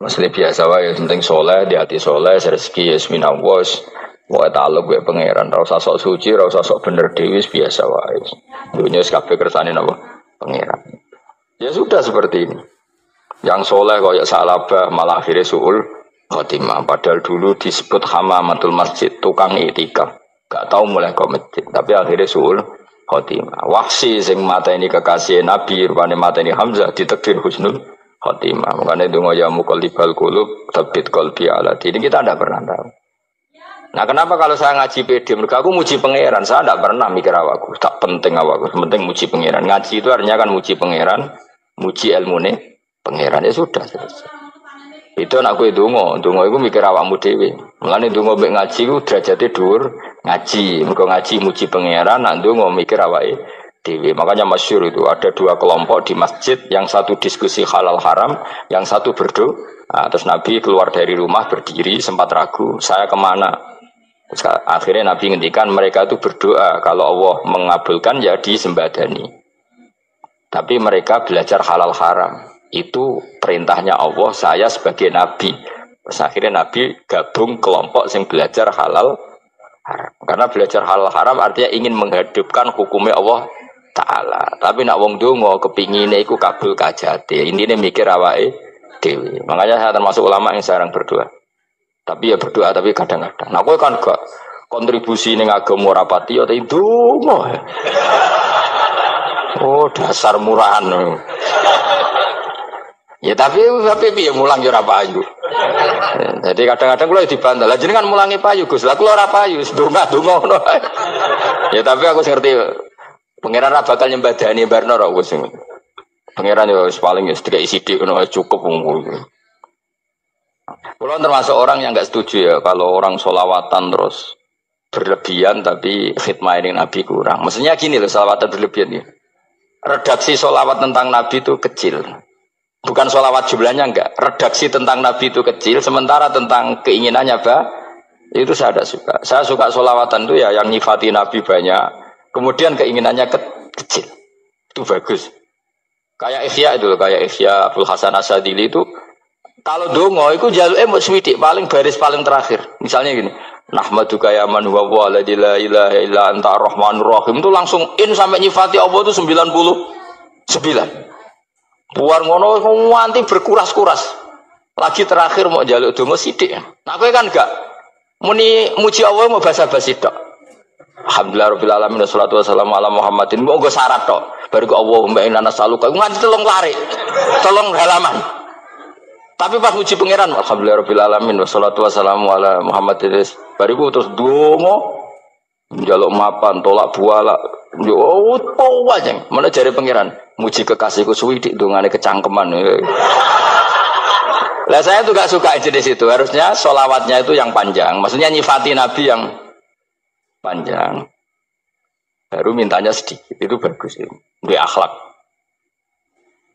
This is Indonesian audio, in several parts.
Maksudnya biasa wae, penting soleh, di hati soleh, rezeki ya minawas. Wae taluk wae pangeran, ora usah sok suci, ora usah sok bener dhewe biasa wae. Dunia kabeh kersane napa? Pangeran. Ya sudah seperti ini. Yang soleh kaya salabah malah akhirnya suul khotimah. Padahal dulu disebut hamamatul masjid, tukang itikaf. Gak tahu mulai kok masjid, tapi akhirnya suul khotimah. Wahsi sing mateni kekasih Nabi, rupane mateni Hamzah ditakdir husnul khotimah. Makanya donga ya muqallibal qulub tsabbit qalbi ala dini. Kita tidak pernah tahu. Nah, kenapa kalau saya ngaji PD? Mereka aku muji pangeran, saya tidak pernah mikir awakku, tak penting awakku, penting muji pangeran. Ngaji itu artinya kan muji pangeran, muji ilmune pangeran, ya sudah selesai. Itu anakku donga itu mikir awakmu dhewe. Mulane donga mek ngaji ku derajate dhuwur, ngaji, mergo ngaji muji pangeran, nak donga mikir awake dhewe. Makanya masyhur itu ada dua kelompok di masjid, yang satu diskusi halal haram, yang satu berdoa. Nah, terus Nabi keluar dari rumah berdiri sempat ragu, saya kemana? Terus, akhirnya Nabi ngendikan mereka itu berdoa kalau Allah mengabulkan ya disembadani. Tapi mereka belajar halal haram. Itu perintahnya Allah, saya sebagai Nabi. Terus akhirnya Nabi gabung kelompok yang belajar halal haram. Karena belajar halal haram artinya ingin menghidupkan hukumnya Allah Ta'ala. Tapi nak wong donga kepingine iku kabul kajate. Intine mikir awake dhewe. Makanya saya termasuk ulama yang jarang berdoa. Tapi ya berdoa tapi kadang-kadang. Nah kowe kan gak kontribusi ning agama ora pati ya ndonga. Oh dasar murahan. Ya tapi piye mulang yo ora payu. Jadi kadang-kadang kula dibantah. Lah jenengan mulangi payu Gus. Lah kula ora payu, ndonga-ndonga ngono. Ya tapi aku ngerti pangeran ra bakal nyembadani barno ra wis. Pangeran yo paling wis dikai sithik ngono cukup wong. Kula termasuk orang yang enggak setuju ya kalau orang sholawatan terus berlebihan tapi khidmah ini Nabi kurang. Maksudnya gini loh, sholawatan berlebihan ya. Redaksi sholawat tentang Nabi itu kecil. Bukan sholawat jumlahnya enggak. Redaksi tentang Nabi itu kecil, sementara tentang keinginannya itu saya tidak suka. Saya suka sholawatan itu ya yang nyifati Nabi banyak, kemudian keinginannya kecil. Itu bagus. Kayak Ihya itu, kayak Ihya Abdul Hasan Asadili itu, kalau dongo itu jaluke mau swidik paling baris paling terakhir. Misalnya gini, nahmaduka ya man huwa la ilaha illa anta arrahmanur rahim, itu langsung in sampai nyifati Allah itu 99. Buar ngono nganti berkuras-kuras. Lagi terakhir mau jaluk dongo sithik. Nah kowe kan enggak muni muji Allah mau basa-basi tok. Alhamdulillah rabbil alamin wassalatu wassalamu ala Muhammadin. Monggo syarat tok. Baru ke Allah mbak inna nasaluka nganti telung lari. Telung halaman. Tapi pas muji pangeran alhamdulillah rabbil alamin wassalatu wassalamu ala Muhammadin. Bariku terus dongo njaluk mapan tolak buala. Yo opo wae. Mana jare pangeran muji kekasihku suwi dik dongane kecangkeman. Lah saya tuh gak suka jenis itu. Harusnya sholawatnya itu yang panjang. Maksudnya nyifati Nabi yang panjang. Baru mintanya sedikit. Itu bagus itu. Di akhlak.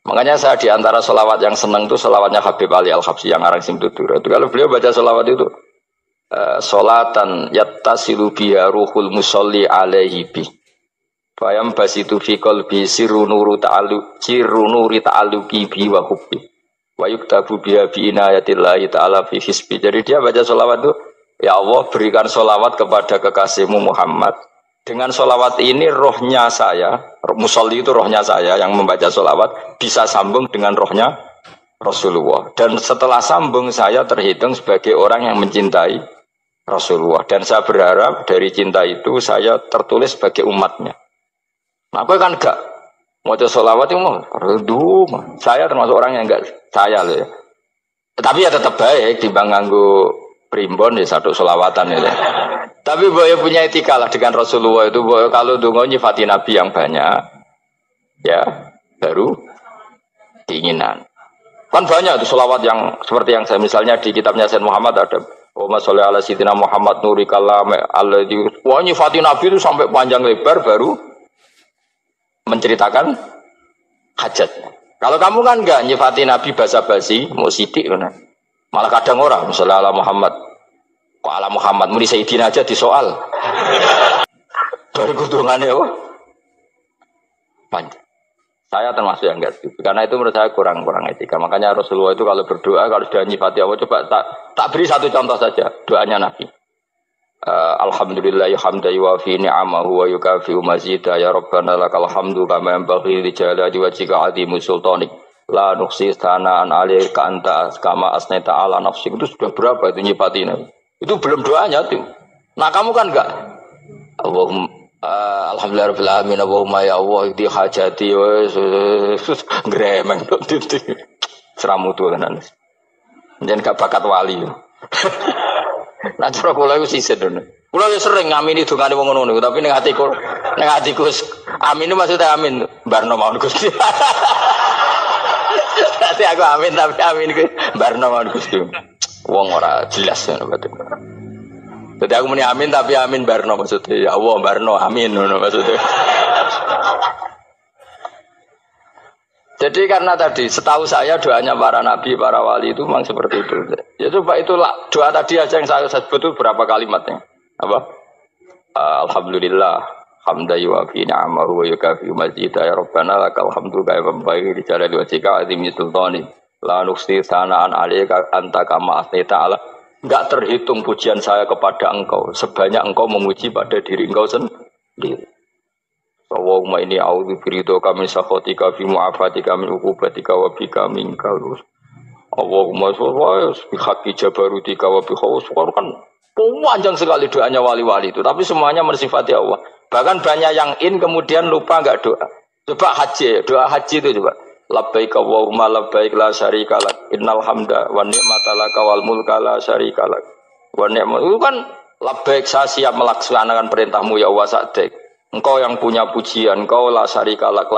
Makanya saya diantara sholawat yang senang itu sholawatnya Habib Ali Al-Habsyi yang arang Simtutur. Itu kalau beliau baca sholawat itu sholatan yattasilu biha ruhul musolli alaihi bi. Fayam basitu fi qalbi sirru nuri ta'alluqi bi wa hubbi. Wa yuktabu biha bi inayatillahi ta'ala fi hisbi. Jadi dia baca sholawat itu, ya Allah berikan sholawat kepada kekasihmu Muhammad. Dengan sholawat ini rohnya saya, musolli itu rohnya saya yang membaca sholawat, bisa sambung dengan rohnya Rasulullah. Dan setelah sambung saya terhitung sebagai orang yang mencintai Rasulullah. Dan saya berharap dari cinta itu saya tertulis sebagai umatnya. Nah aku kan enggak mau sholawat itu mau saya termasuk orang yang enggak saya loh ya. Tapi ya tetap baik dibanding nganggo primbon ya satu sholawatan ya. Tapi boleh punya etika lah dengan Rasulullah itu. Boleh kalau dongo nyifati Nabi yang banyak, ya baru keinginan. Kan banyak tuh sholawat yang seperti yang saya misalnya di kitabnya Sayyid Muhammad ada. Allahumma sholli ala sayyidina Muhammad nuri kalam alladzi. Wah nyifati Nabi itu sampai panjang lebar baru menceritakan hajatnya. Kalau kamu kan enggak nyifati Nabi basa-basi, mau sidik mana? Malah kadang orang, misalnya ala Muhammad. Kok ala Muhammad muni Sayyidina aja disoal. Baru kudungannya apa? Panjang. Saya termasuk yang enggak setuju. Karena itu menurut saya kurang etika. Makanya Rasulullah itu kalau berdoa, kalau sudah nyifati Allah, coba tak beri satu contoh saja doanya Nabi. Alhamdulillah hamdan yuwafi ni'amahu wa yukafi'u mazida ya Rabbana lakal hamdu kama yanbaghi li jalali wajhika 'azimi sultanik la nuqsi sana'an 'alaika anta kama asnaita 'ala nafsik. Itu sudah berapa itu nyifatinya? Itu belum doanya tuh. Nah, kamu kan enggak Allahumma alhamdulillahirabbil alamin Allahumma ya Allah di hajati wes gremeng titik seramu tuh tenan. Jangan gak bakat wali. Nah, cara kula iku sisih dene. Kula yo sering ngamini dongane wong ngono niku, tapi ning atiku amin maksudnya amin barno mawon Gusti. Dadi aku amin tapi amin ku barno mawon Gusti. Wong ora jelas ngono berarti. Dadi aku muni amin tapi amin barno maksudnya ya Allah barno amin ngono maksudnya. Jadi karena tadi setahu saya doanya para nabi, para wali itu memang seperti itu. Ya coba itulah doa tadi aja yang saya sebut itu berapa kalimatnya? Apa? Alhamdulillah hamdan yuwafi ni'amahu wa yukafi'u mazidah ya Rabbana lakal hamdu kama yanbaghi li jalali wajhika 'azimi sultani la nuqsi sana'an 'alaika anta kama asnaita 'ala. Enggak terhitung pujian saya kepada engkau sebanyak engkau memuji pada diri engkau sendiri. Allahumma inni a'udzu biridhoka min sakhatika fi mu'afatika min uqubatika wa bika minkal. Allahumma sholli bi haqqi jabarutika wa bi khawfika kan panjang sekali doanya wali-wali itu, tapi semuanya mensifati Allah. Bahkan banyak yang kemudian lupa enggak doa. Coba haji, doa haji itu coba. Labbaik Allahumma labbaik la syarika lak innal hamda wan ni'mata laka wal mulka la syarika lak. Wa ni'mat itu kan labbaik saya siap melaksanakan perintahmu ya Allah sa'dik. Engkau yang punya pujian, engkau la syarika lak.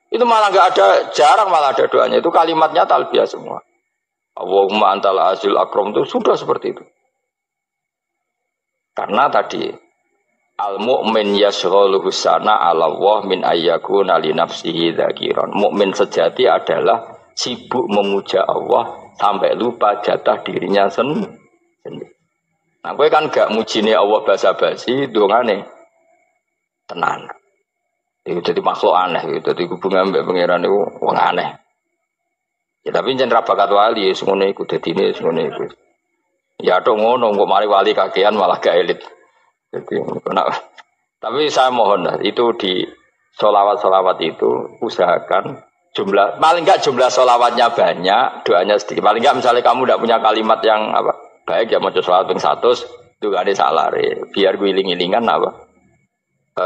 Itu malah enggak ada, jarang malah ada doanya. Itu kalimatnya talbiyah semua. Allahumma antal azil akram itu sudah seperti itu. Karena tadi al-mu'min yashghaluhu sana 'ala Allah min ayyakuna li nafsihi dzakiran. Mukmin sejati adalah sibuk memuja Allah sampai lupa jatah dirinya sendiri. Nah, kowe kan gak mujine Allah basa-basi, dongane tenan. Itu jadi makhluk aneh, itu jadi hubungan mbek pangeran itu wong aneh. Ya tapi jangan bakat wali, semuanya ikut jadi ini, semuanya ikut. Ya dong ngono, kok mari wali kakean malah gak elit. Jadi, tapi saya mohon itu di solawat itu usahakan jumlah, paling enggak jumlah solawatnya banyak, doanya sedikit. Paling enggak misalnya kamu tidak punya kalimat yang apa baik ya mau solawat ping 100 itu gak ada salah. Biar guling-gilingan apa.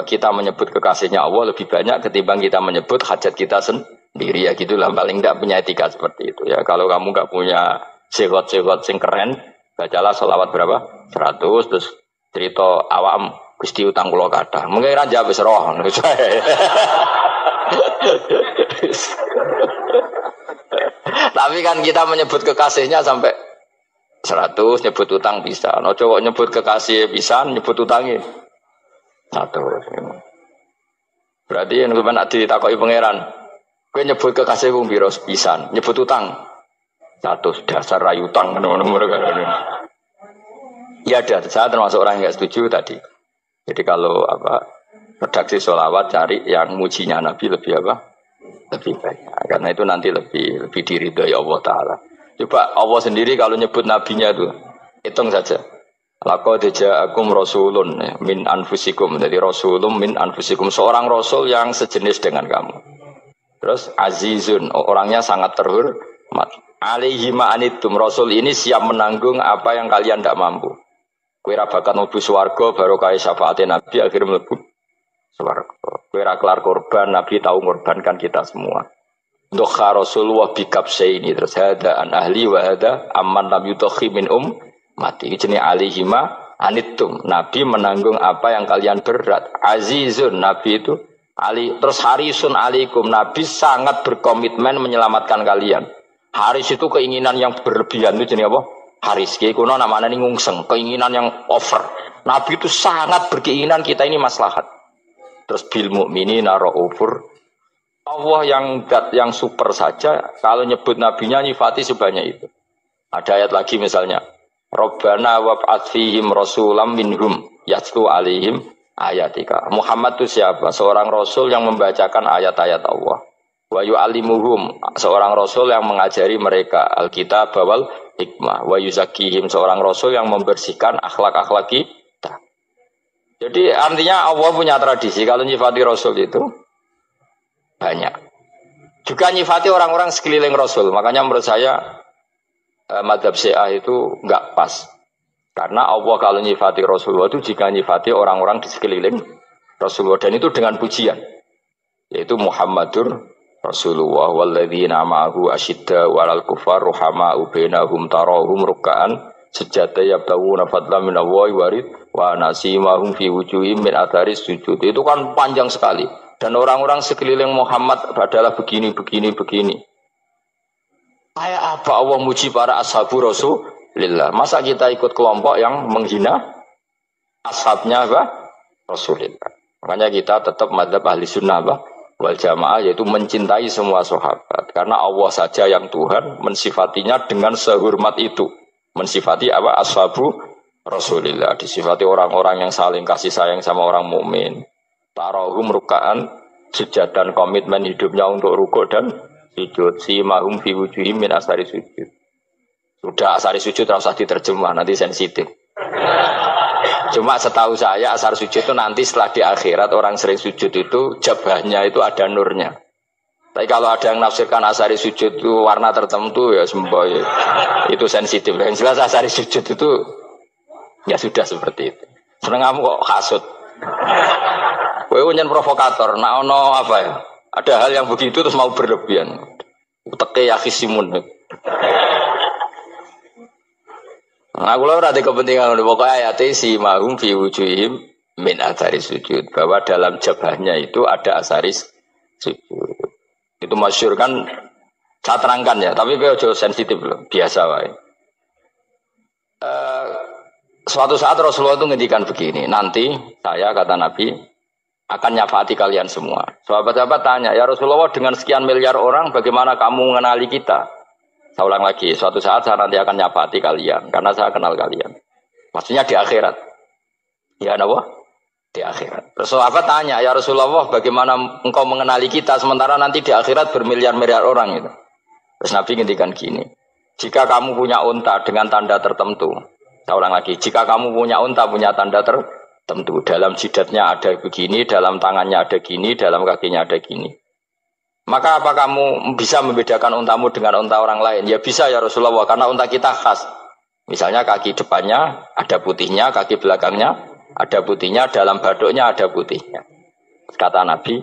Kita menyebut kekasihnya Allah lebih banyak ketimbang kita menyebut hajat kita sendiri ya gitulah, paling enggak punya etika seperti itu ya. Kalau kamu enggak punya segot-segot sing keren, bacalah sholawat berapa 100 terus cerita awam Gusti utang kula kathah mengke ra jawab wis roh. Tapi kan kita menyebut kekasihnya sampai 100, nyebut utang bisa. No cowok nyebut kekasih bisa, nyebut utangnya 100. Berarti yang sampean ditakoki pangeran, kowe nyebut kekasihku piro pisan, nyebut utang 100, dasar rayu utang ngono-ngono kan. Ya ada, saya termasuk orang yang enggak setuju tadi. Jadi kalau apa redaksi sholawat cari yang mujinya Nabi lebih apa? Lebih banyak. Karena itu nanti lebih diridhoi Allah Taala. Coba Allah sendiri kalau nyebut nabinya itu hitung saja. Laqad ja'akum rasulun min anfusikum. Jadi rasulun min anfusikum, seorang rasul yang sejenis dengan kamu. Terus azizun, orangnya sangat terhormat. Alaihi ma'anitum, rasul ini siap menanggung apa yang kalian tidak mampu. Kowe ra bakal mlebu swarga barokah syafaate Nabi akhirnya mlebu swarga. Kowe ra kelar korban, Nabi tahu mengorbankan kita semua. Dokha Rasulullah bikabse ini terus ada an ahli wa ada amman lam yudokhi min mati. Ini alihima anitum. Nabi menanggung apa yang kalian berat. Azizun, Nabi itu ali terus harisun alaikum. Nabi sangat berkomitmen menyelamatkan kalian. Haris itu keinginan yang berlebihan itu jenis apa? Haris, kiai kuno namanya ini ngungseng, keinginan yang over. Nabi itu sangat berkeinginan kita ini maslahat. Terus bil mukminina raufur. Allah yang super saja kalau nyebut nabinya nyifati sebanyak itu. Ada ayat lagi misalnya, Rabbana wab'ats fihim rasulam minhum yatlu alaihim ayatika. Muhammad itu siapa? Seorang rasul yang membacakan ayat-ayat Allah. Wa yu'allimuhum, seorang rasul yang mengajari mereka alkitab wal hikmah. Wa yuzakkihim, seorang rasul yang membersihkan akhlak-akhlak kita. Jadi artinya Allah punya tradisi kalau nyifati rasul itu banyak. Juga nyifati orang-orang sekeliling rasul. Makanya menurut saya madzhab Syiah itu enggak pas. Karena Allah kalau nyifati Rasulullah itu jika nyifati orang-orang di sekeliling Rasulullah, dan itu dengan pujian, yaitu Muhammadur Rasulullah walladzina ma'ahu asyidda 'alal kuffar ruhama'u bainahum tarahum ruk'an sujada yabtaguna fadlan min Allahi warid wa nasimahum fi wujuhihim min atharis sujud. Itu kan panjang sekali, dan orang-orang sekeliling Muhammad adalah begini. Kayak apa Allah muji para ashabu Rasulillah? Masa kita ikut kelompok yang menghina ashabnya apa? Rasulillah. Makanya kita tetap madzhab ahli sunnah wal jamaah, yaitu mencintai semua sahabat. Karena Allah saja yang Tuhan mensifatinya dengan sehormat itu. Mensifati apa? Ashabu Rasulillah. Disifati orang-orang yang saling kasih sayang sama orang mukmin. Tarahum ruk'an, sujud dan komitmen hidupnya untuk rukuk dan sujud. Simahum fi wujuhihim min asari sujud. Sudah asari sujud tidak usah diterjemah, nanti sensitif. Cuma setahu saya asar sujud itu nanti setelah di akhirat orang sering sujud itu jabahnya itu ada nurnya. Tapi kalau ada yang nafsirkan asari sujud itu warna tertentu ya semboh ya. Itu sensitif. Yang jelas asari sujud itu ya sudah seperti itu. Seneng kamu kok kasut. Kowe nyen provokator, nak ono apa ya? Ada hal yang begitu terus mau berlebihan. Uteke ya khisimun. Nah, kalau ada kepentingan pokoknya ayat si mahum fi wujuhim min atharis sujud, bahwa dalam jabahnya itu ada asaris sujud. Itu masyhur kan, saya terangkan ya, tapi ojo sensitif loh, biasa wae. Suatu saat Rasulullah itu ngendikan begini, nanti saya kata Nabi akan nyafati kalian semua. Sahabat-sahabat tanya, ya Rasulullah dengan sekian miliar orang bagaimana kamu mengenali kita? Saya ulang lagi, suatu saat saya nanti akan nyafati kalian karena saya kenal kalian. Maksudnya di akhirat. Ya napa? Di akhirat. Terus sahabat tanya, ya Rasulullah bagaimana engkau mengenali kita sementara nanti di akhirat bermiliar-miliar orang itu. Terus Nabi ngendikan gini, jika kamu punya unta dengan tanda tertentu, saya ulang lagi, jika kamu punya unta punya tanda tertentu, dalam jidatnya ada begini, dalam tangannya ada gini, dalam kakinya ada gini, maka apa kamu bisa membedakan untamu dengan unta orang lain? Ya bisa ya Rasulullah, karena unta kita khas. Misalnya kaki depannya ada putihnya, kaki belakangnya ada putihnya, dalam baduknya ada putihnya. Kata Nabi,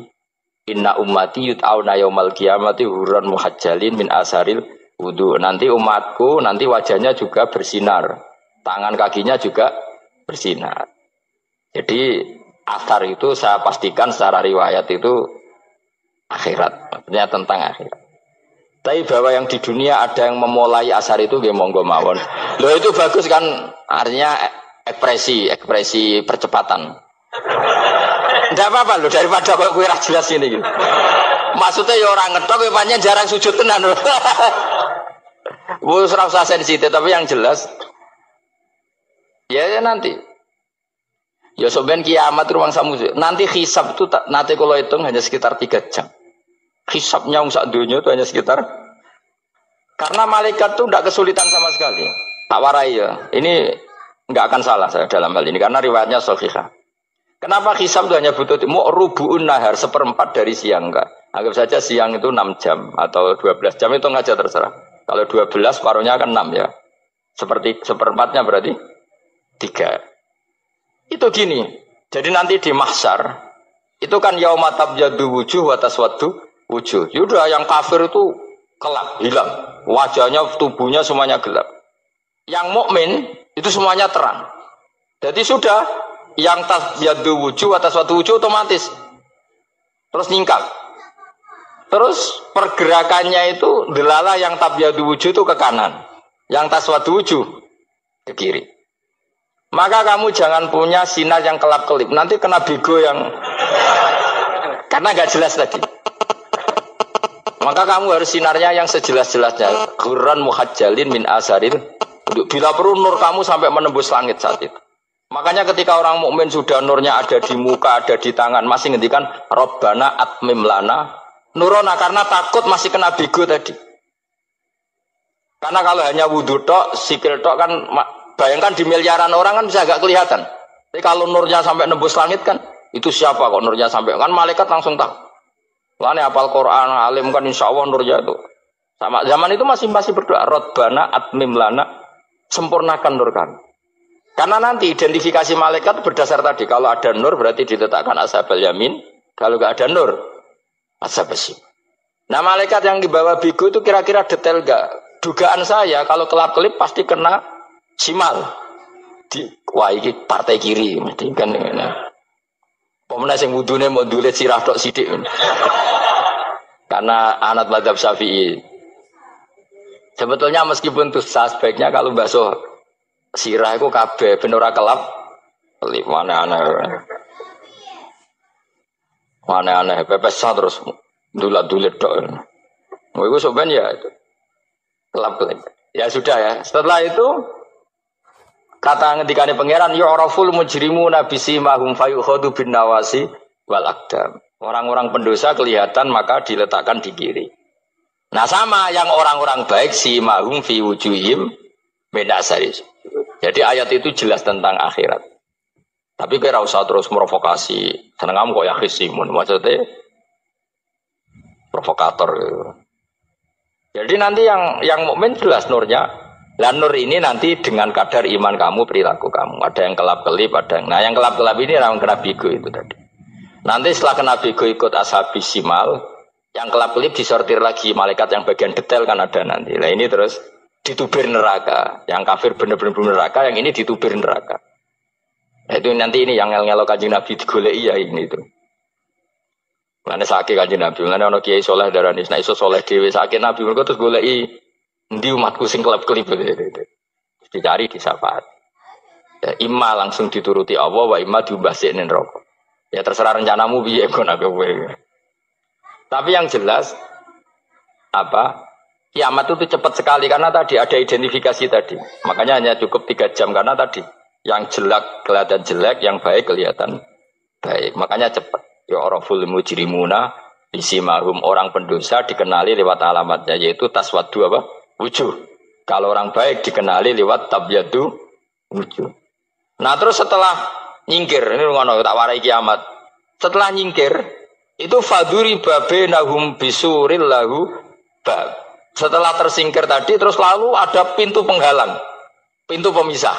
inna ummati yut'auna yaumal qiyamati hurran muhajjalin min asaril wudu. Nanti umatku nanti wajahnya juga bersinar, tangan kakinya juga bersinar. Jadi asar itu saya pastikan secara riwayat itu akhirat, maksudnya tentang akhirat. Tapi bahwa yang di dunia ada yang memulai asar itu nggih monggo mawon. Loh itu bagus kan, artinya ekspresi percepatan. Ndak apa-apa loh, daripada kok kowe ora jelas ini gitu. Maksudnya ya orang ngetok kowe pancen jarang sujud tenan. Wis ora usah sensitif, tapi yang jelas ya nanti. Ya soben kiamat ruang samu. Nanti hisab itu nanti kalau hitung hanya sekitar 3 jam. Hisabnya sak dunia itu hanya sekitar, karena malaikat itu tidak kesulitan sama sekali. Tak warai ya. Ini nggak akan salah saya dalam hal ini karena riwayatnya sahihah. Kenapa hisab itu hanya butuh rubu'un nahar, 1/4 dari siang enggak? Anggap saja siang itu 6 jam atau 12 jam itu aja terserah. Kalau 12 paruhnya kan 6 ya. Seperti 1/4-nya berarti 3. Itu gini. Jadi nanti di mahsyar itu kan yauma tabyaddu wujuh wa taswaddu wujuh. Yaudah yang kafir itu kelap, hilang. Wajahnya, tubuhnya semuanya gelap. Yang mukmin itu semuanya terang. Jadi sudah yang tabyaddu wujuh wa taswaddu wujuh otomatis terus nyingkap. Terus pergerakannya itu delala yang tabyaddu wujuh itu ke kanan, yang taswaddu wujuh ke kiri. Maka kamu jangan punya sinar yang kelap-kelip. Nanti kena bego yang karena nggak jelas tadi. Maka kamu harus sinarnya yang sejelas-jelasnya. Ghurran muhajjalin min asaril. Bila perlu nur kamu sampai menembus langit saat itu. Makanya ketika orang mukmin sudah nurnya ada di muka, ada di tangan, masih ngendikan Rabbana atmim lana Nurona karena takut masih kena bigo tadi. Karena kalau hanya wudhu tok, sikil tok kan, bayangkan di miliaran orang kan bisa agak kelihatan. Tapi kalau nurnya sampai nembus langit kan, itu siapa kok nurnya sampai, kan malaikat langsung tahu. Lani hafal Quran, alim kan insya Allah nurnya itu. Sama zaman itu masih berdoa, Rabbana atmim lana, sempurnakan nur kami. Karena nanti identifikasi malaikat berdasar tadi, kalau ada nur berarti diletakkan ashabul yamin, kalau nggak ada nur, ashabul shimal. Nah malaikat yang dibawa bigo itu kira-kira detail gak? Dugaan saya kalau kelap-kelip pasti kena simal. Wah ini partai kiri mesti kan. Pemenang yang wudhunya mau dulit sirah tok sidik. Karena anak madzhab Syafi'i. Sebetulnya meskipun itu sebaiknya kalau basuh sirah itu kabeh ben ora kelap. Mana aneh pepes terus dulat-dulit tok. Oh itu sebenarnya ya itu. Kelap-kelip. Ya sudah ya. Setelah itu kata ngendikane pangeran yu'raful mujrimuna bisimahum fayukhadu bin nawasi wal aqdam. Orang-orang pendosa kelihatan maka diletakkan di kiri. Nah sama yang orang-orang baik simahum fi wujuhim min asari. Jadi ayat itu jelas tentang akhirat. Tapi kira usah terus provokasi. Seneng kamu kok ya khisimun maksudnya provokator gitu. Jadi nanti yang mukmin jelas nurnya. Lah nur ini nanti dengan kadar iman kamu, perilaku kamu. Ada yang kelap-kelip, ada yang... Nah yang kelap-kelip ini yang kena bigo itu tadi. Nanti setelah kena bigo ikut ashabis simal, yang kelap-kelip disortir lagi malaikat yang bagian detail kan ada nanti. Nah ini terus ditubir neraka. Yang kafir benar-benar neraka, yang ini ditubir neraka. Nah, itu nanti ini yang ngel-ngelo kanjeng Nabi digoleki ya ini itu. Mana sakit kanjeng Nabi, mana ono kiai soleh darani, nah iso soleh dewi sakit Nabi, mereka terus goleki ndi umatku sing kelap-kelip gitu. Dicari di syafaat. Ya, imma langsung dituruti Allah, wa imma diubasin neraka. Ya terserah rencanamu piye kon aku kowe. Tapi yang jelas apa? Kiamat itu cepat sekali karena tadi ada identifikasi tadi. Makanya hanya cukup 3 jam karena tadi yang jelek kelihatan jelek, yang baik kelihatan baik. Makanya cepat. Ya oraful mujrimuna bisimahum, orang pendosa dikenali lewat alamatnya yaitu taswaddu apa? Wujuh. Kalau orang baik dikenali lewat tabyadu wujuh. Nah terus setelah nyingkir, ini ngono tak warai kiamat. Setelah nyingkir itu faduri babenahum bisuril lahu bab. Setelah tersingkir tadi terus lalu ada pintu penghalang, pintu pemisah.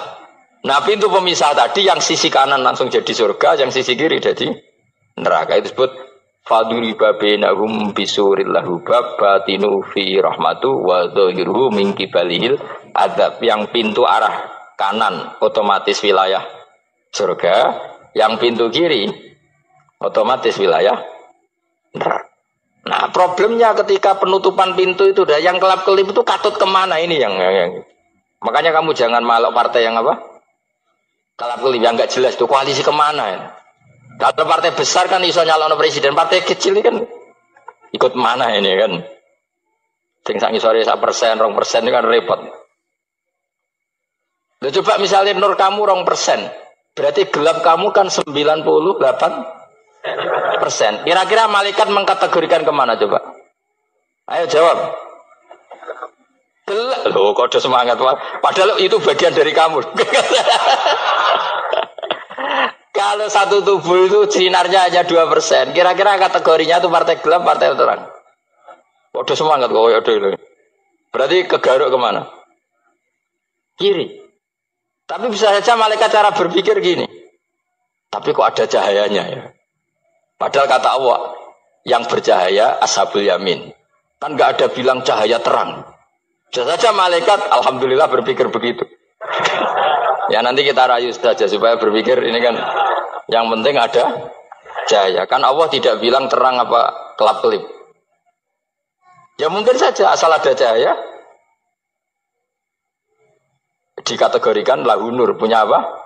Nah pintu pemisah tadi yang sisi kanan langsung jadi surga, yang sisi kiri jadi neraka. Itu disebut faduri babenahum bisuril lahu bab batinu fi rahmatu wa dhahiruhu min kibalihil adab. Yang pintu arah kanan otomatis wilayah surga, yang pintu kiri otomatis wilayah neraka. Nah problemnya ketika penutupan pintu itu dah yang kelap-kelip itu katut kemana ini yang makanya kamu jangan malok partai yang apa kelap-kelip yang nggak jelas itu koalisi kemana ya. Kalau partai besar kan iso nyalon presiden, partai kecil ini kan ikut mana ini kan? Sing sak ngisore 1%, 2% ini kan repot. Loh, coba misalnya nur kamu 2%, berarti gelap kamu kan 98%. Kira-kira malaikat mengkategorikan kemana coba? Ayo jawab. Gelap. Loh, kode semangat Pak. Padahal itu bagian dari kamu. Kalau satu tubuh itu sinarnya hanya 2%, kira-kira kategorinya itu partai gelap, partai terang. Waduh semangat kok, waduh. Berarti kegaruk kemana? Kiri. Tapi bisa saja malaikat cara berpikir gini. Tapi kok ada cahayanya ya? Padahal kata Allah, yang bercahaya ashabul yamin. Kan nggak ada bilang cahaya terang. Bisa saja malaikat, alhamdulillah berpikir begitu. Ya nanti kita rayu saja supaya berpikir ini kan yang penting ada cahaya. Kan Allah tidak bilang terang apa kelap-kelip. Ya mungkin saja asal ada cahaya dikategorikan lahu nur, punya apa?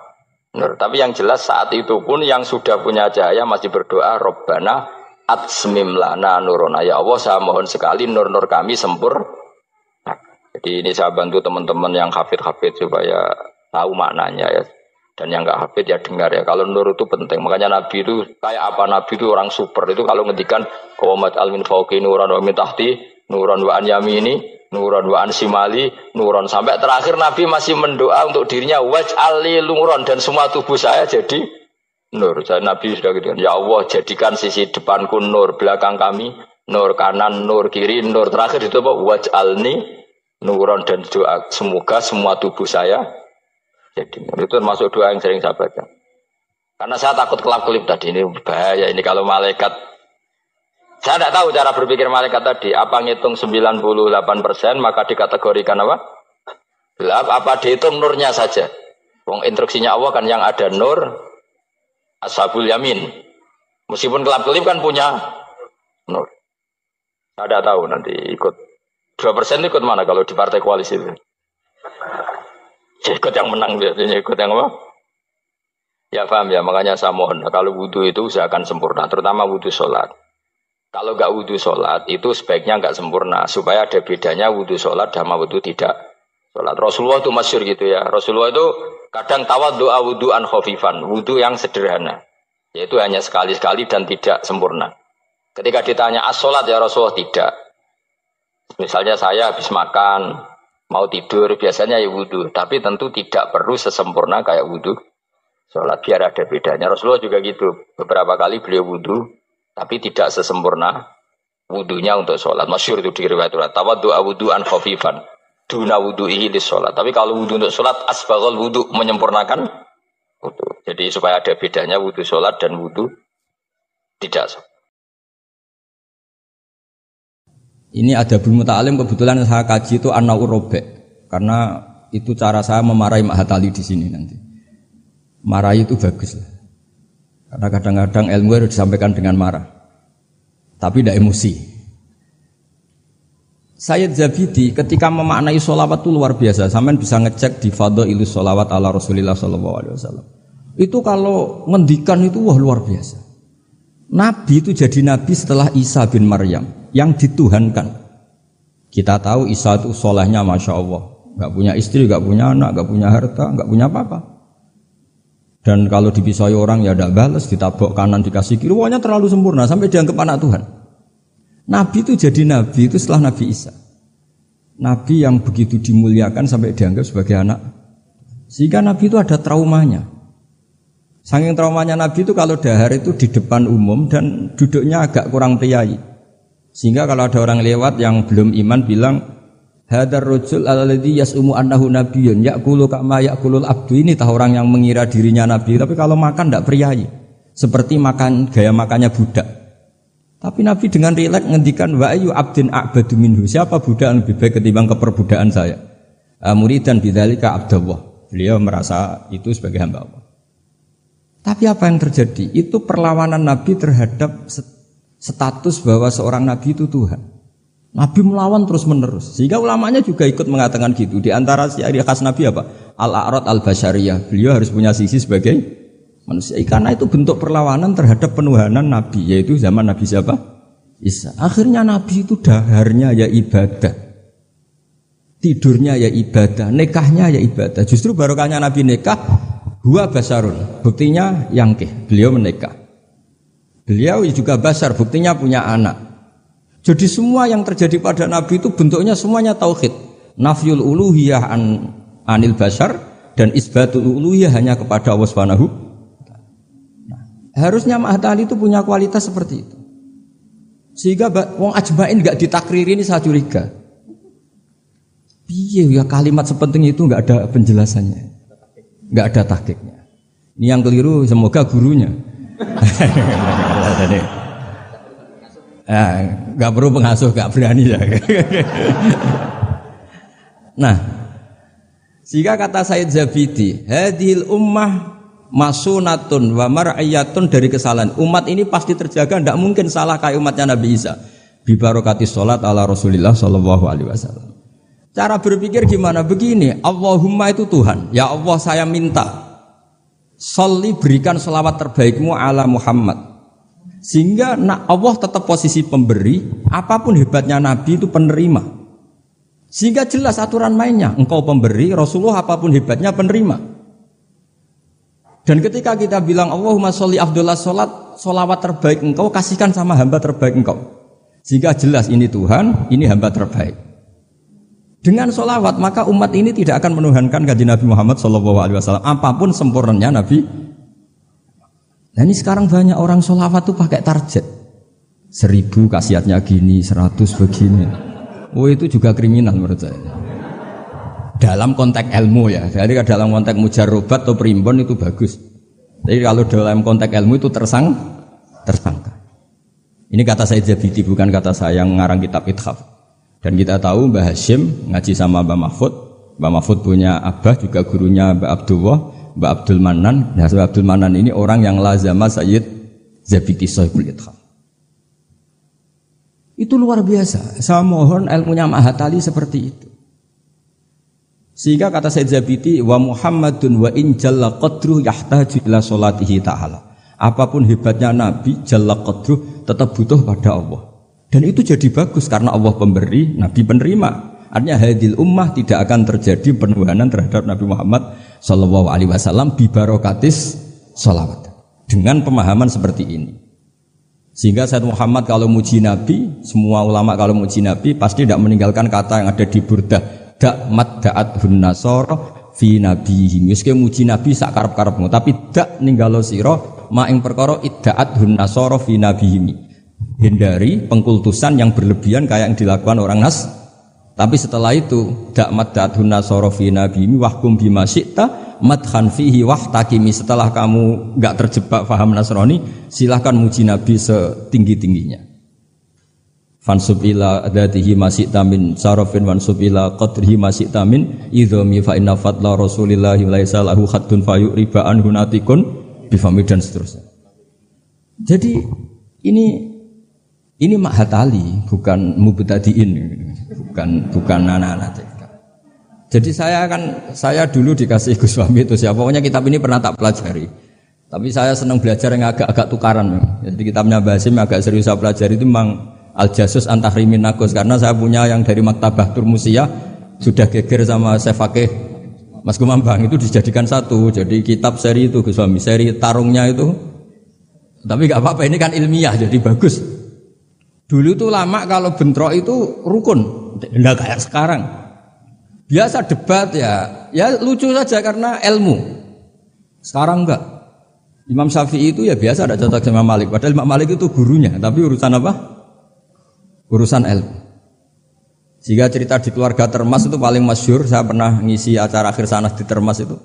Nur. Tapi yang jelas saat itu pun yang sudah punya cahaya masih berdoa Rabbana atsmim lana nurona. Ya Allah saya mohon sekali nur-nur kami sempurna. Jadi ini saya bantu teman-teman yang hafid-hafid supaya tahu maknanya ya. Dan yang nggak hafid ya dengar ya. Kalau nur itu penting. Makanya Nabi itu kayak apa? Nabi itu orang super. Itu kalau ngendikan qawamat al min fauqi nuran wa min tahti nuran wa an yamini nuran wa an simali nuran, sampai terakhir Nabi masih mendoa untuk dirinya waj'al li nuran, dan semua tubuh saya jadi nur. Jadi Nabi sudah gitu kan. Ya Allah, jadikan sisi depanku nur, belakang kami nur, kanan nur, kiri nur. Terakhir itu apa? Waj'alni nuran, dan doa semoga semua tubuh saya jadi nur. Itu termasuk doa yang sering saya baca. Karena saya takut kelap-kelip tadi, ini bahaya ini kalau malaikat. Saya tidak tahu cara berpikir malaikat tadi. Apa ngitung 98% maka dikategorikan apa? Gelap. Apa dihitung nurnya saja? Wong instruksinya Allah kan yang ada nur ashabul yamin. Meskipun kelap-kelip kan punya nur. Saya tidak tahu nanti ikut 2% ikut mana kalau di partai koalisi itu. Ikut yang menang biasanya, ikut yang apa? Ya paham ya, makanya saya mohon. Kalau wudhu itu usahakan sempurna, terutama wudhu sholat. Kalau nggak wudhu sholat itu sebaiknya nggak sempurna, supaya ada bedanya wudhu sholat sama wudhu tidak sholat. Rasulullah itu masyhur gitu ya. Rasulullah itu kadang tawaddu'a wudhu'an khafifan, wudhu yang sederhana, yaitu hanya sekali-sekali dan tidak sempurna. Ketika ditanya as-sholat ya Rasulullah, tidak. Misalnya saya habis makan, mau tidur, biasanya ya wudhu, tapi tentu tidak perlu sesempurna kayak wudhu sholat, biar ada bedanya. Rasulullah juga gitu, beberapa kali beliau wudhu tapi tidak sesempurna wudunya untuk sholat. Masyhur itu di riwayat tawaddu'a wudhu'an khafifan duna wudhu'ihi lis sholat. Tapi kalau wudhu untuk sholat asbaghal wudhu, menyempurnakan wudhu. Jadi supaya ada bedanya wudhu sholat dan wudhu tidak sholat. Ini ada Adabul Muta'alim, kebetulan saya kaji itu an-naur robek, karena itu cara saya memarahi Mahatali di sini nanti. Marahi itu bagus lah. Karena kadang-kadang ilmu harus disampaikan dengan marah, tapi tidak emosi. Sayyid Zabidi ketika memaknai sholawat itu luar biasa. Sampean bisa ngecek di Fadhailus Sholawat ala Rasulillah sallallahu alaihi wasallam. Itu kalau ngendikan itu wah luar biasa. Nabi itu jadi nabi setelah Isa bin Maryam yang dituhankan. Kita tahu Isa itu solehnya masya Allah, nggak punya istri, nggak punya anak, nggak punya harta, nggak punya apa-apa. Dan kalau dipisai orang ya tidak balas, ditabok kanan dikasih kiri, pokoknya terlalu sempurna sampai dianggap anak Tuhan. Nabi itu jadi nabi itu setelah Nabi Isa. Nabi yang begitu dimuliakan sampai dianggap sebagai anak. Sehingga Nabi itu ada traumanya. Saking traumanya Nabi itu kalau dahar itu di depan umum dan duduknya agak kurang priayi. Sehingga kalau ada orang lewat yang belum iman bilang, hadar rajul alladzi yas'umu annahu nabiyyun ya'kulu kama ya'kulul abdu. Ini tahu orang yang mengira dirinya nabi, tapi kalau makan tidak priayi. Seperti makan gaya makannya budak. Tapi Nabi dengan rileks ngendikan wa ayu abdin a'badu minhu. Siapa budak yang lebih baik ketimbang keperbudakan saya? Muridan bidzalika abdallah. Beliau merasa itu sebagai hamba Allah. Tapi apa yang terjadi? Itu perlawanan Nabi terhadap status bahwa seorang Nabi itu Tuhan. Nabi melawan terus menerus. Sehingga ulamanya juga ikut mengatakan gitu. Di antara ciri khas Nabi apa? Al-a'rad al-basyariyah. Beliau harus punya sisi sebagai manusia. Karena itu bentuk perlawanan terhadap penuhanan Nabi. Yaitu zaman Nabi siapa? Isa. Akhirnya Nabi itu daharnya ya ibadah. Tidurnya ya ibadah. Nikahnya ya ibadah. Justru barokahnya Nabi nikah, huwa basarun. Buktinya yangkih. Beliau menikah. Beliau juga basar. Buktinya punya anak. Jadi semua yang terjadi pada Nabi itu bentuknya semuanya tauhid. Nafyul uluhiyah anil basar dan isbatul uluhiyah hanya kepada Allah Subhanahu. Harusnya Mahatali itu punya kualitas seperti itu. Sehingga wong ajmain enggak ditakriri, ini saya curiga. Piye ya kalimat sepenting itu enggak ada penjelasannya. Enggak ada tahqiqnya. Ini yang keliru, semoga gurunya. Enggak perlu pengasuh, enggak berani ya. Nah, sehingga kata Sayyid Zabidi, hadhil ummah masunatun wa mar'iyatun, dari kesalahan. Umat ini pasti terjaga, tidak mungkin salah kayak umatnya Nabi Isa. Bi barokati sholat ala Rasulillah sallallahu alaihi wasallam. Cara berpikir gimana? Begini, Allahumma itu Tuhan. Ya Allah, saya minta sholli, berikan sholawat terbaikmu ala Muhammad. Sehingga Allah tetap posisi pemberi, apapun hebatnya Nabi itu penerima. Sehingga jelas aturan mainnya, engkau pemberi, Rasulullah apapun hebatnya penerima. Dan ketika kita bilang Allahumma sholli afdhalas sholat, sholawat terbaik engkau kasihkan sama hamba terbaik engkau. Sehingga jelas ini Tuhan, ini hamba terbaik. Dengan sholawat maka umat ini tidak akan menuhankan kanjeng Nabi Muhammad SAW. Apapun sempurnanya Nabi. Nah ini sekarang banyak orang sholawat tuh pakai target. 1000 khasiatnya gini, 100 begini. Oh itu juga kriminal menurut saya. Dalam konteks ilmu ya. Jadi dalam konteks mujarrobat atau primbon itu bagus. Tapi kalau dalam konteks ilmu itu tersangka. Ini kata Said Zabidi, bukan kata saya yang ngarang kitab Ithaf. Dan kita tahu Mbah Hashim ngaji sama Mbah Mahfud. Mbah Mahfud punya abah juga gurunya Mbah Abdullah, Mbah Abdul Manan. Nah, Mbah Abdul Manan ini orang yang lazama Sayyid Zabidi Sahibul Ithaf. Itu luar biasa. Saya mohon ilmunya Mahatali seperti itu. Sehingga kata Sayyid Zabidi, wa Muhammadun wa in jalla qadruh yahtaju ila sholatihi ta'ala. Apapun hebatnya Nabi, jalla qadruh tetap butuh pada Allah. Dan itu jadi bagus karena Allah pemberi, Nabi penerima. Artinya hadil ummah tidak akan terjadi penuhanan terhadap Nabi Muhammad sallallahu alaihi wasallam bi barokatis sholawat. Dengan pemahaman seperti ini. Sehingga Sayyid Muhammad kalau muji Nabi, semua ulama kalau muji Nabi pasti tidak meninggalkan kata yang ada di Burdah. Dak mat da'at hun nasara fi nabihim. Wis muji Nabi sak karep-karepmu, tapi dak ninggalo sira ma ing perkara iddaat hun nasara fi nabihim. Hindari pengkultusan yang berlebihan kayak yang dilakukan orang Nas. Tapi setelah itu dak mat da'at hun nasara fi nabihim wahkum bima syi'ta madhan fihi wahtakimi. Setelah kamu enggak terjebak paham Nasrani, silahkan muji Nabi setinggi-tingginya. Fansub ila adatihi masyi'ta min sarafin wansub ila qadrihi masyi'ta min idhami fa inna fadla rasulillahi laisa lahu khaddun fayuriba anhu natikun bifami dan seterusnya. Jadi ini Mahatali, bukan mubtadiin, bukan anak-anak. Jadi saya dulu dikasih Gus Fahmi itu siapa, pokoknya kitab ini pernah tak pelajari. Tapi saya senang belajar yang agak tukaran. Jadi kitabnya Basim agak serius saya pelajari itu memang Al-Jasus Antahrimin Nagus, karena saya punya yang dari Maktabah Turmusiyah sudah geger sama saya Fakih Mas Kumambang, itu dijadikan satu. Jadi kitab seri itu Gus Fahmi, seri tarungnya itu. Tapi gak apa-apa, ini kan ilmiah jadi bagus. Dulu itu lama kalau bentrok itu rukun, enggak kayak sekarang. Biasa debat ya lucu saja karena ilmu. Sekarang enggak. Imam Syafi'i itu ya biasa ada cocok sama Malik, padahal Imam Malik itu gurunya, tapi urusan apa? Urusan ilmu. Sehingga cerita di keluarga Termas itu paling masyhur. Saya pernah ngisi acara akhir sanas di Termas itu.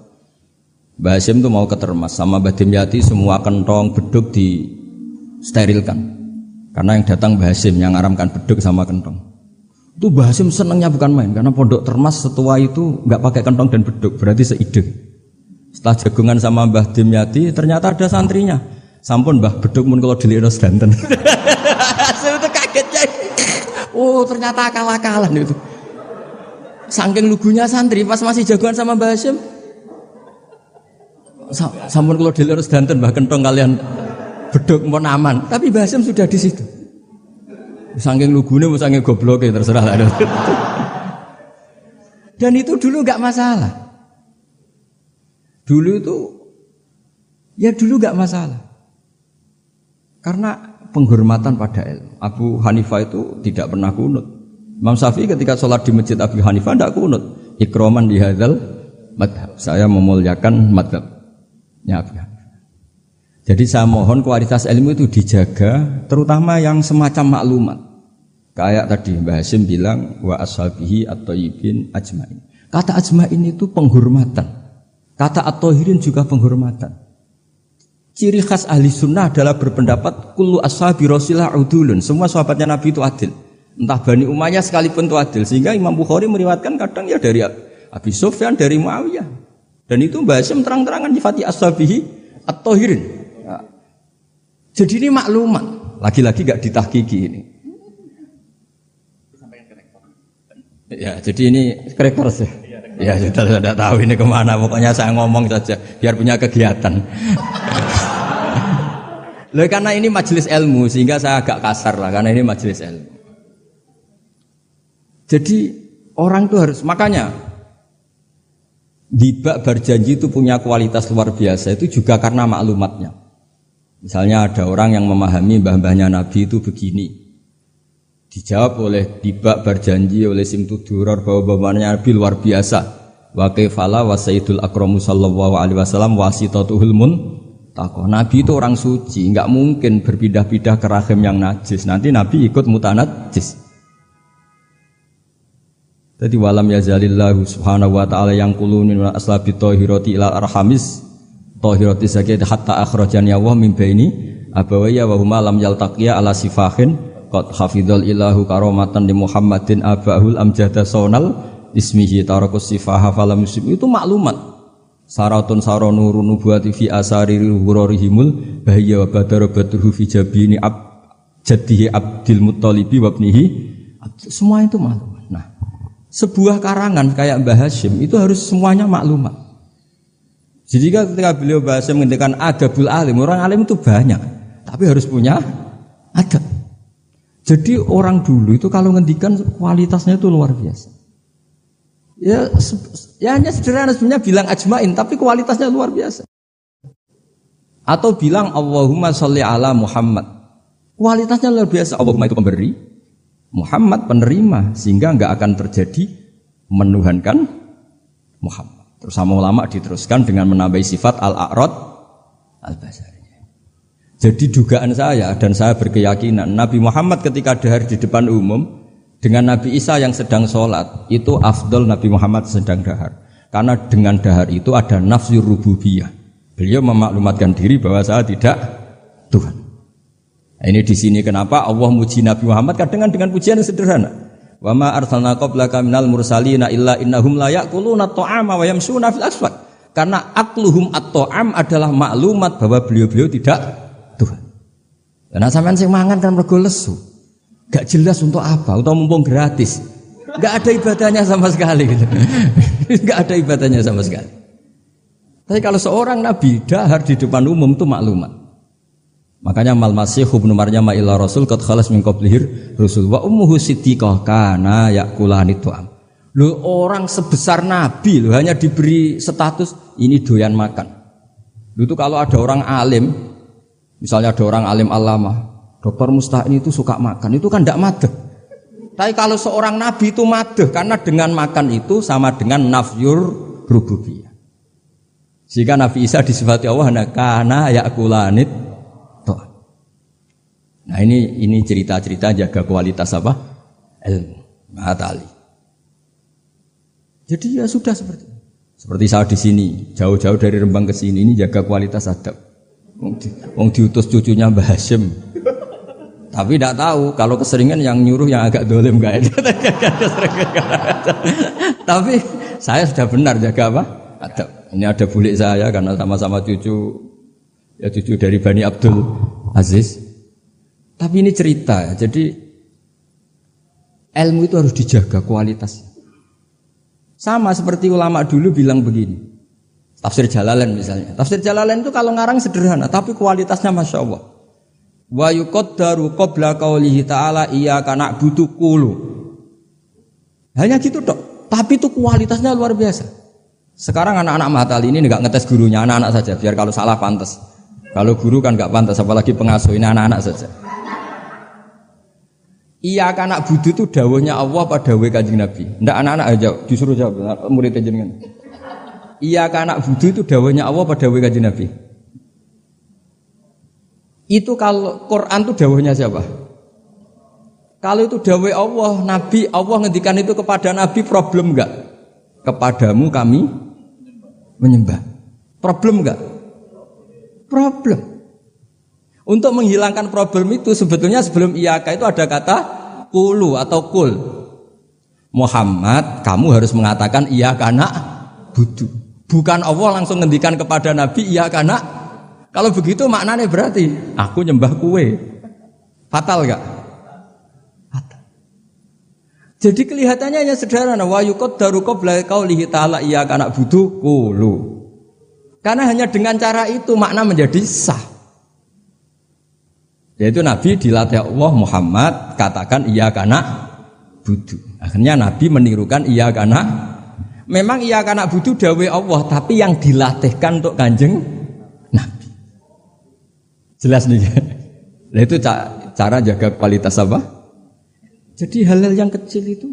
Mbah Hasyim itu mau ke Termas sama Mbah Dimyati, semua kentong beduk disterilkan. Karena yang datang Mbah Hasyim yang ngaramkan beduk sama kentong. Itu Mbah Hasyim senangnya bukan main, karena pondok Termas setua itu enggak pakai kentong dan beduk, berarti seide. Setelah jagungan sama Mbah Dimyati, ternyata ada santrinya. Sampun Mbah beduk mun kula dilikno sedanten. Saya itu kagetnya. Oh ternyata akal-akalan itu. Saking lugunya santri pas masih jagoan sama Mbah Hasyim. Sampun kalau dilurus danten Mbah Kentong kalian beduk pun aman. Tapi Mbah Hasyim sudah di situ. Saking lugune, saking gobloke terserah lah. Dan itu dulu enggak masalah. Dulu enggak masalah. Karena penghormatan pada ilmu. Abu Hanifah itu tidak pernah kunut. Imam Syafi'i ketika sholat di masjid Abu Hanifah tidak kunut. Ikroman di hadzal madhab. Saya memuliakan madhabnya Abu Hanifah. Jadi saya mohon kualitas ilmu itu dijaga, terutama yang semacam maklumat. Kayak tadi Mbah Hasyim bilang wa ashabihi at-thayyibin ajmain. Kata ajmain itu penghormatan. Kata at-thahirin juga penghormatan. Ciri khas ahli sunnah adalah berpendapat kullu ashabi Rasulillah udulun. Semua sahabatnya Nabi itu adil. Entah Bani Umayyah sekalipun itu adil. Sehingga Imam Bukhari meriwayatkan kadang ya dari Abi Sufyan, dari Muawiyah. Dan itu Mbah Hasyim terang-terangan nyifati ashabihi at-thahirin. Ya. Jadi ini maklumat. Lagi-lagi gak ditahqiqi ini. Ya, jadi ini kreator sih. Ya, sudah tahu ini kemana. Pokoknya saya ngomong saja biar punya kegiatan. Loh, karena ini majelis ilmu sehingga saya agak kasar lah, karena ini majelis ilmu. Jadi orang itu harus, makanya Dibak berjanji itu punya kualitas luar biasa itu juga karena maklumatnya. Misalnya ada orang yang memahami mbah-mbahnya Nabi itu begini. Dijawab oleh dibak berjanji oleh Sim Tuduror bahwa mbah-mbahnya Nabi luar biasa. Wa kaifala wa sayyidul akramu sallallahu alaihi wasallam wasitatuhul muntaqah. Nabi itu orang suci, enggak mungkin berpindah-pindah ke rahim yang najis. Nanti Nabi ikut mutanajjis. Jadi walam yazalillahu subhanahu wa ta'ala yang kulunin wa aslabi tohiroti ilal arhamis tohiroti sakit hatta akhrajani Allah min baini abawaya wa huma lam yaltaqiya ala sifahin qad hafidhal ilahu karomatan di Muhammadin abahul amjada sonal ismihi tarakus sifaha falam yusib. Itu maklumat saratun saronuru nubuwati fi asari hurorihimul bahaya wa badara badruhu fi jabini jadihi abdil muttalibi wabnihi. Semua itu maklumat. Nah, sebuah karangan kayak Mbah Hashim itu harus semuanya maklumat. Jadi ketika beliau Mbah Hashim menghentikan adabul alim, orang alim itu banyak, tapi harus punya adab. Jadi orang dulu itu kalau ngendikan kualitasnya itu luar biasa. Ya hanya sederhana sebenarnya bilang ajmain, tapi kualitasnya luar biasa. Atau bilang Allahumma sholli ala Muhammad, kualitasnya luar biasa. Allahumma itu pemberi, Muhammad penerima, sehingga enggak akan terjadi menuhankan Muhammad. Terus sama ulama diteruskan dengan menambahi sifat al-a'rad al-basari. Jadi dugaan saya dan saya berkeyakinan Nabi Muhammad ketika dahar di depan umum dengan Nabi Isa yang sedang sholat itu afdol Nabi Muhammad sedang dahar. Karena dengan dahar itu ada nafsir rububiyah. Beliau memaklumatkan diri bahwa saya tidak Tuhan. Nah, ini di sini kenapa Allah muji Nabi Muhammad kadang dengan pujian yang sederhana. Wa ma arsalna qablaka minal mursalina illa innahum la ya'kuluna at-ta'ama wa yamshuna fil aswaq. Karena akluhum at-ta'am adalah maklumat bahwa beliau-beliau tidak Tuhan. Karena sampean sing mangan kan mergo lesu. Gak jelas untuk apa, atau mumpung gratis. Gak ada ibadahnya sama sekali gitu. Gak ada ibadahnya sama sekali. Tapi kalau seorang nabi dahar di depan umum itu maklumat. Makanya mal masih ibnu Maryam illa rasul qad khalas min qablihir rusul wa ummuhu siddiqah kana yakulani tu'am. Lu orang sebesar nabi lu hanya diberi status ini doyan makan. Lu itu kalau ada orang alim, misalnya ada orang alim alama, Dr. Musta'in itu suka makan, itu kan tidak madeh. Tapi kalau seorang nabi itu madeh karena dengan makan itu sama dengan nafyur rububiyah. Jika Nabi Isa disifati Allah kana yakulanit. Nah ini cerita-cerita jaga kualitas apa? Ilmu, matali. Jadi ya sudah seperti saya di sini, jauh-jauh dari Rembang ke sini ini jaga kualitas adab. Wong diutus cucunya Mbah Hashim. Tapi tidak tahu kalau keseringan yang nyuruh yang agak dolim enggak. Tapi saya sudah benar jaga apa? Adab. Ini ada bulik saya karena sama-sama cucu dari Bani Abdul Aziz. Tapi ini cerita ya, jadi ilmu itu harus dijaga kualitasnya. Sama seperti ulama dulu bilang begini, tafsir Jalalain misalnya. Tafsir Jalalain itu kalau ngarang sederhana, tapi kualitasnya Masya Allah. Wa yuqaddaru qabla qawlihi ta'ala iyyaka na'budu qulu. Hanya gitu dok, tapi itu kualitasnya luar biasa. Sekarang anak-anak matali ini enggak ngetes gurunya, anak-anak saja, biar kalau salah pantas. Kalau guru kan enggak pantas, apalagi pengasuh, ini anak-anak saja. Iya anak budu itu dawuhnya Allah pada dawuh Kanjeng Nabi. Ndak anak-anak aja disuruh jawab murid jenengan. Iya anak budu itu dawuhnya Allah pada dawuh Kanjeng Nabi. Itu kalau Quran itu dawuhnya siapa? Kalau itu dawuh Allah, Nabi, Allah ngendikan itu kepada Nabi problem enggak? Kepadamu kami menyembah. Problem enggak? Problem. Untuk menghilangkan problem itu sebetulnya sebelum iyaka itu ada kata kulu atau kul. Muhammad, kamu harus mengatakan iyaka na'budu. Bukan Allah langsung ngendikan kepada Nabi iyaka na'. Kalau begitu maknanya berarti aku nyembah kue. Fatal enggak? Fatal. Jadi kelihatannya hanya sederhana wa yuqaddaru qabla qaulihi ta'ala iyaka na'budu kulu. Karena hanya dengan cara itu makna menjadi sah. Yaitu Nabi dilatih Allah Muhammad katakan iya kana budu. Akhirnya Nabi menirukan iya kana Memang iya karena butuh dawe Allah, tapi yang dilatihkan untuk Kanjeng Nabi. Jelas nih. Nah itu cara jaga kualitas apa? Jadi hal-hal yang kecil itu.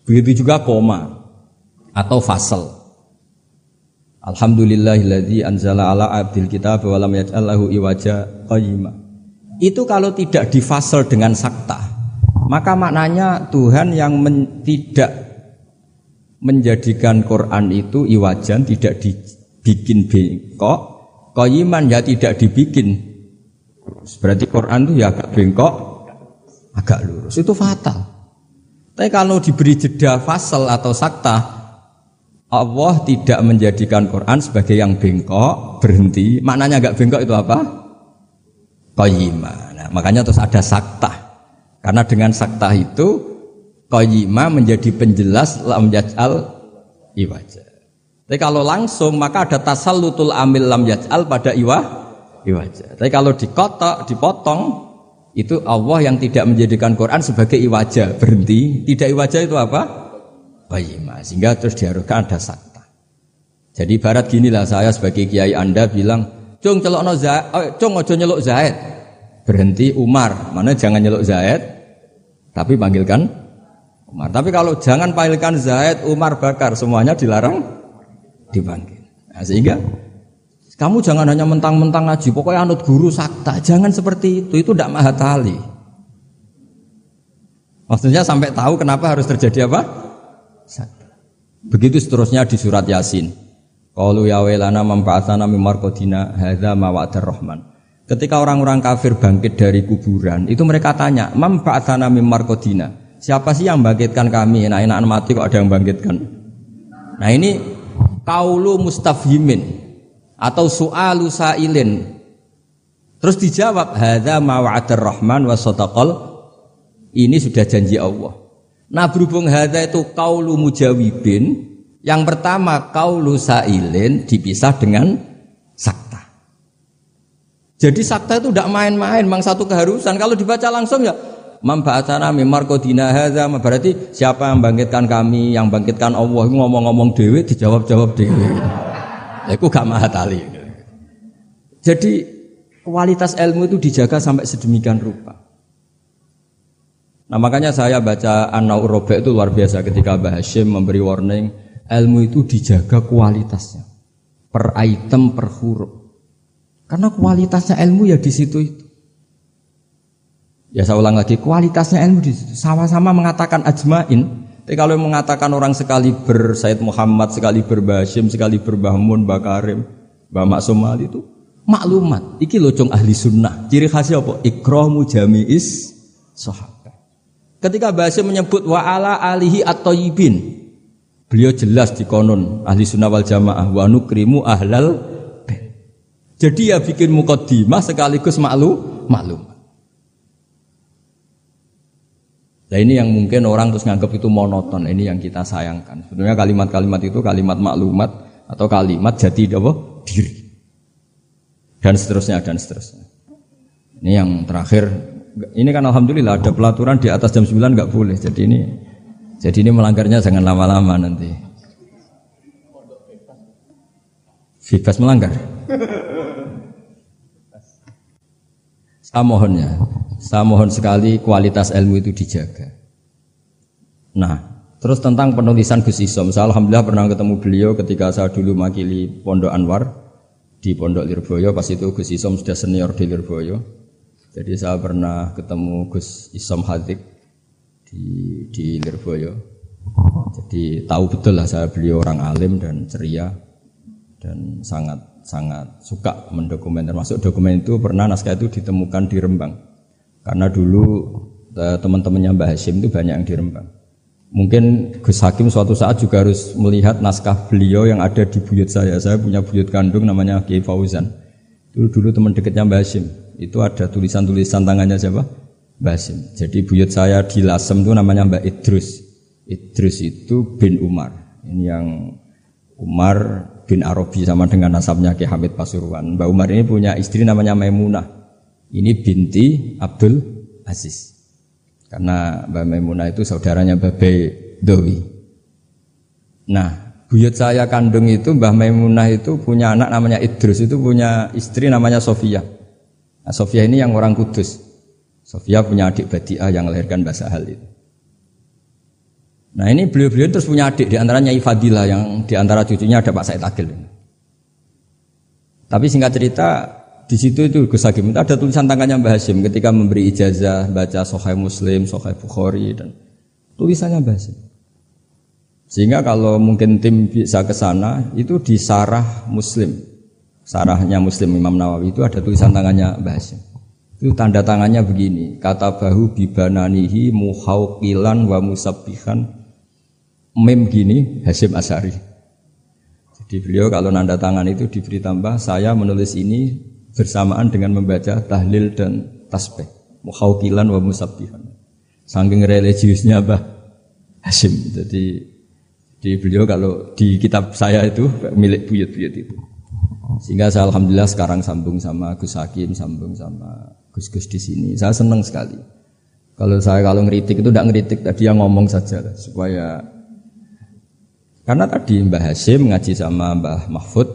Begitu juga koma atau fasal. Alhamdulillahilladzi anzala ala abdil kitab wa lam yaj'al lahu iwaja qayyima. Itu kalau tidak difasal dengan sakta, maka maknanya Tuhan yang tidak menjadikan Quran itu iwajan, tidak dibikin bengkok, qayyiman ya tidak dibikin. Berarti Quran itu ya agak bengkok, agak lurus. Itu fatal. Tapi kalau diberi jeda fasal atau sakta, Allah tidak menjadikan Quran sebagai yang bengkok, berhenti. Maknanya agak bengkok itu apa? Qayyimah. Nah, makanya terus ada sakta. Karena dengan sakta itu qayyimah menjadi penjelas lam yaj'al iwaja. Tapi kalau langsung maka ada tasallutul amil lam yaj'al pada iwaja. Tapi kalau dipotong itu Allah yang tidak menjadikan Quran sebagai iwaja, berhenti. Tidak iwaja itu apa? Qayyimah. Sehingga terus diharuskan ada sakta. Jadi ibarat ginilah saya sebagai kiai Anda bilang, "Cung celokno Zaid, cung aja nyeluk Zaid." Berhenti Umar. Mana jangan nyeluk Zaid, tapi panggilkan Umar. Tapi kalau jangan panggilkan Zaid, Umar, Bakar, semuanya dilarang dipanggil. Nah, sehingga kamu jangan hanya mentang-mentang ngaji, pokoknya anut guru sakta. Jangan seperti itu tidak mahatali. Maksudnya sampai tahu kenapa harus terjadi apa? Sakta. Begitu seterusnya di surat Yasin. Qalu ya wailana manfa'atana mim marqadina hadza ma wa'adar rahman. Ketika orang-orang kafir bangkit dari kuburan, itu mereka tanya, manfa'atana mim marqadina. Siapa sih yang bangkitkan kami? Enak-enakan mati kok ada yang bangkitkan. Nah ini qaulu mustafhimin atau su'alu sa'ilin. Terus dijawab, hadza ma wa'adar rahman wa sadaqal. Ini sudah janji Allah. Nah berhubung hadza itu qaulu mujawibin, yang pertama qaulu sa'ilin dipisah dengan sakta. Jadi sakta itu tidak main-main, memang satu keharusan. Kalau dibaca langsung ya Mamba'atana mimar kodina hadza, berarti siapa yang bangkitkan kami, yang bangkitkan Allah, ngomong-ngomong dewe dijawab-jawab dewe. Iku gak mahatali. Jadi kualitas ilmu itu dijaga sampai sedemikian rupa. Nah makanya saya baca An-Naur Robe itu luar biasa ketika Mbah Hashim memberi warning, ilmu itu dijaga kualitasnya per item per huruf. Karena kualitasnya ilmu ya di situ itu. Ya saya ulang lagi, kualitasnya ilmu di situ. Sama-sama mengatakan ajmain. Tapi kalau mengatakan orang sekali Said Muhammad, sekali Mbah Hashim, sekali Mbah Mun, Mbah Karim, Mbah Maksum Ali itu maklumat. Iki lho ahli sunnah. Ciri khasnya apa? Ikramu jami'is sahabat. Ketika Mbah Hashim menyebut wa ala alihi at-thayyibin, beliau jelas di konon ahli sunnah wal jamaah wa nukrimu ahlal. Jadi ya bikin mukaddimah sekaligus maklum. Nah ini yang mungkin orang terus nganggap itu monoton. Ini yang kita sayangkan. Sebenarnya kalimat-kalimat itu kalimat maklumat atau kalimat jati diri. Dan seterusnya. Ini yang terakhir. Ini kan alhamdulillah ada pelaturan di atas jam 9 nggak boleh. Jadi ini melanggarnya jangan lama-lama nanti. Bebas melanggar. Saya mohon sekali kualitas ilmu itu dijaga. Nah, terus tentang penulisan Gus Isom, saya alhamdulillah pernah ketemu beliau ketika saya dulu makili Pondok Anwar di Pondok Lirboyo. Pas itu Gus Isom sudah senior di Lirboyo. Jadi saya pernah ketemu Gus Isom Hadik di Lirboyo. Jadi tahu betul lah beliau orang alim dan ceria dan sangat suka mendokumenter. Termasuk dokumen itu pernah naskah itu ditemukan di Rembang. Karena dulu teman-temannya Mbah Hashim itu banyak yang di Rembang. Mungkin Gus Hakim suatu saat juga harus melihat naskah beliau yang ada di buyut saya. Saya punya buyut kandung namanya Kiai Fauzan. Itu dulu teman dekatnya Mbah Hashim. Itu ada tulisan-tulisan tangannya siapa? Mbah Hashim. Jadi buyut saya di Lasem itu namanya Mbak Idrus. Idrus itu bin Umar. Ini yang Umar bin Arabi sama dengan nasabnya Ki Hamid Pasuruan. Mbak Umar ini punya istri namanya Maimunah. Ini binti Abdul Aziz. Karena Mbak Maimunah itu saudaranya Mbak Bedowi. Nah, buyut saya kandung itu Mbah Maimunah itu punya anak namanya Idrus, itu punya istri namanya Sofia. Nah, Sofia ini yang orang Kudus. Sofia punya adik Badi'ah yang melahirkan Mbah Sahal itu. Nah, ini beliau-beliau terus punya adik, di antaranya Ifadilah, yang di antara cucunya ada Pak Said Agil. Tapi singkat cerita, di situ itu Gus Hakim itu ada tulisan tangannya Mbah Hasyim ketika memberi ijazah baca Sahih Muslim, Sahih Bukhari, dan tulisannya Mbah Hasyim. Sehingga kalau mungkin tim bisa ke sana, itu di Sarah Muslim, Sarahnya Muslim Imam Nawawi itu ada tulisan tangannya Mbah Hasyim. Itu tanda tangannya begini, kata bahu bibananihi muhauqilan wa musabbihan, mem gini Hasyim Asy'ari. Jadi beliau kalau nanda tangan itu diberi tambah, saya menulis ini bersamaan dengan membaca tahlil dan tasbih, muhauqilan wa musabbihan. Saking religiusnya Mbah Hasyim. Jadi beliau kalau di kitab saya itu milik buyut-buyut itu. Sehingga saya alhamdulillah sekarang sambung sama Gus Hakim, sambung sama Gus-Gus di sini. Saya senang sekali. Kalau ngeritik itu tidak ngeritik, tadi yang ngomong saja supaya. Karena tadi Mbah Hasyim ngaji sama Mbah Mahfud,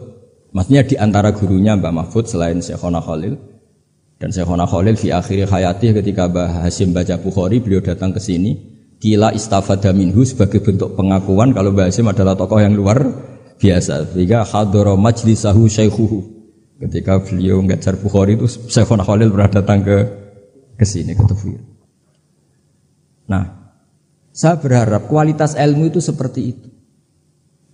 maksudnya di antara gurunya Mbah Mahfud selain Syekhona Khalil, dan Syekhona Khalil fi akhir hayati ketika Mbah Hasyim baca Bukhari, beliau datang ke sini, kila istafada minhu sebagai bentuk pengakuan kalau Mbah Hasyim adalah tokoh yang luar biasa. Sehingga hadara majlisahu syaikhuhu, ketika beliau ngajar Bukhari itu Syekhona Khalil pernah datang ke sini, ke Tafsir. Nah, saya berharap kualitas ilmu itu seperti itu.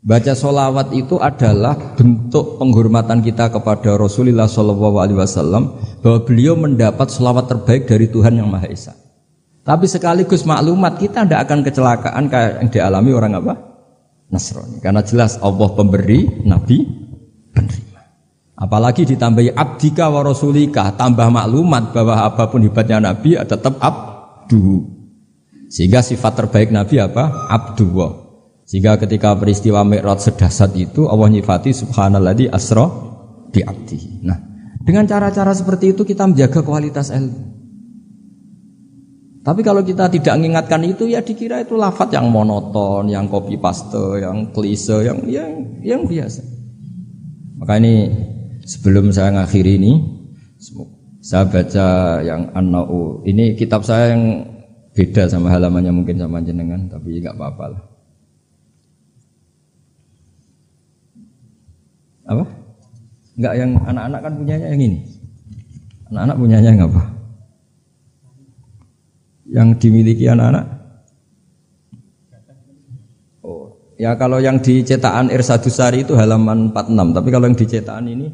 Baca sholawat itu adalah bentuk penghormatan kita kepada Rasulullah SAW, bahwa beliau mendapat sholawat terbaik dari Tuhan yang Maha Esa. Tapi sekaligus maklumat kita tidak akan kecelakaan kayak yang dialami orang apa? Nasrani. Karena jelas Allah pemberi, Nabi penerima. Apalagi ditambahi abdika wa rasulika, tambah maklumat bahwa apapun hebatnya Nabi tetap abdu. Sehingga sifat terbaik Nabi apa? Abdullah. Sehingga ketika peristiwa Mi'raj sedahsyat itu Allah nyifati subhanalladzi asra bi abdihi. Nah, dengan cara-cara seperti itu kita menjaga kualitas ilmu. Tapi kalau kita tidak mengingatkan itu, ya dikira itu lafaz yang monoton, yang copy paste, yang klise, yang biasa. Maka ini sebelum saya ngakhiri ini, saya baca yang An-Na'u. Ini kitab saya yang beda sama halamannya mungkin sama jenengan, tapi enggak apa-apa lah. Apa? Enggak, yang anak-anak kan punyanya yang ini. Anak-anak punyanya yang apa? Yang dimiliki anak-anak? Oh, ya kalau yang di cetakan Irsadusari itu halaman 46, tapi kalau yang di cetakan ini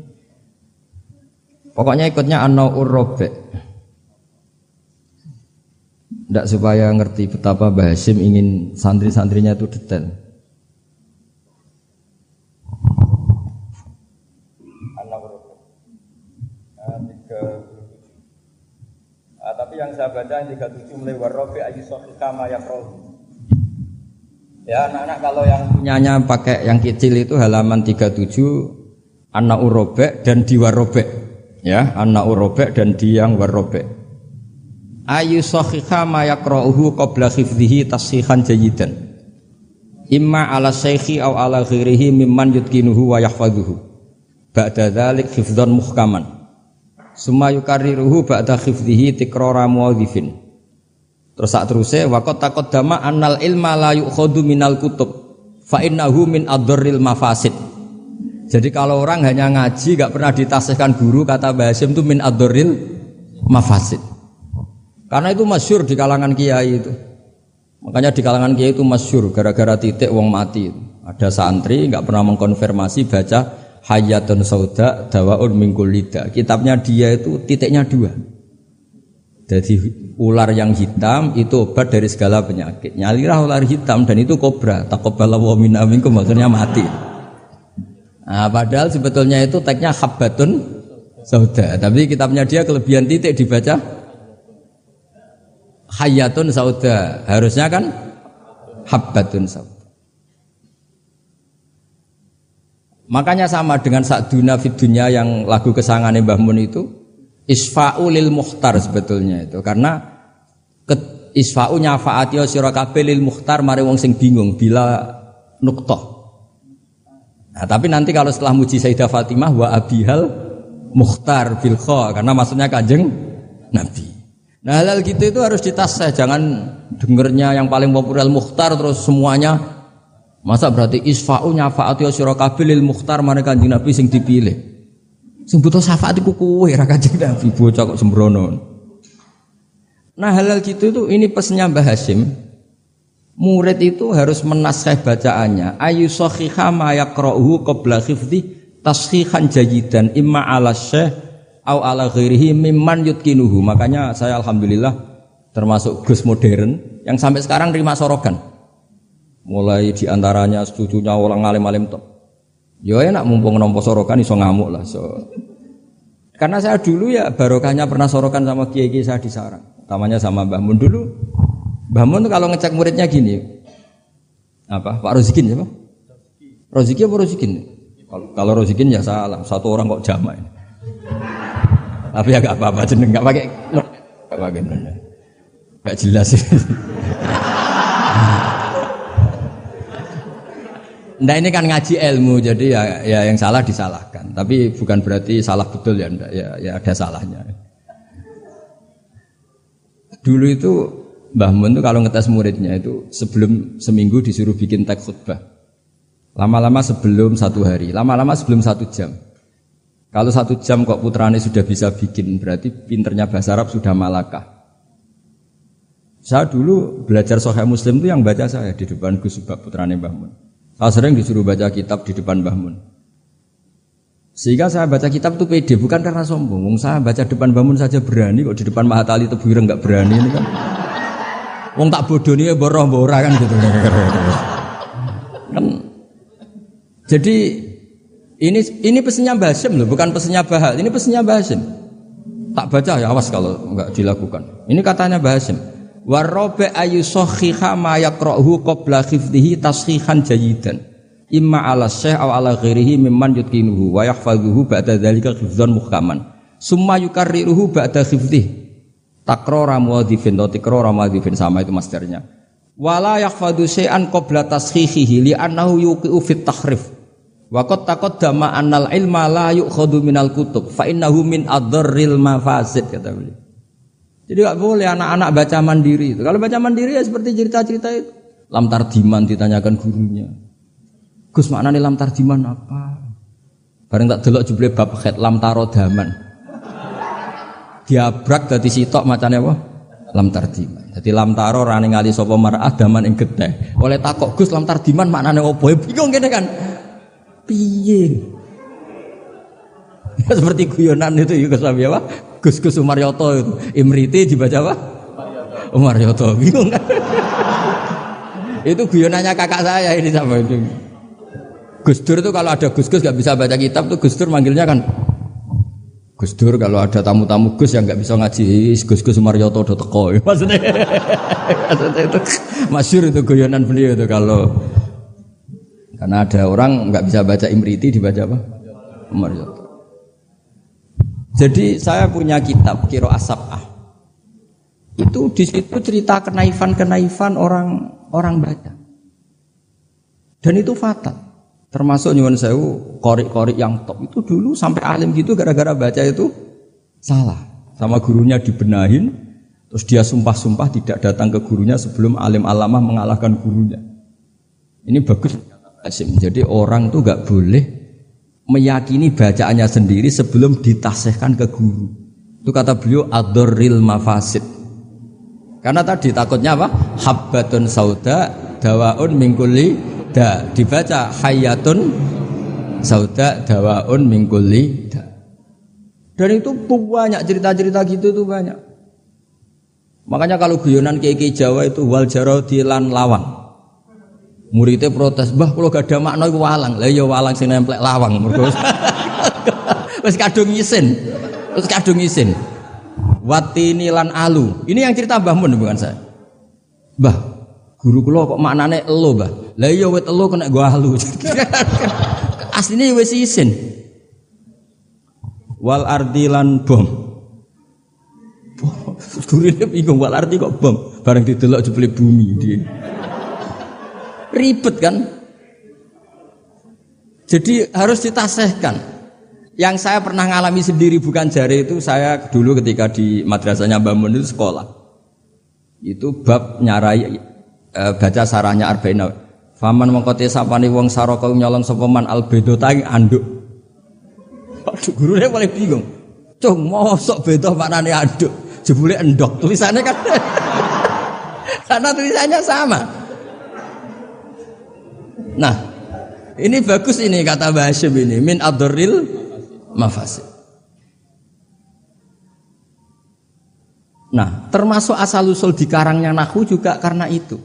pokoknya ikutnya An-Naw'ur Rabi'. Tidak supaya ngerti betapa Mbah Hasyim ingin santri-santrinya itu detail. Tapi yang saya baca yang 37 mulai warrobi ayyusohika mayakrohu. Ya anak-anak kalau yang punyanya pakai yang kecil itu halaman 37 An-Na'ur Rabi' dan di warrobi. Ya An-Na'ur Rabi' dan di yang warrobi. Ayyusohika mayakrohu qabla khifdihi tashihan jayidan. Imma ala syekhi aw ala ghirihi mimman yutkinuhu wa yahfaduhu. Ba'da dzalik hifdzan muhkaman. Summa yukarriruhu ba'da khifdhihi tikrara muwadhifin. Terus sak teruse waqat taqaddama annal ilma la yu'khadhu minal kutub fa innahu min adharril mafasid. Jadi kalau orang hanya ngaji enggak pernah ditasihkan guru, kata Mbah Hasyim itu min adharril mafasid. Karena itu masyhur di kalangan kiai itu. Makanya di kalangan kiai itu masyhur gara-gara titik wong mati itu. Ada santri enggak pernah mengkonfirmasi baca Hayatun Sauda Dawaun Mingkul Lida. Kitabnya dia itu titiknya 2. Jadi ular yang hitam itu obat dari segala penyakit. Nyalirah ular hitam dan itu kobra. Taqabbalallahu minna minkum, maksudnya mati. Nah, padahal sebetulnya itu teksnya Habbatun Sauda. Tapi kitabnya dia kelebihan titik dibaca Hayatun Sauda. Harusnya kan Habbatun Sauda. Makanya sama dengan Sa'duna fid dunya yang lagu kesangane Mbah Mun itu isfa'u lil mukhtar sebetulnya itu. Karena isfa'u nyafaati sira kabeh lil mukhtar mari wong sing bingung bila nuktah. Nah, tapi nanti kalau setelah muji Sayyidah Fatimah wa abihal mukhtar bil kha, karena maksudnya Kanjeng Nabi. Nah, hal gitu itu harus ditasih, jangan dengernya yang paling populer mukhtar terus semuanya. Masa berarti isfa'u nyafa'atu sira kabeh lil mukhtar mane Kanjeng Nabi sing dipilih. Sing butuh syafaat iku kowe ra Kanjeng Nabi, bocah kok sembrono. Nah, hal gitu itu ini pesannya Mbah Hasyim. Murid itu harus menashih bacaannya. Ayu sahihha ma yaqra'uhu qabla hifdhi tashihan jayidan imma ala syekh au ala ghairihi mimman yutkinuhu. Makanya saya alhamdulillah termasuk Gus modern yang sampai sekarang terima sorogan. Mulai diantaranya cucunya orang alim-alim top. Ya enak mumpung nampa sorogan iso ngamuk lah. Karena saya dulu ya barokahnya pernah sorokan sama kiai-kiai saya di sarang. Utamanya sama Mbah Mun dulu. Mbah Mun kalau ngecek muridnya gini, apa Pak Rozikin siapa? Rozikin apa Rozikin? Kalau Rozikin ya salah, satu orang kok jamak ini. Tapi ya gak apa-apa, jeneng gak pakai, gak pakai bener, gak jelas. Nah ini kan ngaji ilmu, jadi ya yang salah disalahkan. Tapi bukan berarti salah betul ya, enggak, ya ada salahnya. Dulu itu Mbah Mun itu kalau ngetes muridnya itu sebelum seminggu disuruh bikin teks khutbah. Lama-lama sebelum 1 hari, lama-lama sebelum 1 jam. Kalau 1 jam kok putrane sudah bisa bikin, berarti pinternya bahasa Arab sudah malakah. Saya dulu belajar Sahih Muslim itu yang baca saya di depan Gus Subak putrane Mbah Mun. Saya sering disuruh baca kitab di depan Mbah Mun. Sehingga saya baca kitab itu pede, bukan karena sombong. Saya baca depan Mbah Mun saja berani, kok di depan Mahatali Tebuireng enggak berani ini kan. Wong tak bodoni ya boroh-bora kan gitu. Kan. Jadi ini pesannya Mbah Hasyim loh, bukan pesannya Bahal. Ini pesannya Mbah Hasyim. Tak baca ya awas kalau enggak dilakukan. Ini katanya Mbah Hasyim. Warabe ayu sahhiha ma yaqra'uhu qabla hifdhihi tashihan jayidan. Imma ala syekh aw ala ghairihi mimman yutqinuhu wa yahfazuhu ba'da dzalika hifdzan muhkaman. Summa yukarriruhu ba'da hifdhihi. Takrora muadzifin atau tikrora muadzifin sama itu masdarnya. Wala yakhfadu syai'an qabla tashihihi li annahu yuqi'u fit tahrif. Wa qad taqaddama annal ilma la yu'khadhu minal kutub fa innahu min adharril mafasid kata beliau. Jadi enggak boleh anak-anak baca mandiri itu. Kalau baca mandiri ya seperti cerita-cerita itu. Lam tardiman ditanyakan gurunya. Gus maknane lam tardiman apa? Bareng tak delok jebule bab khat lam tarodaman. Diabrak dadi sitok macane apa? Lam tardiman. Dadi lam taro rane ngali sapa mar'ah daman ing getih. Oleh takok Gus lam tardiman maknane apa? Bingung kene kan. Piye? Seperti guyonan itu ya Gus apa? Gus Umaryoto itu. Imriti dibaca apa? Umaryoto. Bingung kan? Itu guyonannya kakak saya ini sama itu. Gus Dur itu kalau ada Gus gak bisa baca kitab tuh Gus Dur manggilnya kan Gus Dur. Kalau ada tamu-tamu Gus yang nggak bisa ngaji, Gus Sumaryoto udah teko. Maksudnya itu masyhur itu guyonan beliau itu kalau karena ada orang nggak bisa baca Imriti dibaca apa? Sumaryoto. Jadi saya punya kitab Qiraah Sab'ah. Itu di situ cerita kenaifan orang baca. Dan itu fatal. Termasuk nyuwun sewu qori-qori yang top itu dulu sampai alim gitu gara-gara baca itu salah. Sama gurunya dibenahin, terus dia sumpah-sumpah tidak datang ke gurunya sebelum alim alamah mengalahkan gurunya. Ini bagus. Jadi orang tuh gak boleh meyakini bacaannya sendiri sebelum ditasihkan ke guru. Itu kata beliau ad-darril mafasid. Karena tadi takutnya apa? Habbatun sauda dawaun min kulli da. Dibaca hayatun sauda dawaun min kulli da. Dan itu banyak cerita-cerita gitu tuh banyak. Makanya kalau guyonan kiai Jawa itu wal jarodi lan lawang. Muridnya protes, "Mbah kula gak ada makna iku walang." Lah ya walang sing nemplek lawang mergo wis kadung isin. Terus kadung isin. Watini lan alu. Ini yang cerita Mbah Mun bukan saya. Mbah, guru kula kok maknane elo, Mbah. Lah iya wit elo kena go alu. Asline wis isin. Wal ardi lan bom. Gurune bingung wal ardi kok bom. Bareng didelok jebule bumi dia. Ribet kan? Jadi harus ditasehkan. Yang saya pernah ngalami sendiri bukan jari itu, saya dulu ketika di madrasahnya Mbah Mun itu sekolah. Itu bab nyarai baca sarahnya Arba'in. Faman mengkote sapani wong saraka nyolong sapa man albedo tang anduk. Waduh, gurune paling bingung. Cung mosok beda maknane anduk. Jebule endok tulisannya kan. Karena tulisannya sama. Nah, ini bagus ini kata Mbah Hasyim ini min adril mafasid. Nah, termasuk asal-usul di karangnya nahwu juga karena itu.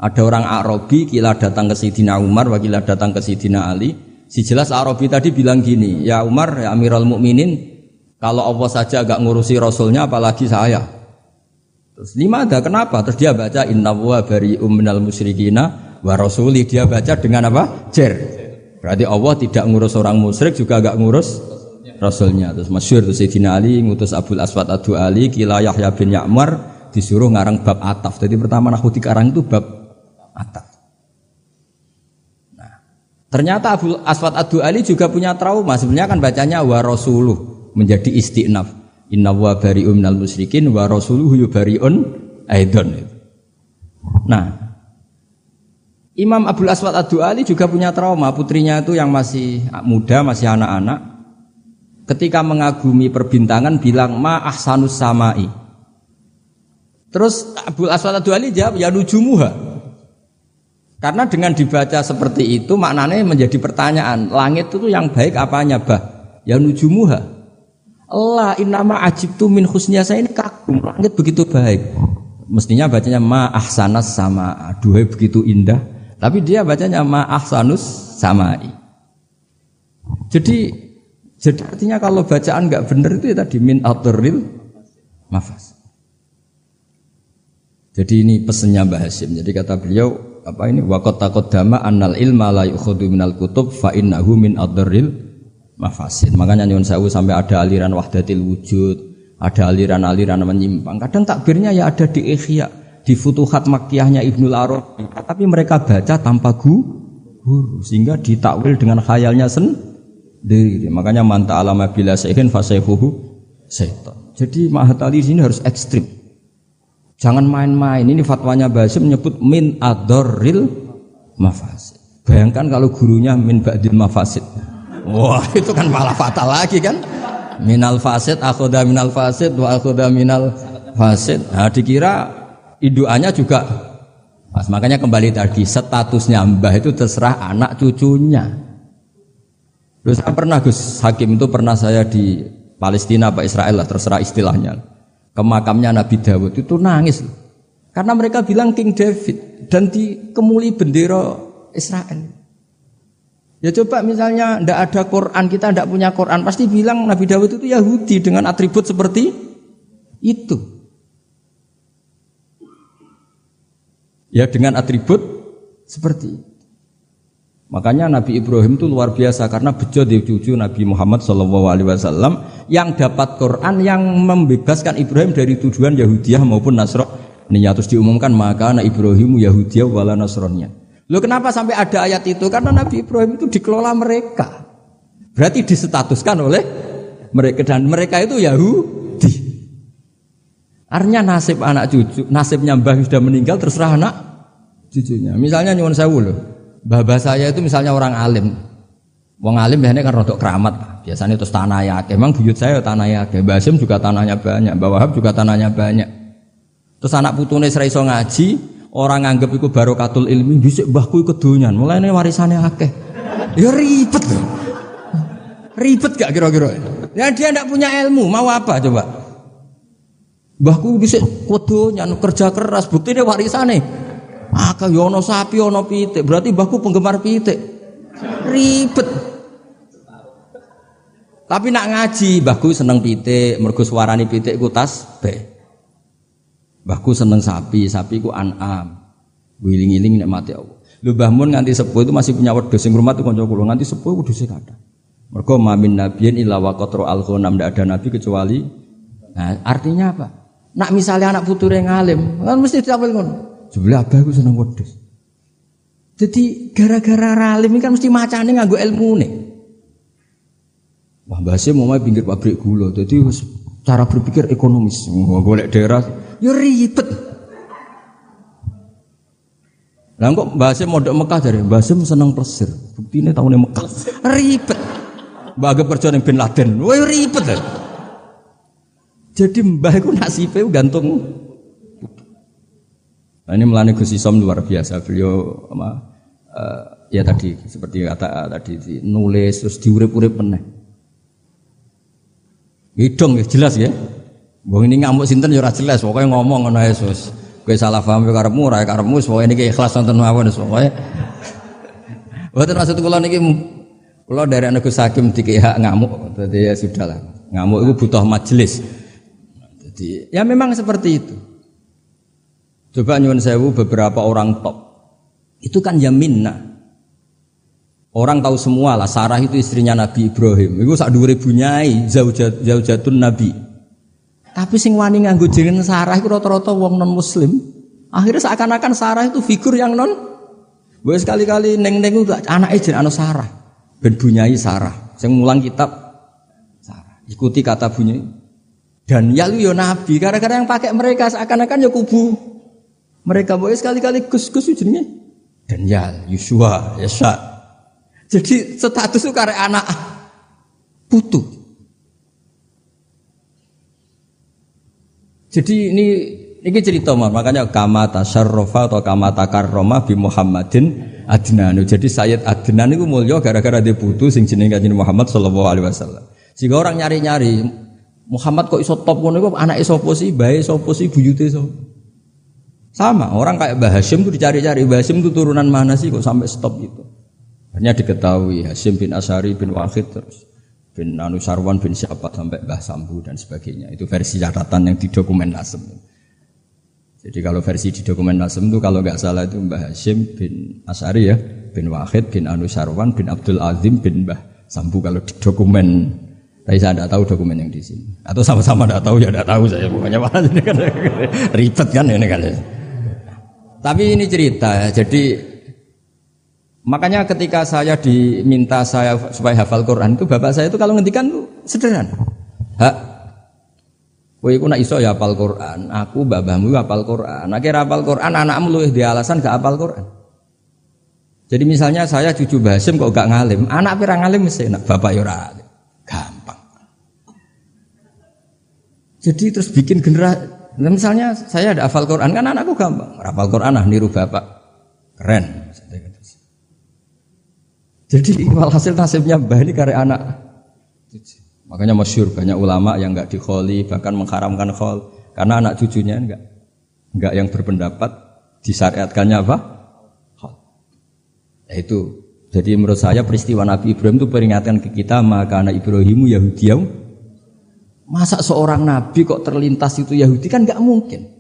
Ada orang Arabi kila datang ke Sayyidina Umar, wakila datang ke Sayyidina Ali. Si jelas Arabi tadi bilang gini, ya Umar, ya Amirul Mukminin, kalau Allah saja agak ngurusi Rasulnya, apalagi saya. Terus ada kenapa? Terus dia baca innallaha bari'um minal musyrikina wa rasuli. Dia baca dengan apa? Jer. Berarti Allah tidak ngurus orang musyrik juga agak ngurus Rasulnya. Terus masyhur tuh Sayyidina Ali ngutus Abul Aswad Ad-Du'ali kila Yahya bin Ya'mar disuruh ngarang bab ataf. Jadi pertama nahwu dikarang itu bab ataf. Nah, ternyata Abul Aswad Ad-Du'ali juga punya trauma. Sebenarnya kan bacanya wa rasuluh menjadi istinaf. Inna wa bari'un minal musyrikin wa rasuluhu yubari'un aidon. Nah, Imam Abul Aswad Ad-Du'ali juga punya trauma. Putrinya itu yang masih muda, masih anak-anak. Ketika mengagumi perbintangan bilang ma ahsanus samai. Terus Abul Aswad Ad-Du'ali jawab ya nujumuha. Karena dengan dibaca seperti itu maknanya menjadi pertanyaan, langit itu yang baik apanya bah? Ya nujumuha. Allah innama ajibtu min husniya, saya ini kagum langit begitu baik. Mestinya bacanya ma ahsanas sama, duhai begitu indah. Tapi dia bacanya ma ahsanus samai. Jadi artinya kalau bacaan enggak benar itu ya tadi min adril mafas. Jadi ini pesannya Mbah Hasyim. Jadi kata beliau apa ini waqad taqaddama annal ilma la yukhadhu minal kutub fa innahu min adril mafasid. Makanya nyuwun sewu sampai ada aliran wahdatil wujud, ada aliran-aliran menyimpang. Kadang takbirnya ya ada di Ihya, di Futuhat Makkiyahnya Ibnul Arabi. Tapi mereka baca tanpa guru sehingga ditakwil dengan khayalnya sendiri. Makanya manta alama bila saihin fasaihuhu syaitan. Jadi Mahatali sini harus ekstrim. Jangan main-main. Ini fatwanya Mbah Hasyim menyebut min adorril mafasid. Bayangkan kalau gurunya min ba'dil mafasid. Wah, itu kan malah fatal lagi kan? Minal fasid akhoda minal fasid wa akhoda minal fasid. Nah, dikira induannya juga pas. Makanya kembali tadi statusnya Mbah itu terserah anak cucunya. Terus saya pernah Gus Hakim itu pernah saya di Palestina apa Israel lah terserah istilahnya ke makamnya Nabi Dawud itu nangis karena mereka bilang King David dan dikemuli bendera Israel. Ya coba misalnya ndak ada Quran, kita ndak punya Quran, pasti bilang Nabi Dawud itu Yahudi dengan atribut seperti itu. Ya dengan atribut seperti itu. Makanya Nabi Ibrahim itu luar biasa karena bejo di cucu Nabi Muhammad SAW yang dapat Quran yang membebaskan Ibrahim dari tujuan Yahudiyah maupun Nasraniyah. Terus diumumkan maka anak Ibrahim Yahudiyah wala Nasraniyah. Loh kenapa sampai ada ayat itu? Karena Nabi Ibrahim itu dikelola mereka. Berarti disetatuskan oleh mereka dan mereka itu Yahudi. Artinya nasib anak cucu, nasibnya mbah sudah meninggal terserah anak cucunya. Misalnya nyuwun sewu loh. Mbah saya itu misalnya orang alim. Wong alim biasanya kan rodok keramat. Biasanya terus tanah ya. Emang buyut saya tanah ya. Mbah Hasyim juga tanahnya banyak. Mbah Wahab juga tanahnya banyak. Terus anak putune ora iso ngaji, orang anggap iku barokatul ilmi, dhisik mbahku iku kedonyan. Mulane warisane akeh. Ya ribet loh. Ribet gak kira-kira? Ya dia ndak punya ilmu, mau apa coba? Mbahku dhisik kedonyan kerja keras, buktine warisane akeh yo ana sapi ana pitik, berarti mbahku penggemar pitik. Ribet. Tapi nak ngaji, mbahku seneng pitik, mergo suarane pitik ku tasbih. Mbahku seneng sapi, sapi ku an'am. Wiling-wiling nek mati Allah. Lho Mbah Mun nganti sepuh itu masih punya wedhus sing rumah tuh kanca kula, nganti sepuh wedhuse kathah. Mergo mamin nabiyyin illa waqatra al-ghanam, ndak ada nabi kecuali. Nah, artinya apa? Nak misalnya anak puture ngalim, kan mesti ditakwil ngono. Sebelah abah aku seneng wedhus. Jadi gara-gara ralim kan mesti macane nganggo ilmune. Wah, Basim mau pinggir pabrik gula. Jadi cara berpikir ekonomis. Golek daerah ya ribet. Lah kok Basim modok Mekah dari Basim seneng plesir. Buktine taune Mekah. Ribet. Mbah kerja ning Bin Laden. Wah ribet. Jadi mbah iku nasibe gantung. Nah, ini melani Gus Isom luar biasa. Beliau ya tadi seperti kata tadi nulis terus diurip-urip meneh. Hidung ya jelas ya. Wong ini ngamuk sinten ya ora jelas, pokoke ngomong ngono ae sus. Kowe salah paham ya karepmu ora karepmu, pokoke niki ikhlas wonten mawon pokoke. Mboten maksud kula niki kula dari anak Gus Hakim dikek hak ngamuk, dadi ya sudahlah. Ngamuk itu butuh majelis. Jadi ya memang seperti itu. Coba nyuwun sewu beberapa orang top. Itu kan yaminna. Orang tahu semua lah, Sarah itu istrinya Nabi Ibrahim. Itu sak dhuwure bunyai, zaujatun Nabi. Tapi sing wani nganggo jeneng Sarah itu rata-rata wong non muslim. Akhirnya seakan-akan Sarah itu figur yang non. Gue sekali-kali neng-neng itu anake jeneng anu Sarah. Ben bunyai Sarah. Sing mulang kitab Sarah. Ikuti kata bunyai. Dan ya lu yo Nabi. Gara-gara yang pakai mereka seakan-akan ya kubu. Mereka boleh sekali-kali Gus-Gus jenenge Daniel, Yusua, Yesa. Jadi status itu karek anak putu. Jadi ini cerita makanya kama tasyarrafa atau kama takarrama bi Muhammadin Adnan. Jadi Sayyid Adnan itu mulya gara-gara dia putu sing jenenge Kanjeng Muhammad sallallahu alaihi wasallam. Sehingga orang nyari-nyari Muhammad kok iso top ngono iku anake sapa sih, bae sapa sih, buyute sapa. Sama, orang kayak Mbah Hashim itu dicari-cari, Mbah Hashim itu turunan mana sih kok sampai stop itu. Hanya diketahui Hashim bin Asy'ari bin Waqid terus bin Anusarwan bin siapa sampai Mbah Sambu dan sebagainya. Itu versi catatan yang di dokumen Nasem. Jadi kalau versi di dokumen Nasem itu kalau nggak salah itu Mbah Hashim bin Asy'ari ya, bin Waqid bin Anusarwan bin Abdul Azim bin Mbah Sambu kalau di dokumen. Tapi saya tidak tahu dokumen yang di sini. Atau sama-sama tidak tahu ya tidak tahu saya pokoknya mana ini kan ribet kan ini kan. Tapi ini cerita, jadi makanya ketika saya diminta saya supaya hafal Quran itu bapak saya itu kalau ngendikan itu sederhana. Hak, kowe iku nak iso ya hafal Quran, aku babahmu hafal Quran. Akhirnya hafal Quran, anakmu luwih di alasan gak hafal Quran. Jadi misalnya saya cucu Basim kok gak ngalim, anak pirang ngalim mesti nak bapak ya ora alim. Gampang. Jadi terus bikin generasi. Misalnya saya ada hafal Quran kan anakku gampang, hafal Quran niru bapak, keren. Jadi walhasil nasibnya mbah ini karya anak. Makanya masyhur banyak ulama yang enggak dikholi bahkan mengharamkan khol karena anak cucunya enggak yang berpendapat disyariatkannya apa? Khol. Itu. Jadi menurut saya peristiwa Nabi Ibrahim itu peringatan ke kita maka anak Ibrahimu Yahudiyah. Masa seorang nabi kok terlintas itu Yahudi kan nggak mungkin.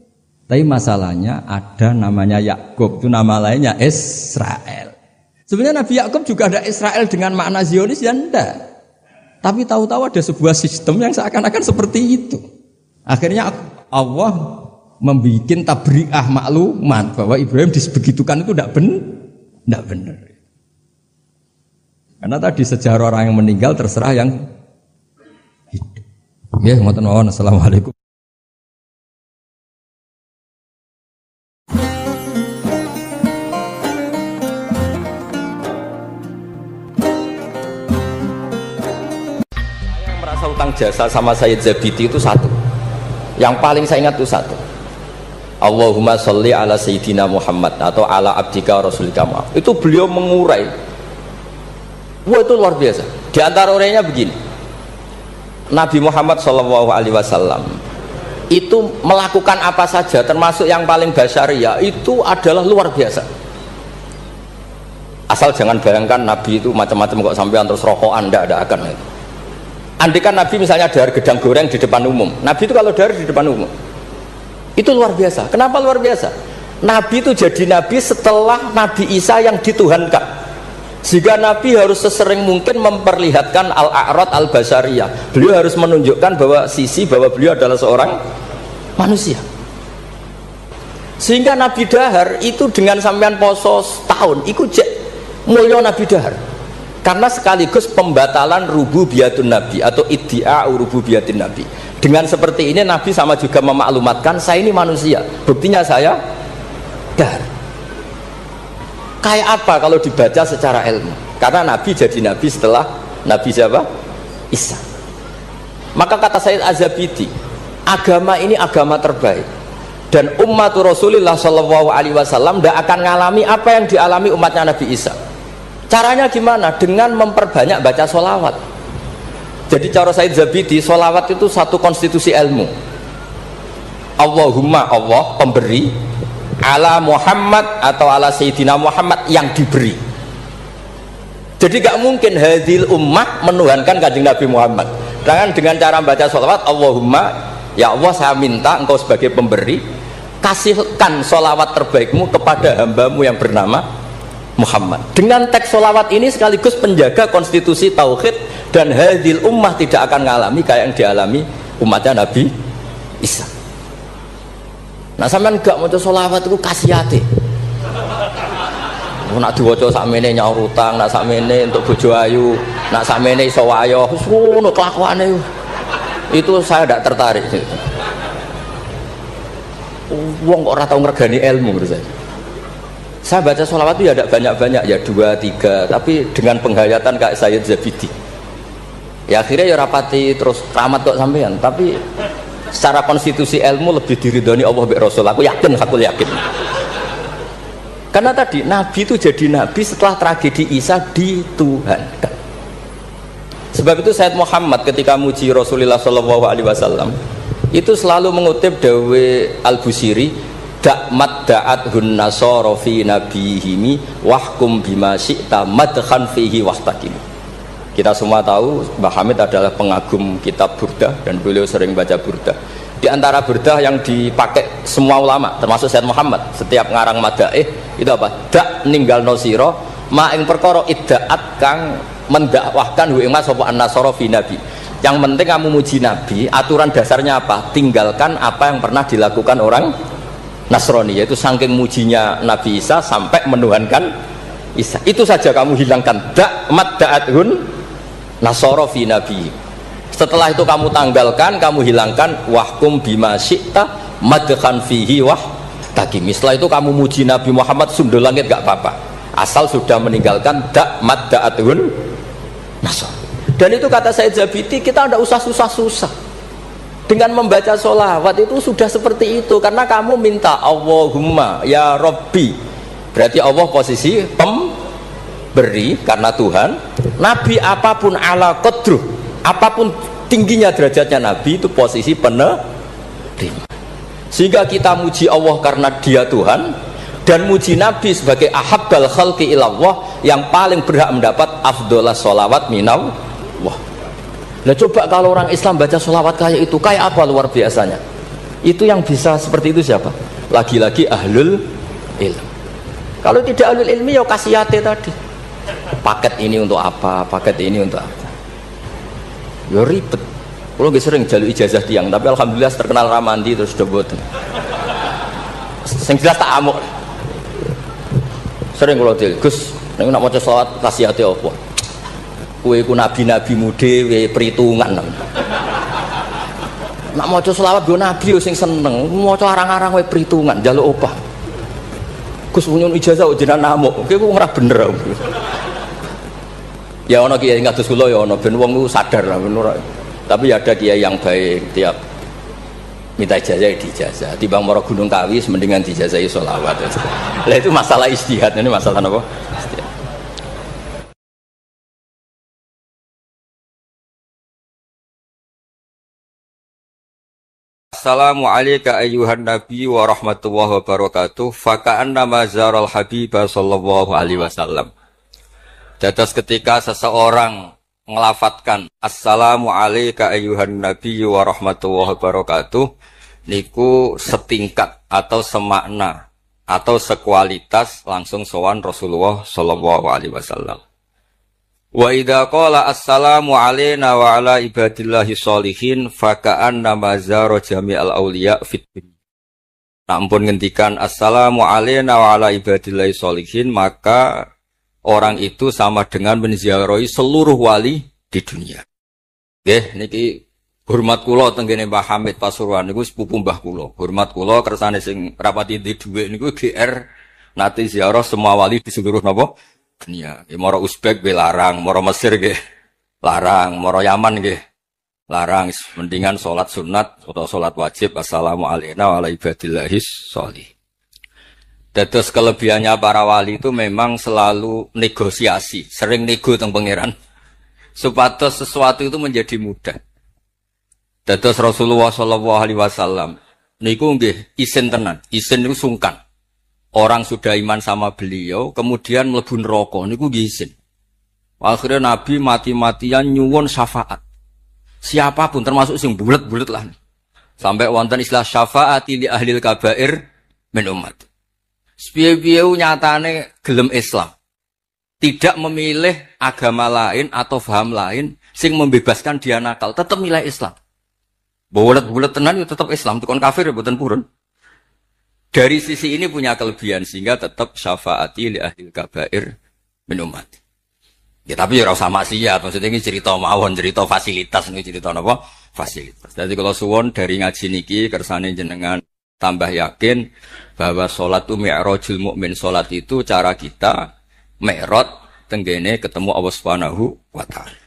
Tapi masalahnya ada namanya Yakub, itu nama lainnya Israel. Sebenarnya Nabi Yakub juga ada Israel dengan makna Zionis ya enggak. Tapi tahu-tahu ada sebuah sistem yang seakan-akan seperti itu. Akhirnya Allah membuat tabri'ah maklumat bahwa Ibrahim disebegitukan itu tidak benar. Karena tadi sejarah orang yang meninggal terserah yang hidup. Ya, ngoten mawon. Assalamualaikum. Saya merasa utang jasa sama Sayyid Zabidi itu satu. Yang paling saya ingat itu satu. Allahumma sholli ala Sayyidina Muhammad atau ala abdika rasulika Muhammad. Itu beliau mengurai. Wah, itu luar biasa. Di antara urainya begini. Nabi Muhammad SAW itu melakukan apa saja termasuk yang paling basyariah itu adalah luar biasa. Asal jangan bayangkan Nabi itu macam-macam kok sampai terus rokokan, tidak akan. Andikan Nabi misalnya dahar gedang goreng di depan umum, Nabi itu kalau dahar di depan umum itu luar biasa. Kenapa luar biasa? Nabi itu jadi Nabi setelah Nabi Isa yang dituhankan. Sehingga Nabi harus sesering mungkin memperlihatkan al-a'rad al-basariyah. Beliau harus menunjukkan bahwa beliau adalah seorang manusia. Sehingga Nabi dahar itu dengan sampean poso tahun iku jek mulya Nabi dahar. Karena sekaligus pembatalan rububiyatun Nabi atau iddia rububiyatin Nabi. Dengan seperti ini Nabi sama juga memaklumatkan saya ini manusia. Buktinya saya dahar. Kayak apa kalau dibaca secara ilmu? Karena Nabi jadi Nabi setelah Nabi siapa? Isa. Maka kata Sayyid Az-Zabidi, agama ini agama terbaik. Dan umat Rasulullah SAW tidak akan mengalami apa yang dialami umatnya Nabi Isa. Caranya gimana? Dengan memperbanyak baca sholawat. Jadi cara Sayyid Zabidi, sholawat itu satu konstitusi ilmu. Allahumma, Allah pemberi, ala Muhammad atau ala Sayyidina Muhammad yang diberi. Jadi gak mungkin hadil ummah menuhankan kanjeng Nabi Muhammad. Dengan cara baca sholawat, Allahumma, ya Allah saya minta engkau sebagai pemberi, kasihkan sholawat terbaikmu kepada hambamu yang bernama Muhammad. Dengan teks sholawat ini sekaligus penjaga konstitusi tauhid dan hadil ummah tidak akan mengalami kayak yang dialami umatnya Nabi Isa. Nah sampean gak maca sholawat itu kasihate. Nak diwaca sakmene nyaur utang, nak sakmene untuk bojo ayu, nak sakmene iso wayo, wis ngono kelakuane. Itu saya tidak tertarik. Wong kok ora tau ngregani ilmu menurut saya. Saya baca sholawat itu ya tidak banyak-banyak, ya 2, 3, tapi dengan penghayatan kayak Sayyid Zabidi. Ya akhirnya ya rapati terus keramat kok sampean, tapi secara konstitusi ilmu lebih diridhoni Allah mbek Rasul. Aku yakin. Karena tadi Nabi itu jadi Nabi setelah tragedi Isa dituhankan. Sebab itu Sayyid Muhammad ketika muji Rasulullah SAW itu selalu mengutip dawe Al-Busiri, da'mat da'athun nasara fi nabihimi wahkum bima syi'ta madkhan fihi wahtakim. Kita semua tahu Mbah Hamid adalah pengagum kitab Burdah dan beliau sering baca Burdah. Di antara Burdah yang dipakai semua ulama termasuk Sayyid Muhammad setiap ngarang madaih itu apa? Dak ninggal nosiro ma ing perkara iddaat kang mendakwahkan hu ing mas sapa an-nasara fi nabi. Yang penting kamu muji Nabi, aturan dasarnya apa? Tinggalkan apa yang pernah dilakukan orang Nasrani, yaitu saking mujinya Nabi Isa sampai menuhankan Isa. Itu saja kamu hilangkan. Da'mat da'athun nasara fi nabi. Setelah itu kamu tanggalkan, kamu hilangkan wahkum bima syi'ta madkhan fihi wahtakim. Setelah itu kamu muji Nabi Muhammad sundul langit gak apa-apa. Asal sudah meninggalkan da'mat da'athun nasara. Dan itu kata Sayyid Zabidi, kita tidak usah susah-susah. Dengan membaca sholawat itu sudah seperti itu. Karena kamu minta Allahumma ya Rabbi. Berarti Allah posisi pemberi karena Tuhan. Nabi apapun ala qadruh, apapun tingginya derajatnya Nabi itu posisi penerima. Sehingga kita muji Allah karena dia Tuhan, dan muji Nabi sebagai ahabbal khalqi ilallah, yang paling berhak mendapat afdholas sholawat minallah. Nah coba kalau orang Islam baca sholawat kayak itu, kayak apa luar biasanya. Itu yang bisa seperti itu siapa? Lagi-lagi ahlul ilm. Kalau tidak ahlul ilmi ya kasihate tadi. Paket ini untuk apa, paket ini untuk apa. Ya ribet. Kalau gak sering jaluk ijazah tiang, tapi alhamdulillah terkenal ramandi terus udah buat. Sing jelas tak amuk. Sering kalau dia, Gus, nak mau sholawat kasihate apa? Kowe iku nabi-nabimu dhewe perhitungan. Nak maca selawat go nabi yo sing seneng, maca arang-arang kowe perhitungan, njaluk opah. Gus nyun ijazah jenengan namuk, kowe ora bener. Ya ana kiai kados kula ya ana ben wong ku sadar lah bener. Tapi ada kiai yang baik, tiap minta ijazah dijazah. Timbang mara Gunung Kawi mendingan dijazahi selawat. Lah itu masalah ijtihad, ini masalah apa? Assalamu alayka ayyuhan nabi wa rahmatullahi wa barakatuh. Faka'anna mazaral habibah sallallahu alaihi wasallam. Dados ketika seseorang ngelafatkan Assalamu alayka ayyuhan nabi wa rahmatullahi wa barakatuh, niku setingkat atau semakna atau sekualitas langsung sowan Rasulullah sallallahu alaihi wasallam. Wa idza qala assalamu alayna wa ala ibadillahi sholihin faka'anna mazara jami'al auliya fit Ampun ngendikan assalamu alayna wa ala ibadillahi sholihin, maka orang itu sama dengan menziarahi seluruh wali di dunia. Nggih niki hormat kula tenggene Mbah Hamid Pasuruan niku sepupu mbah kula. Hormat kula kersane sing rapati di dhuwit niku GR nate ziarah semua wali di seluruh napa dunia. Nggih mara Uzbek nggih larang, mara Mesir nggih larang, mara Yaman nggih larang, mendingan sholat sunat atau sholat wajib assalamu alayna wa ala ibadillahis sholih. Terus kelebihannya para wali itu memang selalu negosiasi, sering nego teng pangeran supados sesuatu itu menjadi mudah. Terus Rasulullah sallallahu alaihi wasallam niku nggih isin tenan, isin niku sungkan. Orang sudah iman sama beliau kemudian mlebu neraka niku nggih isin. Akhirnya Nabi mati-matian nyuwun syafaat. Siapapun termasuk sing bulet-bulet lah. Sampai wonten istilah syafaati li ahlil kabair min umat. Sepiye-piye nyatane gelem Islam. Tidak memilih agama lain atau paham lain sing membebaskan dia nakal, tetap milih Islam. Bulet-bulet tenan itu tetap Islam, tukon kafir ya mboten purun. Dari sisi ini punya kelebihan sehingga tetap syafaati li ahlil kabair min umat. Ya tapi ya ora usah maksiat, maksudnya ini cerita mawon, cerita fasilitas ini cerita napa? Fasilitas. Jadi kalau suwon dari ngaji niki kersane jenengan tambah yakin bahwa salat itu mi'rajul mukmin, salat itu cara kita mi'raj tenggene ketemu Allah Subhanahu wa taala.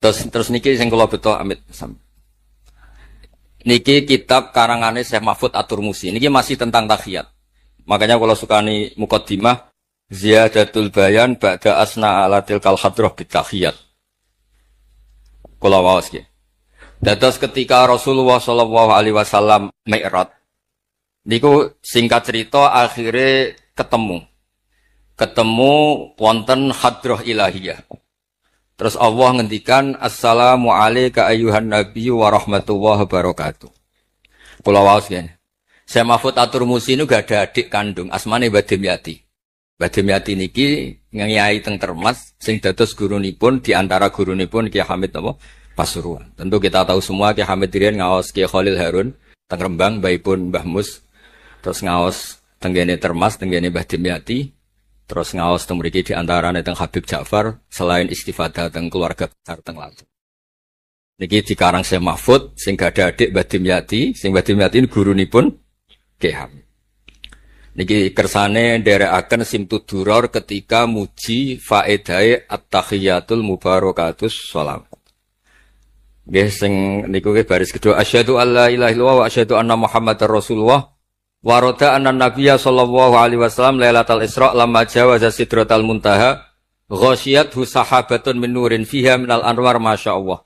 Terus niki sing kula beto amit niki kitab karangane Syekh Mahfud At-Turmusi. Niki masih tentang tahiyat. Makanya kalau sukani muqaddimah ziyadatul bayan ba'da asna ala tilkal hadrah bitahiyat. Kula waos nggih. Dados ketika Rasulullah sallallahu alaihi wasallam mi'raj niku singkat cerita akhirnya ketemu wonten hadrah ilahiyah. Terus Allah ngendikan assalamu alayka ayyuhan nabiyyu wa rahmatullahi wa barakatuh. Kula waos nggih. Syekh Mahfud At-Turmusi niku gak ada adik kandung asmane Mbah Dimyati. Mbah Dimyati niki ngiyai teng Termas sing dados gurunipun di antara gurunipun Ki Hamid napa Pasuruan. Tentu kita tahu semua Ki Hamid riyen ngaos Ki Khalil Harun teng Rembang mbaipun Mbah Mus. Terus ngaos tenggene Termas tenggene Mbah Dimyati. Terus ngaos teng mriki di antarane teng Habib Ja'far selain istifadah teng keluarga besar teng Lampung. Niki dikarang Syekh Mahfud sing gada adik Mbah Dimyati, sing Mbah Dimyati gurunipun Ki Hamid. Niki kersane nderekaken Simtud Duror ketika muji faedahe at-tahiyatul mubarakatus sholawat. Nggih sing niku baris kedua asyhadu alla ilaha illallah wa asyhadu anna muhammadar rasulullah wa rada anna nabiyya sallallahu alaihi wasallam lailatul isra lamma jawaza sidratal muntaha ghasyiyathu sahabatun min nurin fiha minal anwar masyaallah.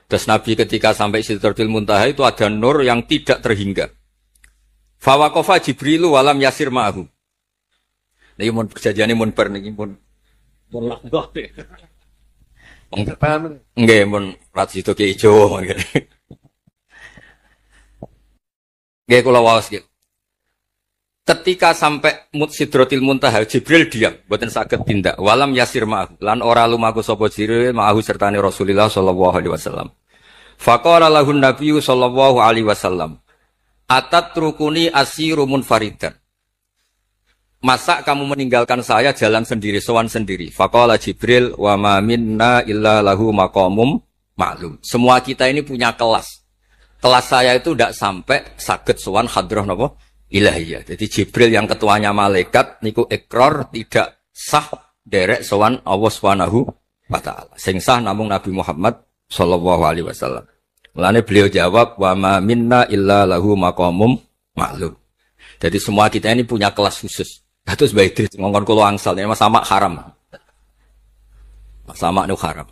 Terus Nabi ketika sampai sidratul muntaha itu ada nur yang tidak terhingga. Fawaqafa Jibrilu walam yasir ma'ahu. Niki mun perjanjiane mun bar niki mun laknah. Nggih mun rat situ ki ijo. Nggih kula waos nggih. Ketika sampai Sidratil Muntaha Jibril diam, mboten saged tindak. Walam yasir ma'ahu. Lan ora lumaku sapa Jibril ma'ahu sertane Rasulullah sallallahu alaihi wasallam. Faqala lahun nabiyyu sallallahu alaihi wasallam atat rukuni asiru munfaridan. Masa kamu meninggalkan saya jalan sendiri, sowan sendiri. Faqala Jibril wa ma minna illa lahu maqamum ma'lum. Semua kita ini punya kelas. Kelas saya itu tidak sampai saged sowan hadrah napa ilahiyah. Jadi Jibril yang ketuanya malaikat niku ikrar tidak sah derek sowan Allah Subhanahu wa taala. Sing sah namung Nabi Muhammad sallallahu alaihi wasallam. Mulane beliau jawab wa ma minna illa lahu maqamum ma'lum. Jadi semua kita ini punya kelas khusus. Terus Mbah Idris ngongkon kula angsal Mas Sama haram. Mas Sama nu haram.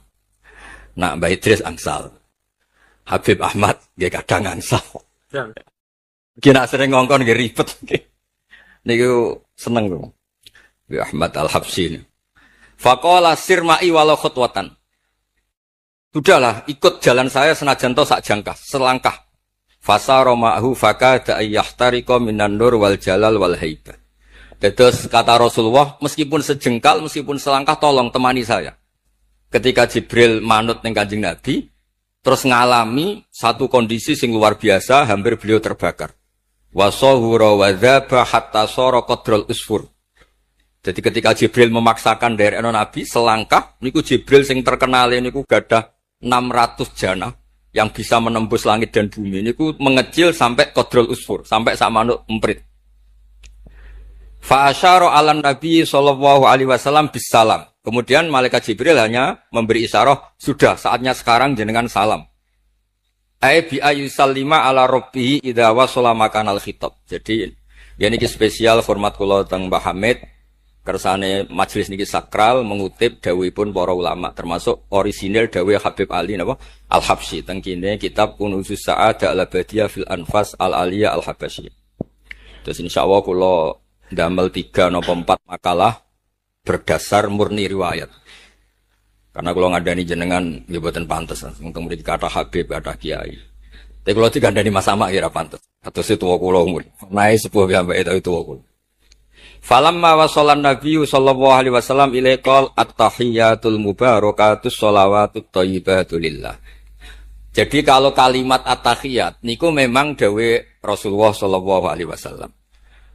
Nah Mbah Idris angsal. Habib Ahmad nggih kadang angsal. Kira sering ngongkon nggih ribet. Niku seneng kok. Mbah Ahmad Al-Habsyi. Faqala sirma'i walau khutwatan. Sudahlah, ikut jalan saya senajan to sak jangkah, selangkah. Fasara ma'hu fakada ayyahtariqa minan nur wal jalal wal haibah. Terus kata Rasulullah, meskipun sejengkal, meskipun selangkah, tolong temani saya. Ketika Jibril manut ning Kanjeng Nabi, terus ngalami satu kondisi sing luar biasa, hampir beliau terbakar. wa sahura wa dzaba hatta sara qadral usfur. Jadi ketika Jibril memaksakan dari Nabi selangkah, niku Jibril sing terkenal niku gadah 600 jana yang bisa menembus langit dan bumi. Niku mengecil sampai qadral usfur, sampai sama emprit. Fa asyara 'alan Nabi sallallahu alaihi wasallam bisalam. Kemudian malaikat Jibril hanya memberi isyarah, sudah saatnya sekarang jenengan salam. Ai bi ayusallima ala rabbihi idza wasala makanal khitab. Jadi ya niki spesial format kula teng Mbah Hamid. Kersane majelis niki sakral mengutip dawuhipun para ulama termasuk orisinil dawuh Habib Ali napa Al-Habsyi teng kene kitab Kunuzus Sa'adah al-Abadiyah fil Anfas al-Aliyah al-Habasyi. Terus insyaallah kula ndamel 3 napa 4 makalah berdasar murni riwayat. Karena kula ngandani jenengan nggih boten pantes teng mriki kata Habib kata Kiai. Tapi kula dikandani Mas Sama kira pantes. Kados tuwa kula umur. Nae sepuh piyambake ta tuwa kula. Falamma wasallan Nabi sallallahu alaihi wasallam ilaikal at-tahiyatul mubarakatus sholawatut thayyibatu lillah. Jadi kalau kalimat at-tahiyat niku memang dawe Rasulullah sallallahu alaihi wasallam.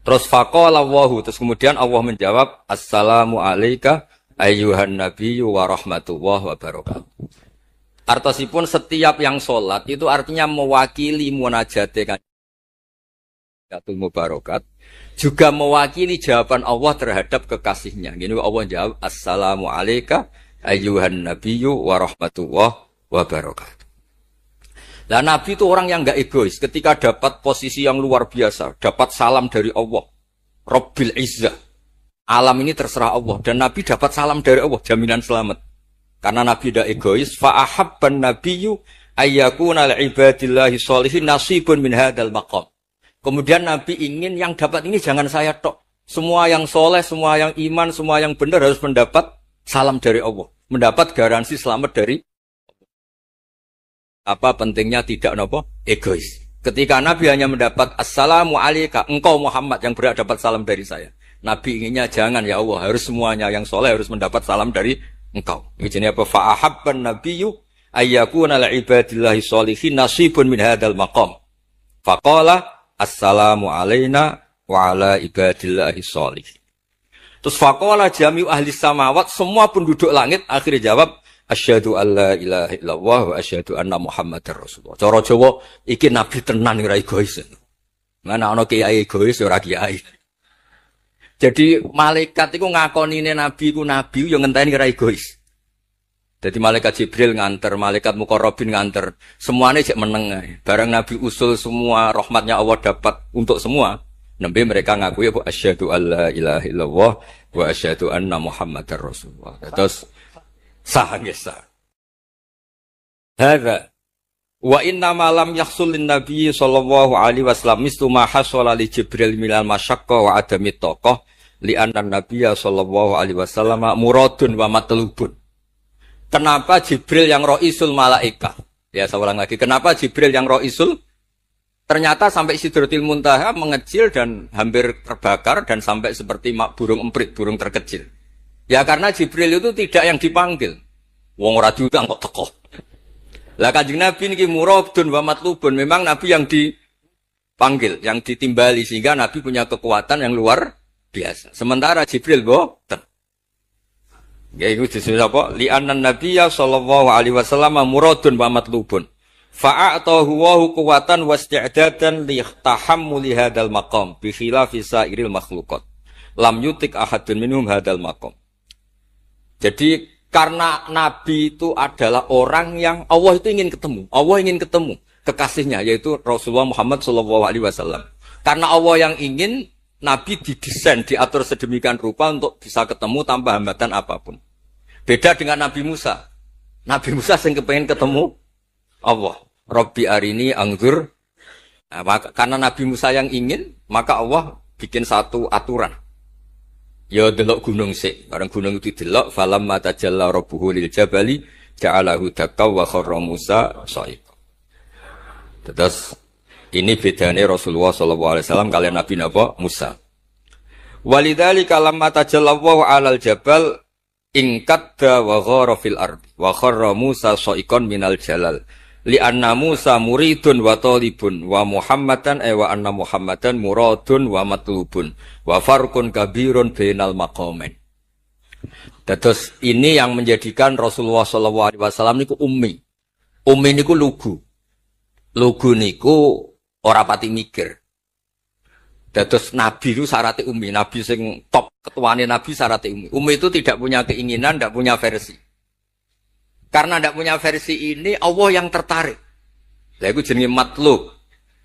Terus faqala Allahu, terus kemudian Allah menjawab assalamu alayka ayyuhan nabiyyu wa rahmatullahi wa barakatuh. Artosipun setiap yang sholat itu artinya mewakili munajate kanjeng mubarakat, juga mewakili jawaban Allah terhadap kekasihnya. Gini Allah jawab assalamu alayka ayyuhan nabiyyu wa rahmatullahi wa barakatuh. Lah Nabi itu orang yang enggak egois. Ketika dapat posisi yang luar biasa, dapat salam dari Allah, Rabbil Izzah, alam ini terserah Allah, dan Nabi dapat salam dari Allah, jaminan selamat. Karena Nabi tidak egois, fa'ahabban nabiyyu ayyakuna li'ibadillahi sholihin nasibun min hadzal maqam. Kemudian Nabi ingin yang dapat ini jangan saya tok. Semua yang soleh, semua yang iman, semua yang benar harus mendapat salam dari Allah, mendapat garansi selamat dari apa pentingnya tidak nopo egois. Ketika Nabi hanya mendapat assalamu alayka, engkau Muhammad yang berhak dapat salam dari saya. Nabi inginnya jangan ya Allah, harus semuanya yang soleh harus mendapat salam dari engkau. Ini apa? Fa'ahabban nabiyyu ayyakuna li'ibadillahi sholihin nasibun min hadzal maqam. Faqala assalamu alayna wa ala ibadillahi sholihin. Terus faqala jami'u ahli samawat, semua penduduk langit akhirnya jawab asyhadu alla ilaha illallah wa asyhadu anna muhammadar rasulullah. Cara Jawa iki nabi tenan ora egois. Mana ana kiai egois ora kiai. Jadi malaikat iku ngakonine nabi ku nabi yo ngenteni ora egois. Jadi malaikat Jibril nganter, malaikat Muqarrabin nganter, semuanya cek meneng ae. Barang nabi usul semua rahmatnya Allah dapat untuk semua. Nembe mereka ngaku ya asyhadu alla ilaha illallah wa asyhadu anna muhammadar rasulullah. Terus sah nggih sah. Hadza wa inna ma lam yahsul lin nabiy sallallahu alaihi wasallam mislu ma hasala li Jibril minal masyaqqa wa adami taqah li anna nabiyya sallallahu alaihi wasallam muradun wa matlubun. Kenapa Jibril yang raisul malaikah? Ya saya ulang lagi, kenapa Jibril yang raisul? Ternyata sampai Sidratil Muntaha mengecil dan hampir terbakar dan sampai seperti burung emprit, burung terkecil. Ya karena Jibril itu tidak yang dipanggil. Wong ora diundang kok teko. Lah Kanjeng Nabi niki muradun wa matlubun, memang Nabi yang dipanggil, yang ditimbali sehingga Nabi punya kekuatan yang luar biasa. Sementara Jibril boten. Ya iku disebut apa? Li annan nabiyya sallallahu alaihi wasallam muradun wa matlubun. Fa'atahu wa quwwatan wasti'dadan li tahammuli hadzal maqam bi khilafi sairil makhluqat. Lam yutik ahadun minhum hadzal maqam. Jadi karena Nabi itu adalah orang yang Allah itu ingin ketemu. Allah ingin ketemu kekasihnya yaitu Rasulullah Muhammad SAW. Karena Allah yang ingin, Nabi didesain, diatur sedemikian rupa untuk bisa ketemu tanpa hambatan apapun. Beda dengan Nabi Musa. Nabi Musa yang kepengen ketemu Allah. Rabbi arini angzur. Nah, karena Nabi Musa yang ingin, maka Allah bikin satu aturan. Ya delok gunung sik, bareng gunung itu delok falamma tajalla rabbuhu lil jabali ja'alahu dakka wa kharra Musa sha'iqa. Terus ini bedane Rasulullah sallallahu alaihi wasallam kalian Nabi napa Musa. Walidzalika lamma tajalla Allahu 'alal jabal ingkadda wa ghara fil ardi wa kharra Musa sha'iqan minal jalal Li anna Musa muridun wa talibun wa Muhammadan wa anna Muhammadan muradun wa matlubun wa farqun kabirun bainal maqamain. Terus ini yang menjadikan Rasulullah sallallahu alaihi wasallam niku ummi. Ummi niku lugu. Lugu niku ora pati mikir. Terus Nabi itu syaratnya ummi. Nabi sing top ketuane Nabi syaratnya ummi. Ummi itu tidak punya keinginan, tidak punya versi. Karena tidak punya versi ini Allah yang tertarik. Lah iku jenenge matlub.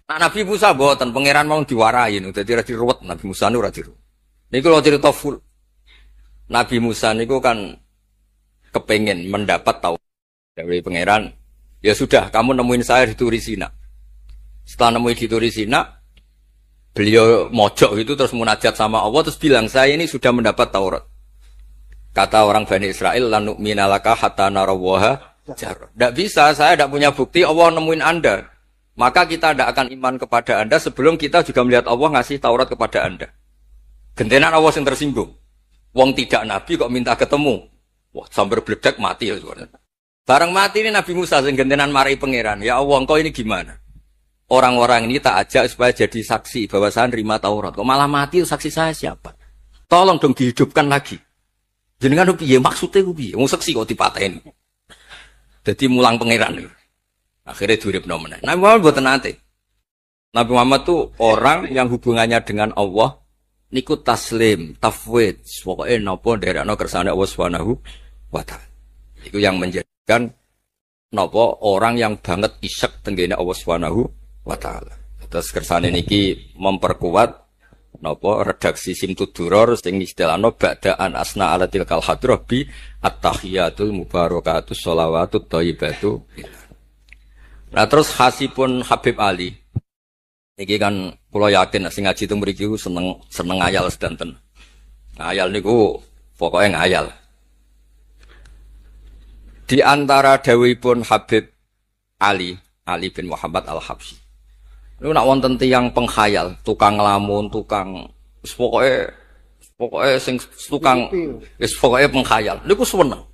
Nah, Nabi Musa mboten pangeran mau diwarai niku dadi ra diruwet Nabi Musa niku ra diruwet. Niku lho cerita full. Nabi Musa niku kan kepengen mendapat tahu dari pangeran. Ya sudah, kamu nemuin saya di Turi Sina. Setelah nemuin di Turi Sina, beliau mojok itu terus munajat sama Allah terus bilang saya ini sudah mendapat Taurat. Kata orang Bani Israel, lan nu'mina laka hatta narawaha jar. Tidak bisa, saya tidak punya bukti Allah nemuin Anda. Maka kita tidak akan iman kepada Anda sebelum kita juga melihat Allah ngasih Taurat kepada Anda. Gentenan Allah yang tersinggung. Wong tidak Nabi kok minta ketemu. Wah, sambar bledek mati ya. Barang mati ini Nabi Musa yang gentenan marahi pangeran. Ya Allah, engkau ini gimana? Orang-orang ini tak ajak supaya jadi saksi bahwa saya nerima Taurat. Kok malah mati saksi saya siapa? Tolong dong dihidupkan lagi. Jenengan piye maksudnya piye? Wong saksi kok dipateni. Dadi mulang pangeran. Akhirnya diuripno meneh. Nabi Muhammad mboten nate. Nabi Muhammad tuh orang yang hubungannya dengan Allah niku taslim, tafwid, pokoke napa nderekno kersane Allah Subhanahu wa taala. Iku yang menjadikan napa orang yang banget isek tenggene Allah Subhanahu wa taala. Terus kersane niki memperkuat napa redaksi Simtud Duror sing istilahno ba'daan asna ala tilkal hadrah bi at-tahiyatul mubarakatus sholawatut thayyibatu. Nah terus khasipun Habib Ali iki kan kula yakin sing ngaji teng mriki seneng ngayal sedanten. Ngayal niku pokoke ngayal. Di antara dawuhipun Habib Ali bin Muhammad Al-Habsyi. Niku nak wonten tiyang penghayal, tukang nglamun, tukang pokoke sing tukang wis pokoke penghayal. Niku seneng.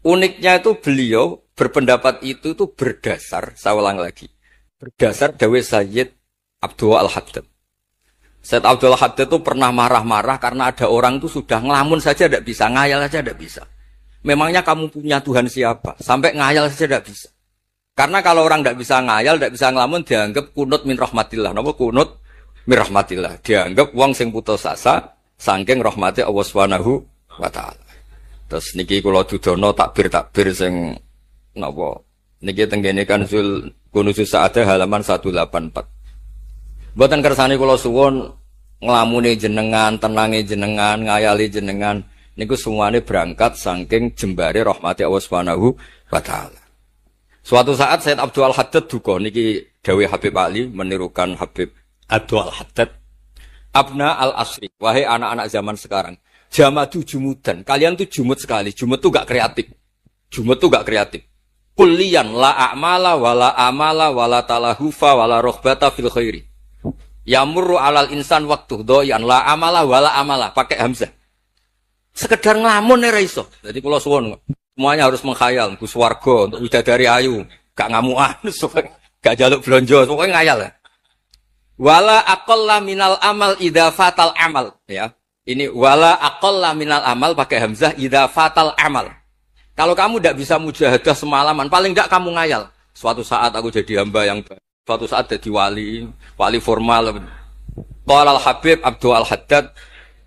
Uniknya itu beliau berpendapat itu tuh berdasar, saya ulang lagi. Berdasar dawuh Sayyid Abdul Al-Haddad. Sayyid Abdul Al-Haddad itu pernah marah-marah karena ada orang itu sudah ngelamun saja tidak bisa, ngayal saja tidak bisa. Memangnya kamu punya Tuhan siapa? Sampai ngayal saja tidak bisa. Karena kalau orang tidak bisa ngayal, tidak bisa ngelamun, dianggap kunut min rahmatillah. Napa kunut min rahmatillah? Dianggap wong sing putus asa saking rahmati Allah Subhanahu wa taala. Terus niki kula dudono takbir sing napa? Niki tenggene Kanzul Kunuzus Sa'adah halaman 184. Mboten kersane kula suwun nglamune jenengan, tenange jenengan, ngayali jenengan niku semuanya berangkat saking jembare rahmati Allah Subhanahu wa taala. Suatu saat Sayyid Abdul Al-Haddad duka niki dawuh Habib Ali menirukan Habib Abdul Al-Haddad. Abna al-asri, wahai anak-anak zaman sekarang, jamadu jumudan. Kalian tuh jumud sekali. Jumud tuh gak kreatif. Jumud tuh gak kreatif. Kulliyan la a'mala wala amala wala talahufa wala rohbata fil khairi. Yamurru alal insan waktu doyan la amala wala amala pakai hamzah. Sekedar ngelamun ora iso. Jadi kula suwun semuanya harus menghayal Gus warga untuk widadari ayu, gak ngamuan, gak jaluk blonjo, pokoknya ngayal. Wala aqalla minal amal idza fatal amal ya. Ini wala aqalla minal amal pakai hamzah idza fatal amal. Kalau kamu tidak bisa mujahadah semalaman, paling tidak kamu ngayal. Suatu saat aku jadi hamba yang baik. Suatu saat jadi wali formal. Qala al-Habib Abdul Al-Haddad,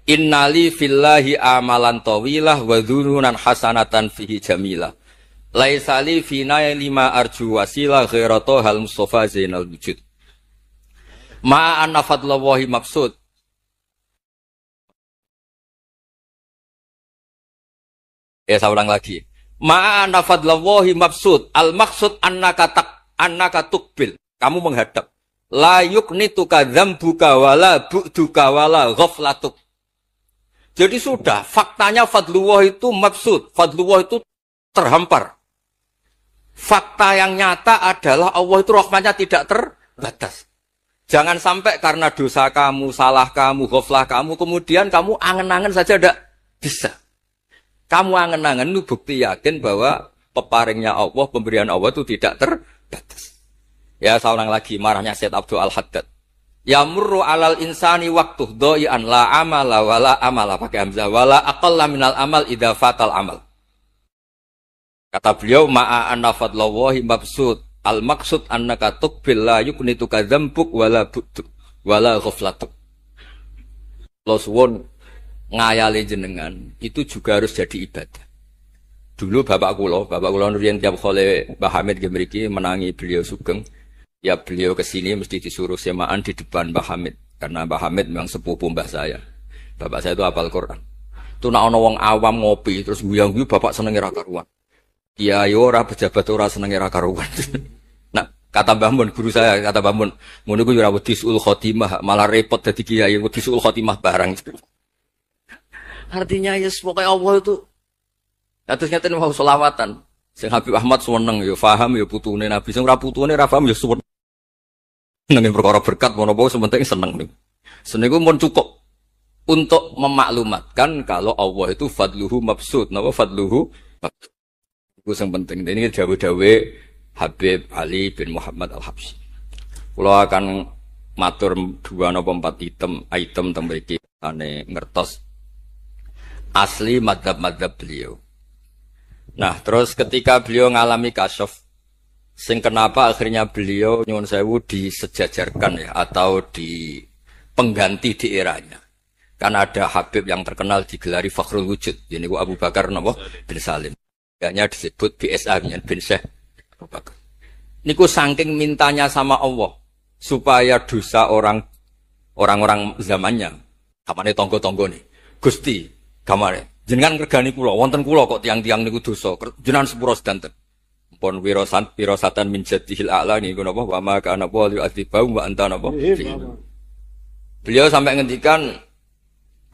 innali fillahi amalan tawilah wa dhununan hasanatan fihi jamilah. Laisali fina lima arju wasilah ghairata hal Mustafa Zainal Wujud. Ma'anna fadlallahi mabsud. Ya saya ulang lagi. Ma'ana fadlallahi mabsud. Al-maksud annaka tukbil. Kamu menghadap. La yuknituka dzambuka wala bu'duka wala ghaflatuk. Jadi sudah, faktanya fadlullah itu mabsud. Fadlullah itu terhampar. Fakta yang nyata adalah Allah itu rahmatnya tidak terbatas. Jangan sampai karena dosa kamu, salah kamu, ghaflah kamu, kemudian kamu angen-angen saja tidak bisa. Kamu angen-angen itu bukti yakin bahwa peparingnya Allah, pemberian Allah itu tidak terbatas. Ya, saya ulang lagi marahnya Syed Abdul Al-Haddad. Ya murru alal insani waktu doi'an la amala wala amala pakai hamzah wala aqalla minal amal idza fatal amal. Kata beliau ma'a anna fadlallahi mabsud al maksud annaka tuqbil la yuknitu kadzambuk wala butuk wala ghaflatuk. Lo suwun ngayali jenengan itu juga harus jadi ibadah. Dulu bapak kula riyen tiap kali Mbah Hamid nggih mriki menangi beliau sugeng. Ya beliau kesini mesti disuruh semaan di depan Mbah Hamid. Karena Mbah Hamid memang sepupu mbah saya. Bapak saya itu hafal Quran. Itu nak ana wong awam ngopi terus guyang-guyu bapak senenge ra karuan. Kiai ora pejabat ora senenge ra karuan. Nah, kata Mbah Mun guru saya, kata Mbah Mun, ngono ku ora wedi suul khotimah, malah repot dadi kiai wedi suul khotimah barang. Artinya ya pokoke Allah itu atus ngeten mau selawatan. Sing Habib Ahmad seneng ya paham ya putune Nabi, sing ora putune ra paham ya suwun. Nang perkara berkat menapa sementing seneng niku. Seniku mun cukup untuk memaklumatkan kalau Allah itu fadluhu mabsud, napa fadluhu mabsud. Iku sing penting. Ini dawuh-dawuh Habib Ali bin Muhammad Al-Habsyi. Kula akan matur 2 napa 4 item teng mriki ane ngertos asli madzhab-madzhab beliau. Nah, terus ketika beliau ngalami kasyaf, sing kenapa akhirnya beliau nyuwun sewu disejajarkan ya atau di pengganti di eranya. Kan ada Habib yang terkenal digelari Fakhrul Wujud, ini Abu Bakar napa bin Salim. Hanya disebut BSA bin Syekh Abu Bakar. Niku saking mintanya sama Allah supaya dosa orang-orang zamannya, kamane tonggo-tonggo nih. Gusti, kamane jenengan ngregani kula, wonten kula kok tiang-tiang niku dosa, jenengan sepuro sedanten. Pun wirosatan min jadihil a'la niku napa wa ma kana wali adzibau wa anta napa. Beliau sampai ngendikan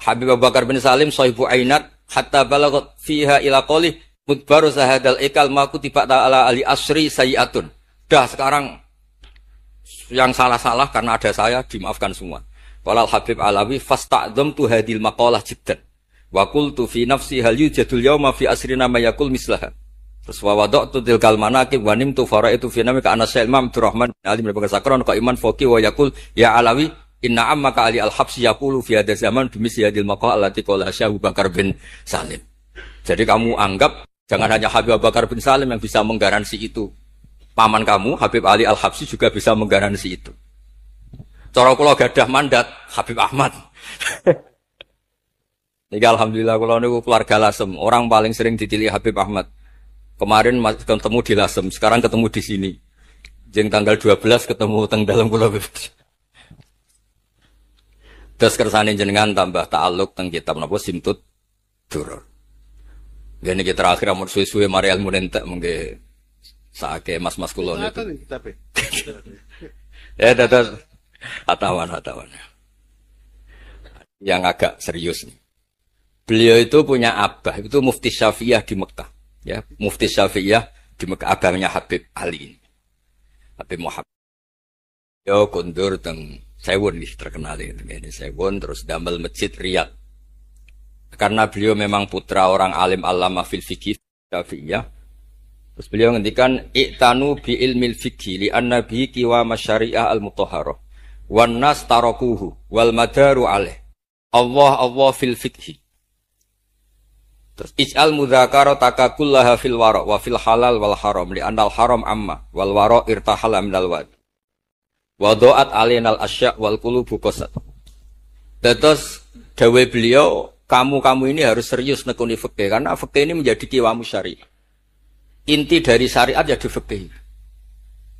Habib Abu Bakar bin Salim sahibu ainat hatta balagat fiha ila qali mudbaru sahadal ikal maku tiba ta'ala ali asri sayiatun. Dah sekarang yang salah-salah karena ada saya dimaafkan semua. Walal Habib Alawi fasta'dzam tu hadil maqalah jiddan. Wa qultu fi nafsi hal yujadul yauma fi asrina ma yaqul mislaha. Terus wa wada'tu tilkal manaqib wa nimtu faraitu fi namika ana Syekh Imam Abdurrahman Ali bin Bakar Sakron qaiman faqi wa yaqul ya Alawi inna ammaka Ali al-Habsyi yaqulu fi hadha zaman bimisli hadil maqalah allati qala Syekh Abu Bakar bin Salim. Jadi kamu anggap jangan hanya Habib Abu Bakar bin Salim yang bisa menggaransi itu. Paman kamu Habib Ali Al-Habsyi juga bisa menggaransi itu. Cara kula gadah mandat Habib Ahmad. Niki alhamdulillah kula niku keluarga Lasem, orang paling sering dipilih Habib Ahmad. Kemarin ketemu di Lasem, sekarang ketemu di sini. Jeng tanggal 12 ketemu teng dalam kula. Terus kersane jenengan tambah ta'alluq teng kitab napa Simtud Duror. Gene iki terakhir amun suwe-suwe mari ilmu entek mengke saake mas-mas kula niku. Ya dados atawan. Yang agak serius nih. Beliau itu punya abah, itu Mufti Syafi'iyah di Mekah. Ya, Mufti Syafi'iyah di Mekah, abahnya Habib Ali. Habib Muhammad. Beliau kondur teng Sewon nih terkenal ini Sewon terus damel masjid Riyadh. Karena beliau memang putra orang alim alama fil fikih Syafi'iyah. Terus beliau ngendikan i'tanu bi ilmil fikih li anna bihi qiwam syariah al-mutahharah wan nas tarakuhu wal madaru alaih. Allah fil fikih. Terus ij'al mudzakarata kullaha fil wara wa fil halal wal haram li anal haram amma wal wara irtahala minal wad. Wa do'at alinal asya' wal qulubu qasat. Terus dawuh beliau, kamu ini harus serius nekuni fikih karena fikih ini menjadi qiwamus syariah. Inti dari syariat ya di fikih.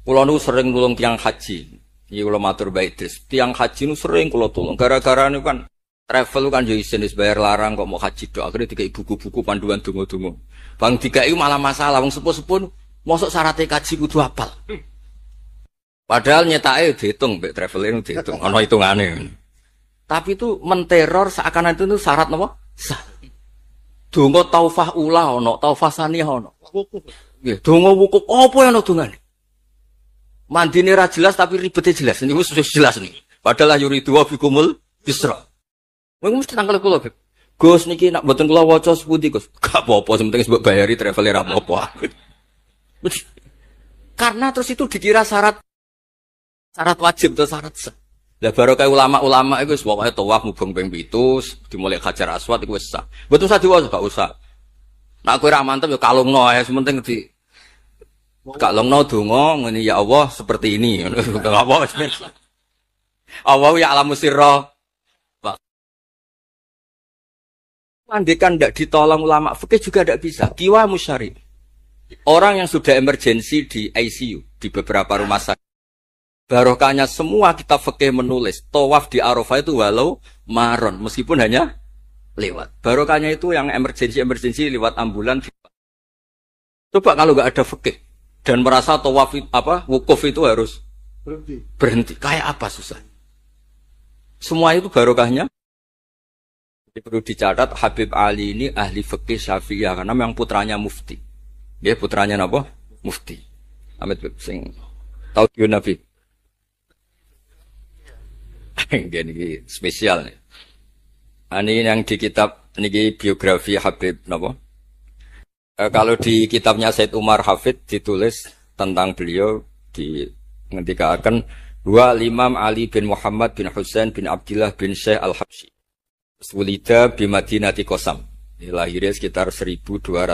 Kula nu sering nulung tiang haji. Iki kula matur Mbak Idris, tiang haji nu sering kula tulung gara-gara niku kan travel kan yo isin wis bayar larang kok mau haji tok. Akhire dikai buku-buku panduan donga-donga. Bang dikai malah masalah wong sepuh-sepuh mosok syaratnya kaji kudu hafal. Padahal nyetake diitung mbek traveler diitung ana hitungane. Tapi itu menteror seakan itu syarat napa? Sah. Donga taufah ula ana, taufah saniyah ana. Nggih, donga wukuf apa yang ana dongane? Mandine ra jelas tapi ribete jelas. Niku wis jelas niki. Padahal yuridu wa bikumul yusra. Wong mesti tangkel kula, Gus niki nak mboten kula waca sepundi, Gus. Gak apa-apa, sing penting mbok bayari traveler apa-apa. Karena terus itu dikira syarat wajib atau syarat sah. Lah baru kayak ulama-ulama itu pokoknya tawaf mubeng ping 7 dimulai Hajar Aswad itu wis sah. Betul saja gak usah. Nah kowe ra mantep ya kalungno ae sementing di kalungno donga ngene ya Allah seperti ini. Enggak apa wis. Allah ya alamu sirra. Andekan tidak ditolong ulama fikih juga tidak bisa. Kiwa musyari. Orang yang sudah emergensi di ICU di beberapa rumah sakit. Barokahnya semua kitab fikih menulis tawaf di Arafah itu walau maron meskipun hanya lewat. Barokahnya itu yang emergensi lewat ambulan. Coba kalau nggak ada fikih dan merasa tawaf wukuf itu harus berhenti. Kayak apa susah? Semua itu barokahnya. Perlu dicatat Habib Ali ini ahli fikih Syafi'iyah karena memang putranya mufti. Dia putranya apa? Mufti. Amit sing tahu Nabi. Ini spesial nih. Ini yang di kitab ini biografi Habib napa? Kalau di kitabnya Said Umar Hafid ditulis tentang beliau di ngendikaken wa Imam Ali bin Muhammad bin Husain bin Abdullah bin Syekh Al-Habsyi. Sulida bimadinati Qasam. Lahirnya sekitar 1259.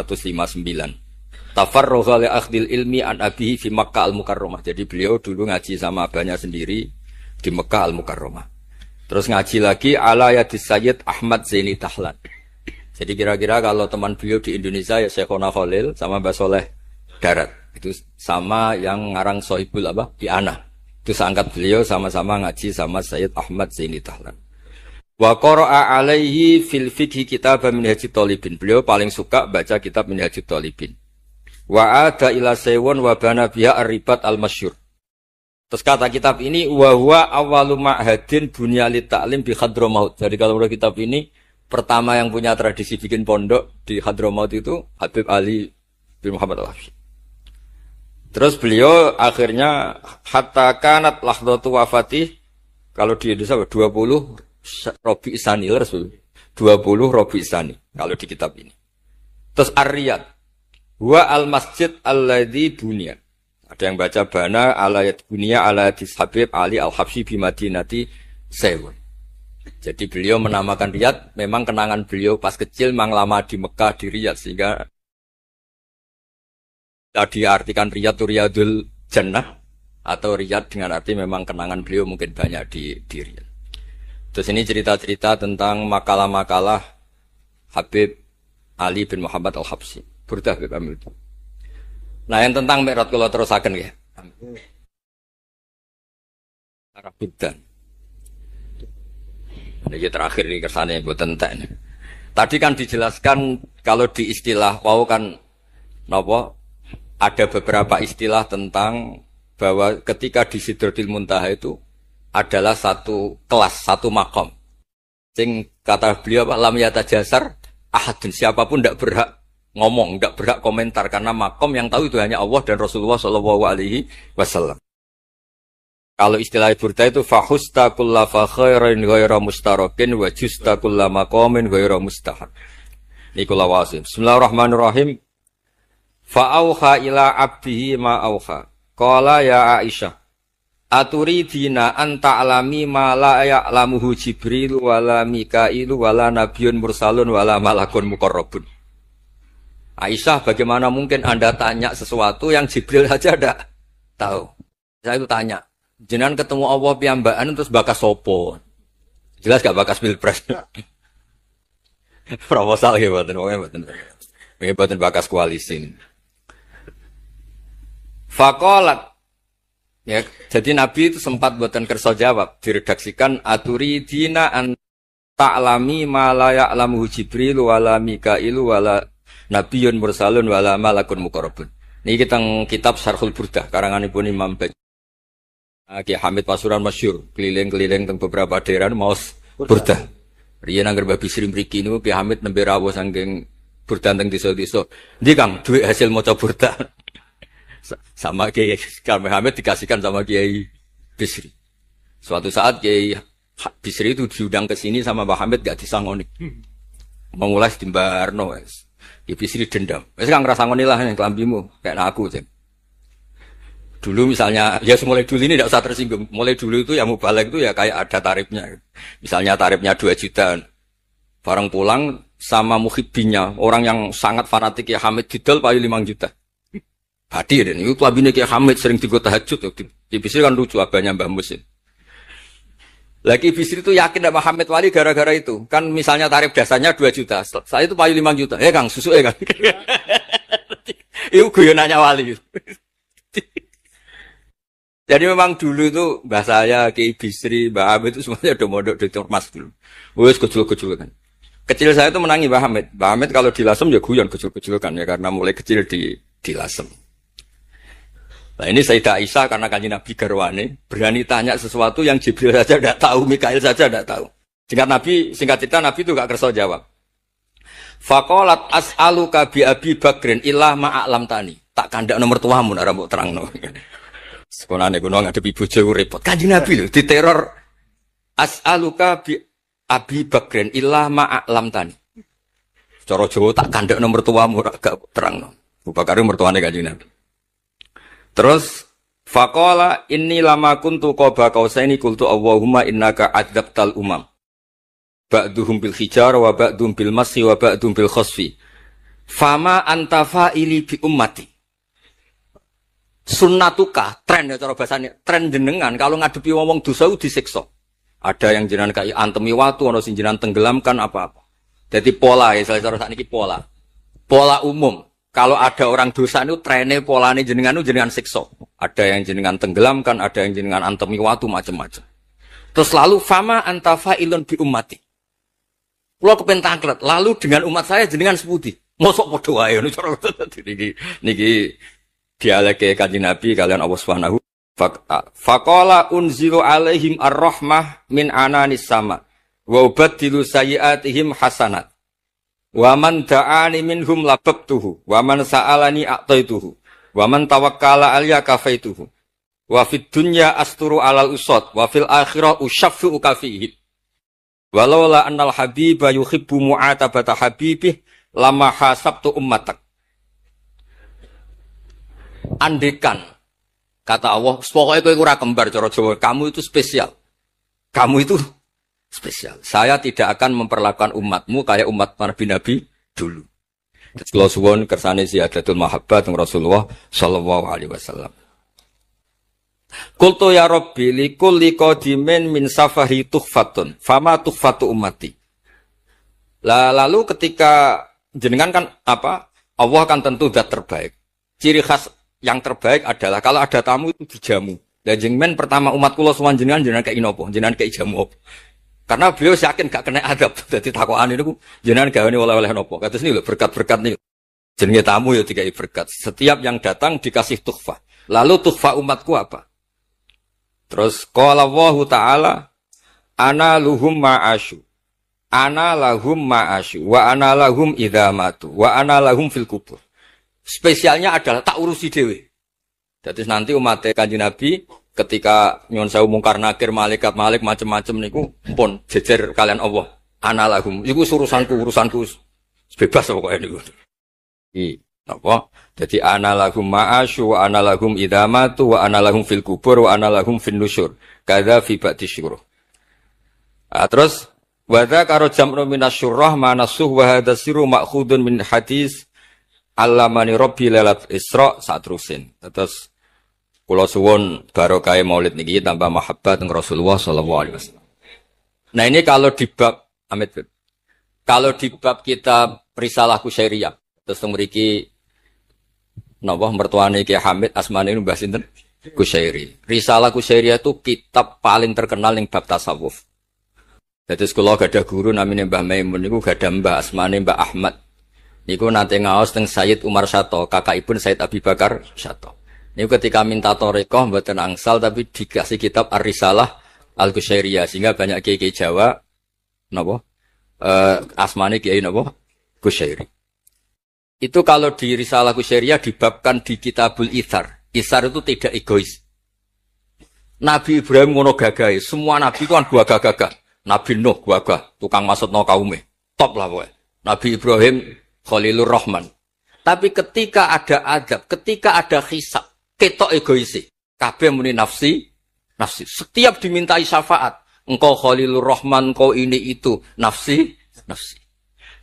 Tafarragha li akhdil ilmi an abihi fi Makkah Al-Mukarramah. Jadi beliau dulu ngaji sama abahnya sendiri di Mekah Al-Mukarramah. Terus ngaji lagi ala yadis Sayyid Ahmad Zaini Tahlan. Jadi kira-kira kalau teman beliau di Indonesia ya Syekhona Khalil sama Mbah Soleh Darat. Itu sama yang ngarang Sohibul di Ana. Itu seangkat beliau sama-sama ngaji sama Sayyid Ahmad Zaini Tahlan. Wa qara'a alaihi fil fiqhi kitab Minhajut Thalibin. Beliau paling suka baca kitab Minhajut Thalibin. Wa ada ila saywun wa bana biha ar-ribat al-masyhur. Terus kata kitab ini wa huwa awwalu ma'hadin bunya li ta'lim bi Hadramaut. Jadi kalau udah kitab ini pertama yang punya tradisi bikin pondok di Hadramaut itu Habib Ali bin Muhammad Al-Habsyi. Terus beliau akhirnya hatta kanat lahdatu wafati kalau di Indonesia 20 Robi Isani, 20 Robi Isani kalau di kitab ini. Terus Ar-Riyad wa al-masjid alladzi bunya. Ada yang baca bana alayat bunya alayat Habib Ali Al-Habsyi bi Madinati Sewun. Jadi beliau menamakan Riyad memang kenangan beliau pas kecil memang lama di Mekah di Riyad sehingga tadi artikan Riyad itu Riyadul Jannah atau Riyad dengan arti memang kenangan beliau mungkin banyak di Riyad. Terus ini cerita-cerita tentang makalah-makalah Habib Ali bin Muhammad Al-Habsyi. Burdah Habib Amil. Nah yang tentang Mi'raj kalau terusaken ya. Arab Buddha. Ini terakhir ini kersane buat entek. Tadi kan dijelaskan kalau di istilah wau kan napa ada beberapa istilah tentang bahwa ketika di Sidratul Muntaha itu adalah satu kelas, satu makom. Sing kata beliau lam yatajasar ahadun, siapapun tidak berhak ngomong, tidak berhak komentar karena makom yang tahu itu hanya Allah dan Rasulullah Shallallahu Alaihi Wasallam. Kalau istilah burda itu fahusta kulla fa khairin ghaira mustarakin wa justa kulla maqamin ghaira mustahab. Nikulah wasim. Bismillahirrahmanirrahim. Fa auha ila abdihi ma auha. Qala ya Aisyah aturidina anta alami ma la ya'lamuhu Jibril wala Mikailu wala nabiyyun mursalun wala malakun muqarrabun. Aisyah, bagaimana mungkin Anda tanya sesuatu yang Jibril saja tidak tahu? Saya itu tanya, jenengan ketemu Allah piyambakan terus bakas sopo? Jelas gak bakas pilpres? Proposal ya buatan bakas koalisi. Fakolat. Ya, jadi Nabi itu sempat buatan kerso jawab, diredaksikan aturi dina an ta'lami ma la ya'lamuhu Jibril wala Mikailu wala nabiyyun mursalun wala malakun muqarrabun. Niki kita kitab Syarhul Burdah karanganipun Imam Bajuri. Ki Hamid Pasuruan masyhur, keliling-keliling teng beberapa daerah maos Burdah. Riyen angger Mbah Bisri mriki niku Ki Hamid nembe rawuh saking Burdah teng desa-desa. Ndi Kang, duit hasil maca Burdah. Sama Kiai Kamil Hamid dikasihkan sama Kiai Bisri. Suatu saat Kiai Bisri itu diundang ke sini sama Mbah Hamid gak disangoni. Mengulas di Mbarno wes. Kiai Bisri dendam. Wes kan ngrasangoni lah ning klambimu kayak aku, Cek. Dulu misalnya, ya mulai dulu ini tidak usah tersinggung. Mulai dulu itu yang mubalek itu ya kayak ada tarifnya. Misalnya tarifnya 2 juta. Barang pulang sama muhibbinya, orang yang sangat fanatik ya Hamid didol payu 5 juta. Hadir ini, itu labine kayak Hamid sering digo tahajud. Di Bisri kan lucu abahnya Mbah Musin. Lagi Bisri itu yakin sama Hamid Wali gara-gara itu. Kan misalnya tarif dasarnya 2 juta. Saya itu payu 5 juta. Kang, susu Kang. Itu guyonannya Wali. Jadi memang dulu itu mbah saya, Ki Bisri, Mbah Hamid itu semuanya udah mondok di Ormas dulu. Wes kecil-kecil kan. Kecil saya itu menangi Mbah Hamid. Mbah Hamid kalau dilasem ya guyon kecil-kecil kan ya karena mulai kecil dilasem. Nah ini Sayyidah Aisyah karena kanjeng Nabi garwane berani tanya sesuatu yang Jibril saja tidak tahu, Mikail saja tidak tahu. Singkat cerita Nabi itu gak kerso jawab. Faqalat as'aluka bi Abi Bakrin illa ma'alam tani. Tak kandak nomor tuamu nek mbok terangno. Sekolahane kuno ngadepi bojo repot. Kanjeng Nabi lho diteror as'aluka bi Abi Bakrin illa ma'alam tani. Cara Jawa tak kandak nomor tuamu ora gak terangno. Abu Bakar mertuane Kanjeng Nabi. Terus faqala inni lama kuntu qaba qausaini qultu Allahumma innaka adzabtal umam. Ba'duhum bil hijar wa ba'dhum bil masyi wa ba'dhum bil khasfi. Fama anta fa'ili bi ummati. Sunnatuka, tren ya cara bahasane, tren jenengan kalau ngadepi wong dosa disiksa. Ada yang jenengan kaya antemi watu, ana sing jenengan tenggelamkan apa-apa. Jadi pola ya cara sakniki pola. Pola umum. Kalau ada orang dosa itu trennya polanya jenengan itu jenengan siksa. Ada yang jenengan tenggelamkan, ada yang jenengan antemi watu macam-macam. Terus lalu fama anta fa'ilun bi ummati. Kula kepentangklet, lalu dengan umat saya jenengan seputi. Mosok padha wae ngono cara niki dialeke Kanjeng Nabi kalian Allah Subhanahu faqala unzilu alaihim ar-rahmah min ananis sama wa ubaddilu sayyi'atihim hasanat. Wa man da'ani minhum lababtuhu wa man sa'alani a'taituhu wa man tawakkala alayya kafaituhu wa fid dunya asturu alal usad wa fil akhirah usyaffi'u kafihi walaula annal habiba yuhibbu mu'atabata habibih lama hasabtu ummatak. Andekan kata Allah pokoknya kowe ora kembar cara Jawa, kamu itu spesial. Kamu itu spesial. Saya tidak akan memperlakukan umatmu kayak umat Nabi dulu. Kula suwun kersane ziyadatul mahabbat Rasulullah sallallahu alaihi wasallam. Qultu ya Rabbi li kulli qadimin min safari tuhfatun fama tuhfatu ummati. Lalu ketika jenengan kan apa? Allah kan tentu zat terbaik. Ciri khas yang terbaik adalah kalau ada tamu itu dijamu. Dan jenengan pertama umat kula suwan jenengan kayak inopo, jenengan kayak jamu apa? Karena beliau yakin gak kena adab. Jadi takwaan itu jenengan gawe oleh-oleh nopo. Kados ini lho berkat-berkat nih. Jenenge tamu ya dikai berkat. Setiap yang datang dikasih tuhfah. Lalu tuhfah umatku apa? Terus qala Allah Ta'ala ana luhum ma'asyu. Ana lahum ma'asyu wa ana lahum idza matu wa ana lahum fil kubur. Spesialnya adalah tak urusi dhewe. Jadi nanti umat Kanjeng Nabi ketika nyuwun sewu mungkar nakir malaikat malik macam-macam niku pun jejer kalian Allah analahum iku urusanku bebas pokoke niku apa dadi analahum ma'asyu wa analahum idamatu wa analahum fil kubur wa analahum fin nusyur kadza fi ba'di syuruh. Terus wa dzakara jam'u minasyurrah manasuh wa hadza sirru ma'khudun min hadis allamani rabbi lailat isra satrusin. Terus kula suwun barokah Maulid niki tambah mahabbat Rasulullah sallallahu alaihi wasallam. Nah ini kalau di bab kitab Risalah Kusyairiyah terus mriki napa mertuane Ki Hamid asmane Mbah sinten Kusyairi. Risalah Kusyairiyah itu kitab paling terkenal ning bab tasawuf. Dadi kula gadah guru namine Mbah Maimun niku gadah Mbah asmane Mbah Ahmad. Niku nate ngaos teng Sayyid Umar Sato, kakakipun Sayyid Abi Bakar Sato. Ini ketika minta thariqah mboten angsal tapi dikasih kitab Ar-Risalah Al-Kusyairiyah sehingga banyak kiai Jawa napa asmane kiai napa Kusyairi. Itu kalau di Risalah Kusyairiyah dibabkan di Kitabul Itsar. Itsar itu tidak egois. Nabi Ibrahim ngono gagahe, semua nabi itu kan gagah-gagah. Nabi Nuh gagah, tukang maksudno kaume. Top lah pokoke. Nabi Ibrahim Khalilur Rahman. Tapi ketika ada adab, ketika ada hisab ketok egoisi. kabeh muni nafsi, nafsi. Setiap dimintai syafaat, engkau Khalilur Rahman, engkau ini itu, nafsi, nafsi.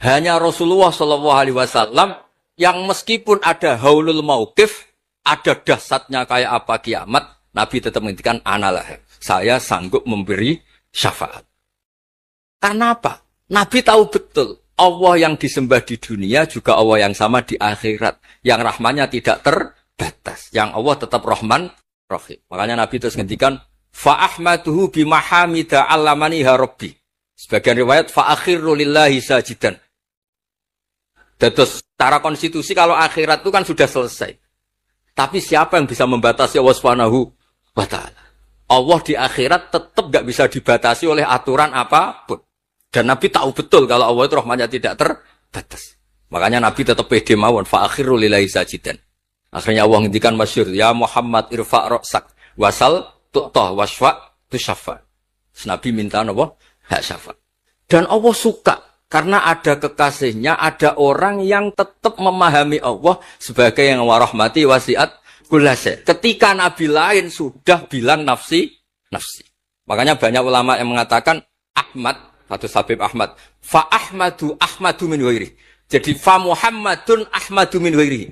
Hanya Rasulullah Shallallahu Alaihi Wasallam yang meskipun ada haulul mauqif, ada dahsyatnya kayak apa kiamat, Nabi tetap menghentikan analah. Saya sanggup memberi syafaat. Karena apa? Nabi tahu betul Allah yang disembah di dunia juga Allah yang sama di akhirat. Yang rahmannya tidak terbatas. Yang Allah tetap Rahman, Rahim. Makanya Nabi terus menghentikan fa'ahmaduhu bimahamida allamaniha rabbi. Sebagian riwayat fa'akhiru lillahi sajidan. Terus secara konstitusi kalau akhirat itu kan sudah selesai. Tapi siapa yang bisa membatasi Allah Subhanahu wa ta'ala? Allah di akhirat tetap gak bisa dibatasi oleh aturan apapun. Dan Nabi tahu betul kalau Allah itu rahmatnya tidak terbatas. Makanya Nabi tetap pede mawon fa'akhiru lillahi sajidan. Akhirnya Allah ngendikan masyhur, ya Muhammad irfa' ra'sak wasal tu'tah wasfa' tusyafa. Nabi minta apa? Hak syafaat. Dan Allah suka karena ada kekasihnya, ada orang yang tetap memahami Allah sebagai yang warahmati wasiat kullase. Ketika Nabi lain sudah bilang nafsi, nafsi. Makanya banyak ulama yang mengatakan Ahmad, atau Habib Ahmad, fa Ahmadu Ahmadu min wairi. Jadi fa Muhammadun Ahmadu min wairi.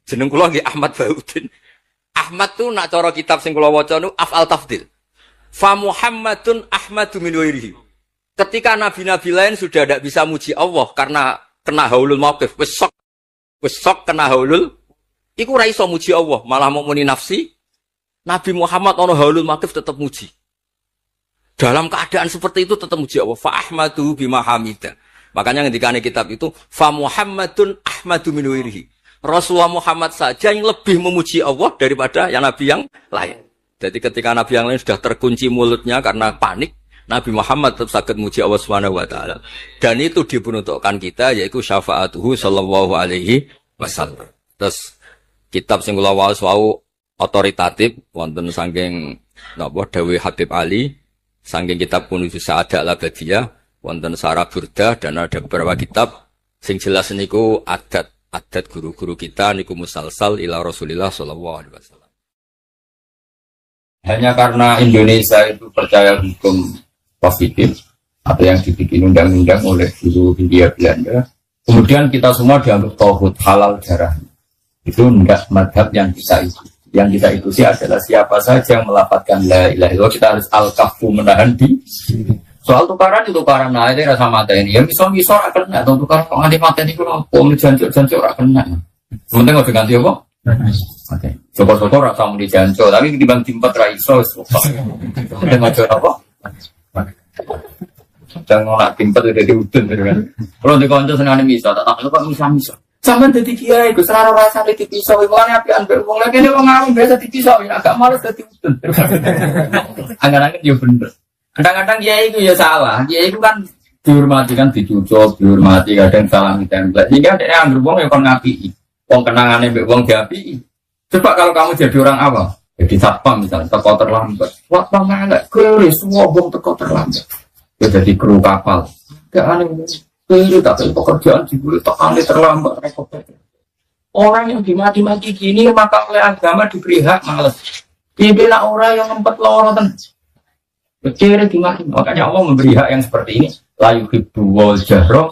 Jeneng kula nggih Ahmad Baudin. Ahmad tu nak cara kitab sing kula waca nu af'al tafdil. Fa Muhammadun Ahmadu min wairi. Ketika nabi-nabi lain sudah tidak bisa muji Allah karena kena haulul mauqif, wis sok kena haulul, iku ra iso muji Allah, malah mau muni nafsi. Nabi Muhammad ono haulul mauqif tetap muji. Dalam keadaan seperti itu tetap muji Allah. Fa ahmadu bima hamida. Makanya ketika kitab itu fa Muhammadun Ahmadu min wairihi. Rasulullah Muhammad saja yang lebih memuji Allah daripada yang nabi yang lain. Jadi ketika nabi yang lain sudah terkunci mulutnya karena panik, Nabi Muhammad tetap sakit muji Allah Subhanahu wa taala. Dan itu diperuntukkan kita yaitu syafaatuhu sallallahu alaihi wasallam. Terus kitab sing kula waos wau otoritatif wonten saking napa dawuh Habib Ali. Saking kitab Kunuz Sa'adah Al-Abadiyah, wonten Sarah Burdah dan ada beberapa kitab sing jelas niku adat guru-guru kita niku musalsal ila Rasulillah sallallahu alaihi wasallam. Hanya karena Indonesia itu percaya hukum positif atau yang dibikin undang-undang oleh guru Hindia Belanda, kemudian kita semua dianggap tauhid halal darah. Itu enggak madhab yang bisa itu. Yang kita ikuti adalah siapa saja yang melafadzkan la ilaha illallah, kita harus al-kafu menahan di. Soal tukaran itu tukaran nah itu rasa mata ini. Yang bisa akan kena, atau tukaran penganti mata ini kalau om dijancuk orang kena. Sementara nggak diganti apa? Oke. Syukur-syukur rasa mau dijancuk, tapi dibang timpat raiso. Sementara ngajar apa? Jangan nolak timpat udah diudun kan. Kalau di konco senang bisa, tak tahu kok bisa. Sampai jadi kiai, gue selalu rasa di pisau, ibuannya apian berhubung lagi nih orang biasa di pisau, agak malas jadi utun. Angan-angan dia bener. Kadang-kadang kiai itu ya salah, kiai itu kan dihormati kan dicucuk, dihormati kadang salah ditempel. Sehingga dia ambil uang ya kon ngapi, uang kenangannya uang diapi. Coba kalau kamu jadi orang awam, jadi satpam misalnya, teko terlambat, waktu mana kiri semua uang teko terlambat, dia jadi kru kapal, gak aneh. Itu tapi pekerjaan dibeli tekani terlambat repot. Orang yang dimaki-maki gini maka oleh agama diberi hak males. Dibela orang yang ngempet lorotan. Kecil dimaki. Makanya Allah memberi hak yang seperti ini. La yuhibbu wal jahra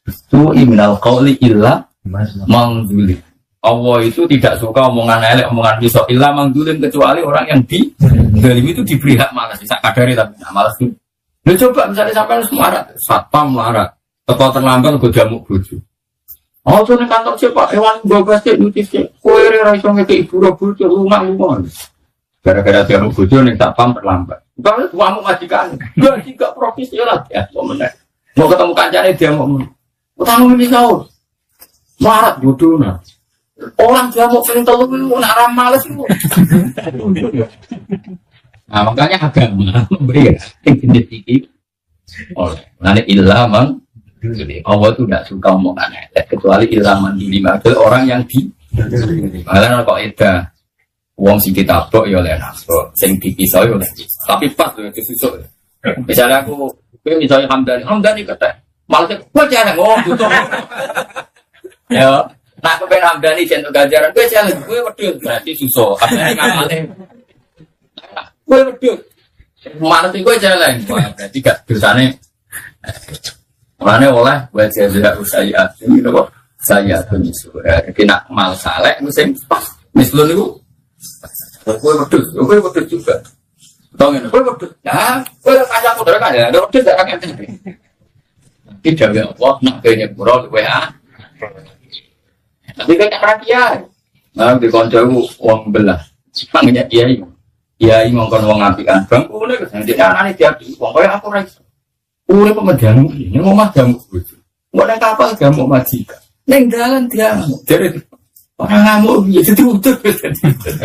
su'i minal qawli illa mangduli. Allah itu tidak suka omongan elek, omongan bisa illa mangdulin kecuali orang yang dalam itu diberi hak malas. Bisa kadari tapi tidak malas itu. Lu coba misalnya sampai semua satpam marah. Teko terlambat gue jamuk bojo. Oh, tuh nih kantor siapa? Hewan gue pasti nutis sih. Kue raiso ngeke ibu bojo rumah. Gara-gara jamuk bojo nih tak pam terlambat. Kalau kamu majikan, gak profesional ya. Mau ketemu kancane dia mau. Utang ini kau. Marat bodoh nah. Orang jamuk sering telu itu nak males itu. Nah makanya agama memberi ya. Tinggi. Oleh. Nanti ilhamang. Allah itu tidak suka omongan kecuali ilaman di lima orang yang di malah kok eda uang si kita bok ya oleh naso sing dipisau oleh tapi pas tuh susuk misalnya aku misalnya Hamdani kata malah gue jangan tutup ya nah aku pengen Hamdani jentuk ganjaran gue jangan gue wedul berarti susuk Kowe wedhus. Manut iku celeng. Berarti gak dosane. Mulane oleh buat jaza usaya itu kok saya tunis. Jadi nak mal saleh musim mislun niku. Kowe wedhus juga. Tongin, kowe wedhus. Nah, kowe kancaku dhewe kan ya, wedhus gak kakek. Tidak ya Allah nak kene pura WA. Tapi kan rakyat. Nah, di koncoku wong belah. Pangnya kiai. Kiai ngongkon wong apikan bang, ngene kesane anane diapi. Wong kaya aku ra iso. Urip pemedang ini omah jamu bojo. Engko nang kapal jamu majikan. Ning dalan dia. Jadi orang ngamuk ya jadi utuh.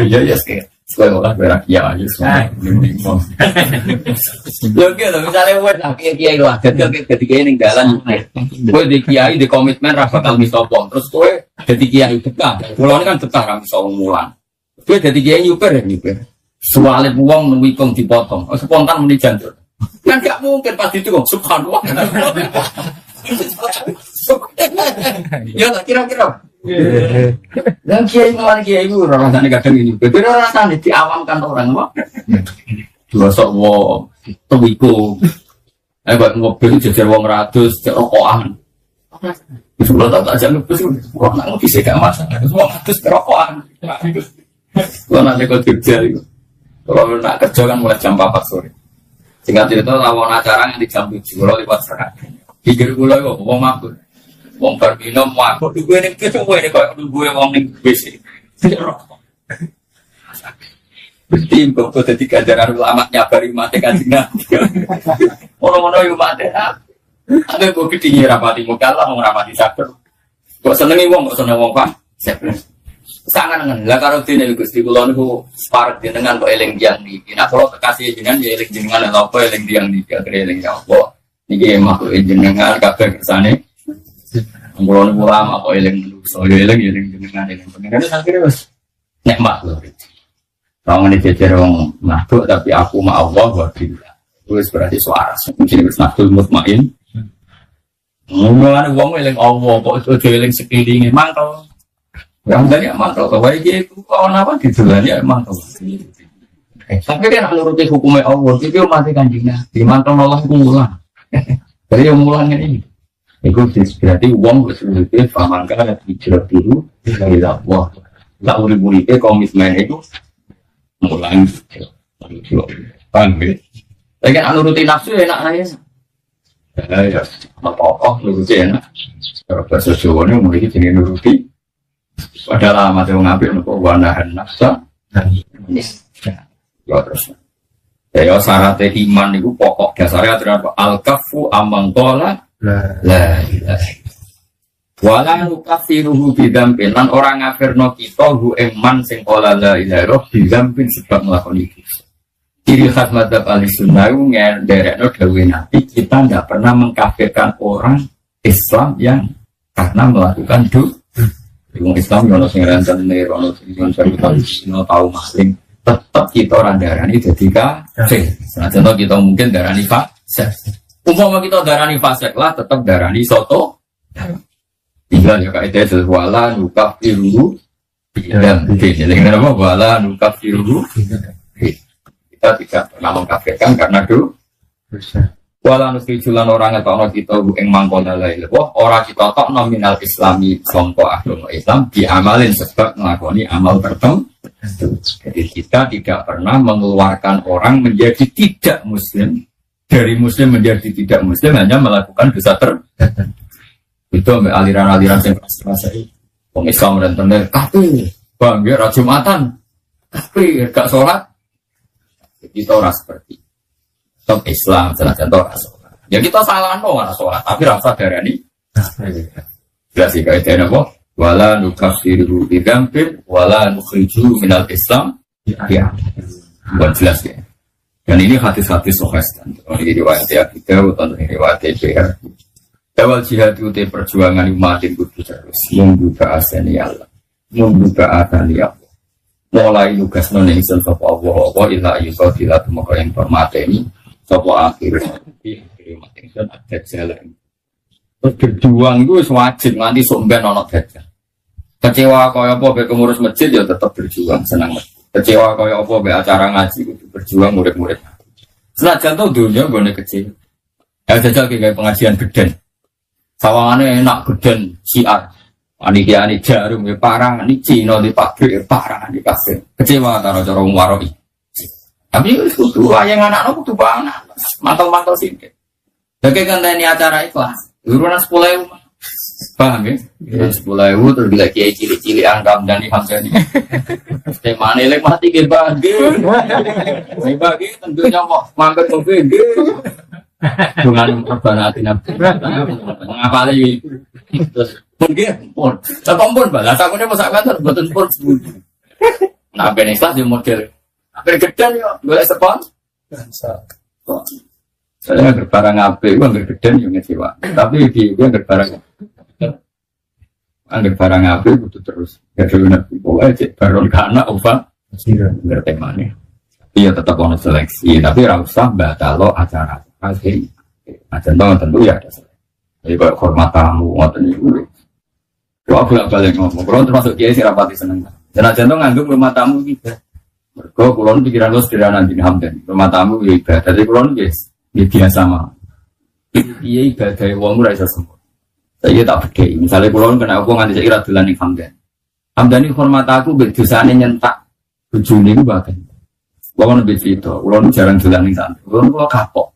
Iya ya sih. Sekali orang berak ya aja semua. Lho ki lho misale wis kiai lho ketika ning dalan. Kowe di kiai di komitmen ra bakal misopo. Terus kowe dadi kiai tekah. Kulo kan tekah ra iso mulang. Kowe dadi kiai nyuper ya nyuper. Suwale wong nuwikung dipotong. Spontan muni jantur. Kan gak mungkin pasti itu kok subhanallah. Ya lah kira-kira. Dan kiai malah kiai itu rasanya kadang ini. Berbeda rasanya diawamkan orang apa? Dua sok wong tuwiku. Buat mobil jajar wong ratus, rokokan. Sebelum tak jalan bus, wong nak ngopi sih gak masalah. Semua ratus rokokan. Kalau nanti kau kerja itu, kalau nak kerja kan mulai jam 4 sore. Singkat itu lawan acara yang di jam 7 kalau lewat serat. Pikir gue lagi, wong mabuk, wong berminum mabuk. Gue nih kita gue nih kalau gue wong nih besi, rokok. Berarti kok jadi kajaran ulama nyabari mati kajian. Orang-orang yang mati, ada gue ketinggi rapati mukalah, mau rapati sabar. Kok senengi wong, kok seneng wong pak? Sangat dengan lah kalau tidak gusti kulon itu separuh jenengan kok eling diang di. Nah kalau kekasih jenengan ya eling jenengan atau apa eling diang di kira eling apa? Niki makhluk jenengan kabeh kersane. Kulon ulama kok eling so eling jenengan eling pengen itu akhirnya wes nikmat loh. Orang ini jejer orang makhluk tapi aku ma Allah wa billah. Wes berarti suara. Mungkin wes nafsul mutmain. Ngomong wong eling Allah kok itu eling sekelilingnya mangkel. Yang dari mantel, kalau itu kawan apa ditulani mantel. Tapi kan nuruti hukumnya Allah, itu mati kanjingnya. Di mantel Allah itu mulang. Dari yang mulangnya ini, itu berarti uang berseluruh fahamkan ada hijrah dulu dari Allah. Tak boleh komitmen itu mulang. Paham? Tapi kan nuruti nafsu enak aja. Ya, apa-apa nuruti enak. Kalau bahasa Jawa ini mulai jadi nuruti. Padahal amat yang ngambil untuk wanahan nafsa ya terus ya syarat iman itu pokok dasarnya terhadap al-kafu amang tola la ilaha wala nukafiruhu bidampin lan orang ngafirno kita hu eman sing tola la ilaha bidampin sebab melakukan itu ciri khas madzhab al-sunnah ngenderekno dawe nabi kita tidak pernah mengkafirkan orang Islam yang karena melakukan Wong Islam ono sing ranten ner ono sing tahu masing tetap kita ora darani dadi kafir. Senajan kita mungkin darani fasik. Umpama kita darani fasik lah tetap darani soto. Tinggal ya kaidah wala nukafiru bidam. Jadi kenapa wala nukafiru? Kita tidak pernah mengkafirkan karena dosa. Wala nusijulan orang ngetokno kita ing mangkon lae. Wah, ora kita tok nominal Islami sangka agama Islam diamalin sebab nglakoni amal tertentu. Jadi kita tidak pernah mengeluarkan orang menjadi tidak muslim dari muslim menjadi tidak muslim hanya melakukan dosa tertentu. Itu aliran-aliran yang keras itu. Wong Islam dan tenar kafir. Bang, ya ra Jumatan. Kafir, gak salat. Kita ora seperti top Islam, salah contoh sholat. Ya kita salah no mana sholat, tapi rasa darani. Jelas sih kaitnya apa? Wala nukafiru bidampin, wala nukhriju minal Islam. Ya, buat jelas ya. Dan ini hadis-hadis sahih. Ini riwayat kita atau riwayat PR. Awal jihad itu perjuangan umat itu terus membuka asani Allah, membuka asani Allah. Mulai tugas noningsun sapa Allah ila yuqatilah maka yang hormate ini. Sapa akhirnya mati kan ada jalan. Terus berjuang itu wajib nganti somben ana dajjal. Kecewa kaya apa be pengurus masjid ya tetap berjuang senang masjid. Kecewa kaya apa be acara ngaji kudu berjuang murid-murid. Senajan tuh dunia gue kecil. Ya jajal kayak pengajian geden. Sawangane enak geden siar. Ani jarum ya parang, ani Cina di pabrik ya parang di kafe. Kecewa karo cara waroi. Tapi itu yang anak-anak kudu banget. Mantel-mantel singkit. Jadi kan ini acara ikhlas. Urunan 10.000. Paham ya? 10.000 terus bila kiai cili-cili anggam dan dihamdani. Temane lek mati ke bagi. Bagi tentunya mau mampir ke bagi. Dengan perbana hati nabi. Ngapa lagi? Terus pun. Terkompon balas aku ini masak kantor buatan pun. Nah benislah di model. Hampir gede ya, boleh sepon. Saya berbarang ape, gua nggak gede yang ngecewa. Tapi di gua berbarang ape butuh terus. Gak ada nabi bawa aja baron karena apa? Ngerti mana? Iya tetap ono seleksi, tapi rasa batalo acara akhir. Acara tentu ya ada seleksi. Jadi kalau hormat tamu, ngoten itu. Doa bolak-balik ngomong. Kalau termasuk kiai sih rapati seneng. Jangan nganggep hormat tamu gitu. Mereka kulon pikiran lo sederhana di Hamdan. Rumah tamu ya ibadah. Jadi kulon guys. Ya biasa mah. Iya ibadah wong ora iso sembuh. Saya tak beda. Misalnya kulon kena aku nganti saiki ra dolan ning Hamdan. Hamdan iki hormat aku mbek dosane nyentak bojone iku bae. Wong nembe cito, kulon jarang dolan ning sana. Kulon kok kapok.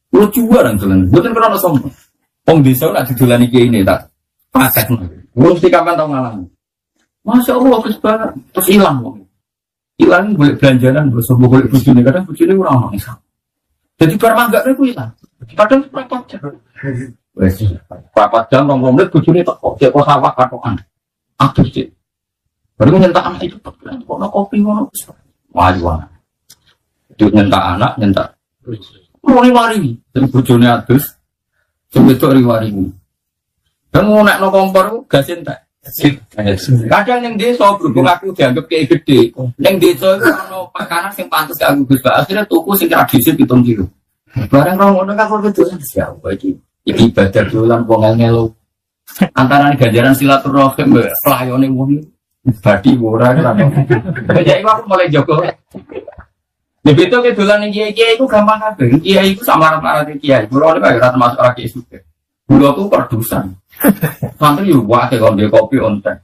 Kulo juara dolan. Mboten krono sombong. Wong desa nek didolani iki ini tak pasak. Kulo mesti kapan tau ngalami. Masya Allah kesempatan terus hilang wong. Hilang boleh belanjanan, boleh bojone kadang bojone ora ono. Jadi barang enggak aku hilang. Padahal berapa jam? Wes, berapa jam 20 menit bojone tak kok cek sawah katokan. Aduh sih. Baru nyentak anak itu pelan kok kopi ngono. Wah, itu nyentak anak, nyentak. Mulai mari, jadi bojone adus. Coba itu riwari. Dan mau nak no kompor gas entek. Kadang yang desa berhubung aku dianggap kayak gede. Yang desa itu kalau makanan yang pantas gak Gus Pak. Akhirnya tuku sing tradisi 7 kilo. Barang romo kan kalau gitu siapa iki? Iki ibadah dolan wong ngelo. Antara ganjaran silaturahim pelayone wong badi ora kan. Jadi aku mulai jogo. Lebih itu ke dolan kiai itu gampang kabeh. Kiai itu sama rata-rata kiai. Kulo nek ora termasuk ora kiai suke. Kulo tuh perdusan. Santri yo wae kok ndek kopi onten.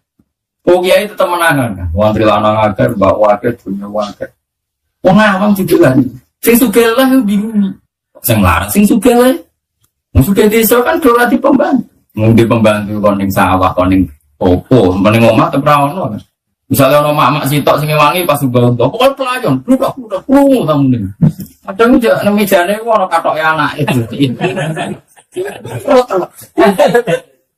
Oh kiai tetep menangan. Santri lanang akeh, mbak wae dunya wae. Wong awam didelani. Sing sugih lah bingung. Sing larang sing sugih lah. Wong sugih desa kan ora di pembantu. Mung di pembantu kon ning sawah kon ning opo, meneng omah tetep ra ono. Misalnya ono mak-mak sitok sing wangi pas mbok kok pelayon, udah krungu tamune. Kadang nang mejane ono katoke anake.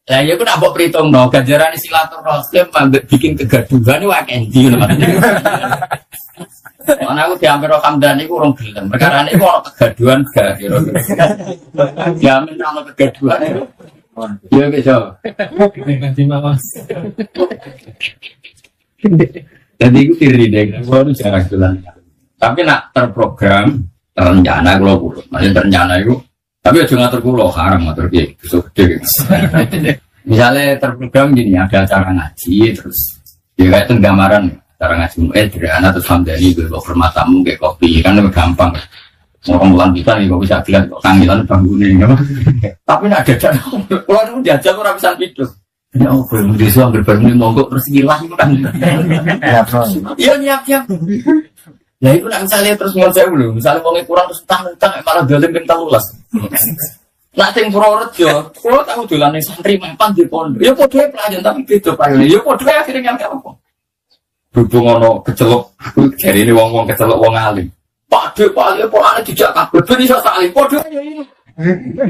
Lah ya ku nak mbok pritungno ganjarane silaturahim ambek bikin kegaduhan wae endi ngono. Ana aku diambil Hamdan iku urung gelem. Perkarane iku ono kegaduhan gak kira. Diamin ono kegaduhan. Ya bisa. Nanti mawas. Jadi itu diri deh, baru jarang jalan. Tapi nak terprogram, terencana kalau kurus, masih terencana itu. Tapi aja ngatur kulo, haram ngatur dia, besok gede. Misalnya terprogram gini, ada acara ngaji, terus dia kayak tenggamaran, acara ngaji Adriana terus Hamdani bawa permatamu kayak kopi, kan lebih gampang. Mau bulan kita nih, kok bisa bilang kok kangilan bangunin, tapi nak jajan, kalau itu jajan orang bisa hidup. Ya Allah, belum desa berbanding monggo terus hilang itu kan. Iya nyiap-nyiap. Ya itu nak misalnya terus ngomong saya belum, misalnya wongnya kurang terus utang malah dolim bintang lulas. Nak ting Purworejo, kalau tahu dolan santri mempan di pondok. Ya podoe pelajaran tapi beda payune. Ya podoe akhirnya nyampe apa? Berhubung ono kecelok, jari ini wong-wong kecelok wong alim. Pade polane dijak kabeh ben iso saling podoe ya ini.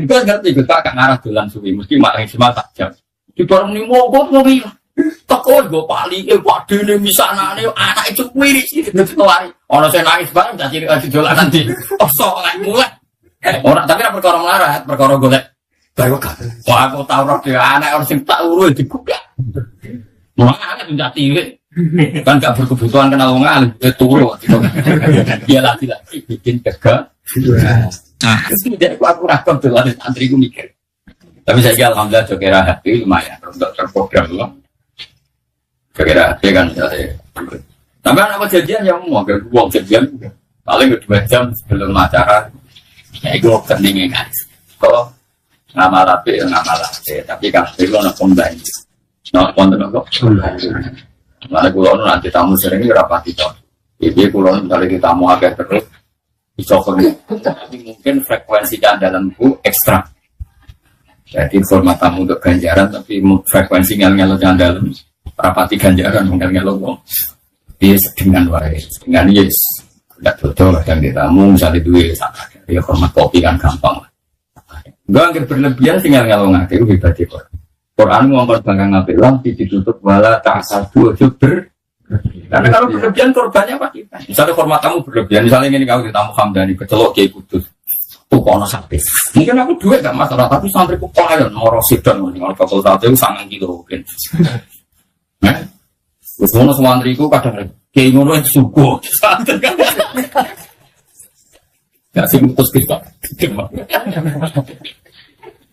Kan ngerti kita kan arah dolan suwi mesti maksimal tak jam. Di bareng ni mogok mobil, takut gue paling waduh ni misalnya anak itu wirid sih ketuai. Orang saya nangis bareng jadi jualan nanti. Oh soalnya mulai. Orang tapi nak perkara melarat, perkara golek. Baru kan. Wah aku tahu roh dia anak orang sing tak urus dikupiak. Mana menjati kan gak berkebutuhan kenal wong alim turu. Dia laki-laki bikin tegak. Nah, tidak aku rakam dolan santri ku mikir. Tapi saya alhamdulillah jokera hati lumayan untuk terprogram loh. Jokera hati kan misalnya Tapi anak kejadian yang mau agak buang kejadian paling 2 jam sebelum acara. Ya itu pentingnya kan. Kalau ngamal api, tapi kan itu anak pembantu. Nah, konten kok. Mana kulon nanti tamu sering rapati toh. Jadi kulon kali kita tamu agak terus dicoba. Tapi mungkin frekuensi dalam bu ekstra. Jadi format tamu untuk ganjaran, tapi frekuensi ngel-ngel dalam rapati ganjaran ngel-ngel kok. Dia dengan wae, dengan yes. Tidak betul yang ditamu misalnya duit, dia format kopi kan gampang. Enggak angker berlebihan tinggal ngalong ngake itu hebat ya Quran ngomong bangga ngapik lampi ditutup wala ta'asadu aja karena kalau berlebihan korbannya apa kita? Misalnya format tamu berlebihan, misalnya ini kau ditamu Hamdani kecelok Kiai Kudus tuh kono sakit mungkin aku duit gak masalah, tapi santri ku pelayan ngorosidan kalau bakal satu itu sangat kilo mungkin terus ngono semantriku kadang Kiai ngono yang suku gak sih mutus kita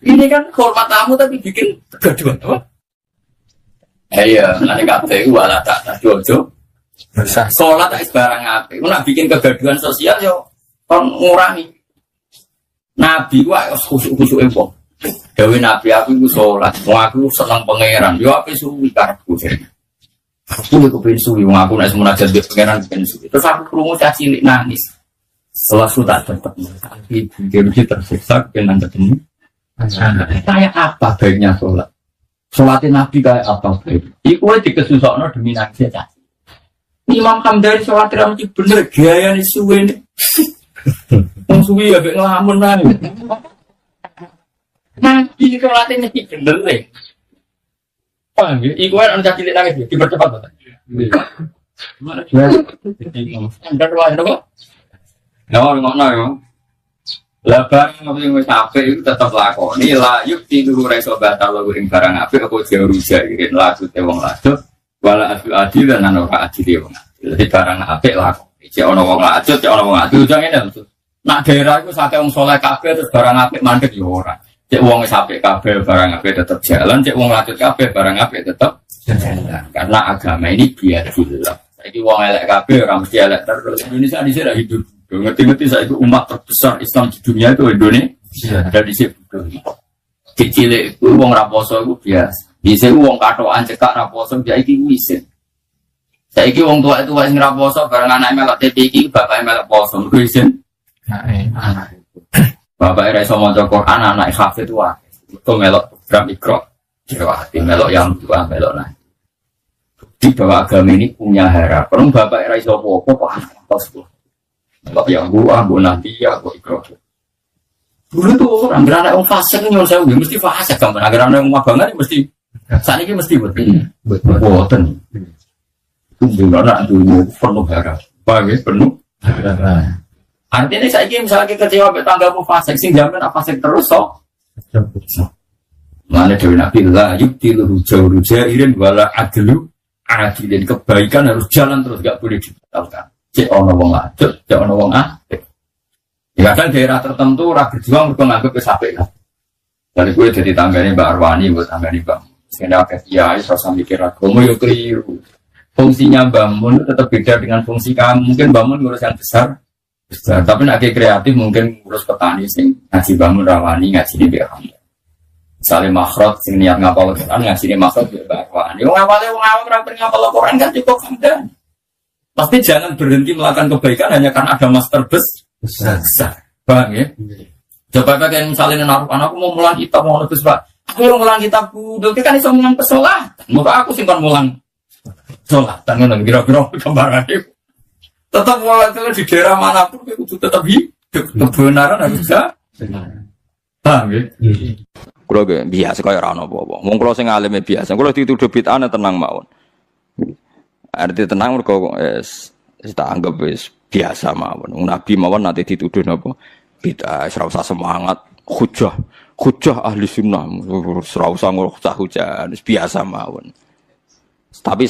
ini kan hormat tamu tapi bikin kegaduhan apa? Iya, nanti KPU wala tak jojo sholat tak barang apa nak bikin kegaduhan sosial yo kan ngurangi Nabi wah khusuk-khusuk empong Dewi Nabi aku itu sholat aku senang pangeran yo apa suwi karepku aku pengen suwi aku nak semunajat dia pangeran pengen suwi terus aku krungu cah cilik nangis setelah sudah tetap ibu dia tersiksa pengen ketemu kayak apa baiknya sholat sholatnya Nabi kayak apa baik iku dikesusokno demi nangis ya Imam Hamdani sholat ramji bener gaya nih suwi nih suwi ya kayak ngelamun nangis Nabi sholatnya nih bener nih paham ya iku kan cah cilik nangis dipercepat betul mana juga standar wae kok no. Lah barang apa yang wis apik itu tetep lakoni la yuk tidur reso batal ing barang apik apa jauh rujak iki laku te wong lajut wala adil lan ana adil wong. Dadi barang apik lakoni. Cek ana wong lajut, cek ana wong adil ujang ngene lho. Nak daerah iku sate wong saleh kabeh terus barang apik mandek ya ora. Cek wong wis apik kabeh barang apik tetep jalan, cek wong lajut kabeh barang apik tetep jalan. Karena agama ini biadillah. Saiki wong elek kabeh ora mesti elek terus. Indonesia dhisik ra hidup. Ngerti-ngerti saya itu umat terbesar Islam di dunia itu Indonesia. Dari situ kecil itu uang raposo itu biasa. Bisa uang katoan cekak raposo dia iki wisin. Saya iki uang tua itu wajib raposo barang anak melok TPI bapak melok poso wisin. Bapak reso maca Quran anak hafid itu wah. Itu melok program ikro. Hati melok yang tua melok nah. Di bawah agama ini punya harapan. Bapak reso popo kok anak poso. Kalau yang gua nanti ya gua ikut. Dulu tuh orang beranak orang fasik nyuruh saya mesti fasik kan, beranak orang mabangan mesti saat ini mesti betul. Tunggu anak dulu penuh harap, bagi penuh. Artinya saya ini misalnya kecewa tanggamu fasik, sing jamin apa fasik terus so. Mana Dewi Nabi lah, yuk tilu rujau irin wala adilin kebaikan harus jalan terus gak boleh dibatalkan. Cek ono wong lajut, cek ono wong apik. Ya kadang daerah tertentu ora berjuang mergo nganggep wis apik lah. Dari gue jadi tanggane Mbak Arwani, buat tanggane Mbak. Sing akeh kiai rasa mikir agama yo keliru. Fungsinya Mbak Mun tetap beda dengan fungsi kamu. Mungkin Mbak Mun ngurus yang besar. Tapi nek kreatif mungkin ngurus petani sing ngaji Mbak Mun rawani ngaji di Mbak Arwani. Misalnya makhraj sing niat ngapal Quran ngaji di makhraj Mbak Arwani. Wong awale wong awam ora ngapal Quran kan cukup Hamdan. Pasti jangan berhenti melakukan kebaikan hanya karena ada master besar. Bang ya? Coba kayak misalnya naruh aku mau mulang kitab mau lebih Pak. Aku mau mulang kitab budal kan iso mulang pesolah. Muka aku simpan mulang sholat. Tangan kira-kira gambaran itu. Tetap walau di daerah manapun itu tetap hidup. Kebenaran harus bisa. Bang ya? Kalau biasa kayak rano bobo. Mungkin kalau saya ngalami biasa. Kalau dituduh bid'ah tenang mawon. Arti tenang mergo tak anggap wis biasa mawon. Nabi mawon nanti dituduh napa bid'ah ora usah semangat hujah ahli sunnah ora usah hujah biasa mawon. Tapi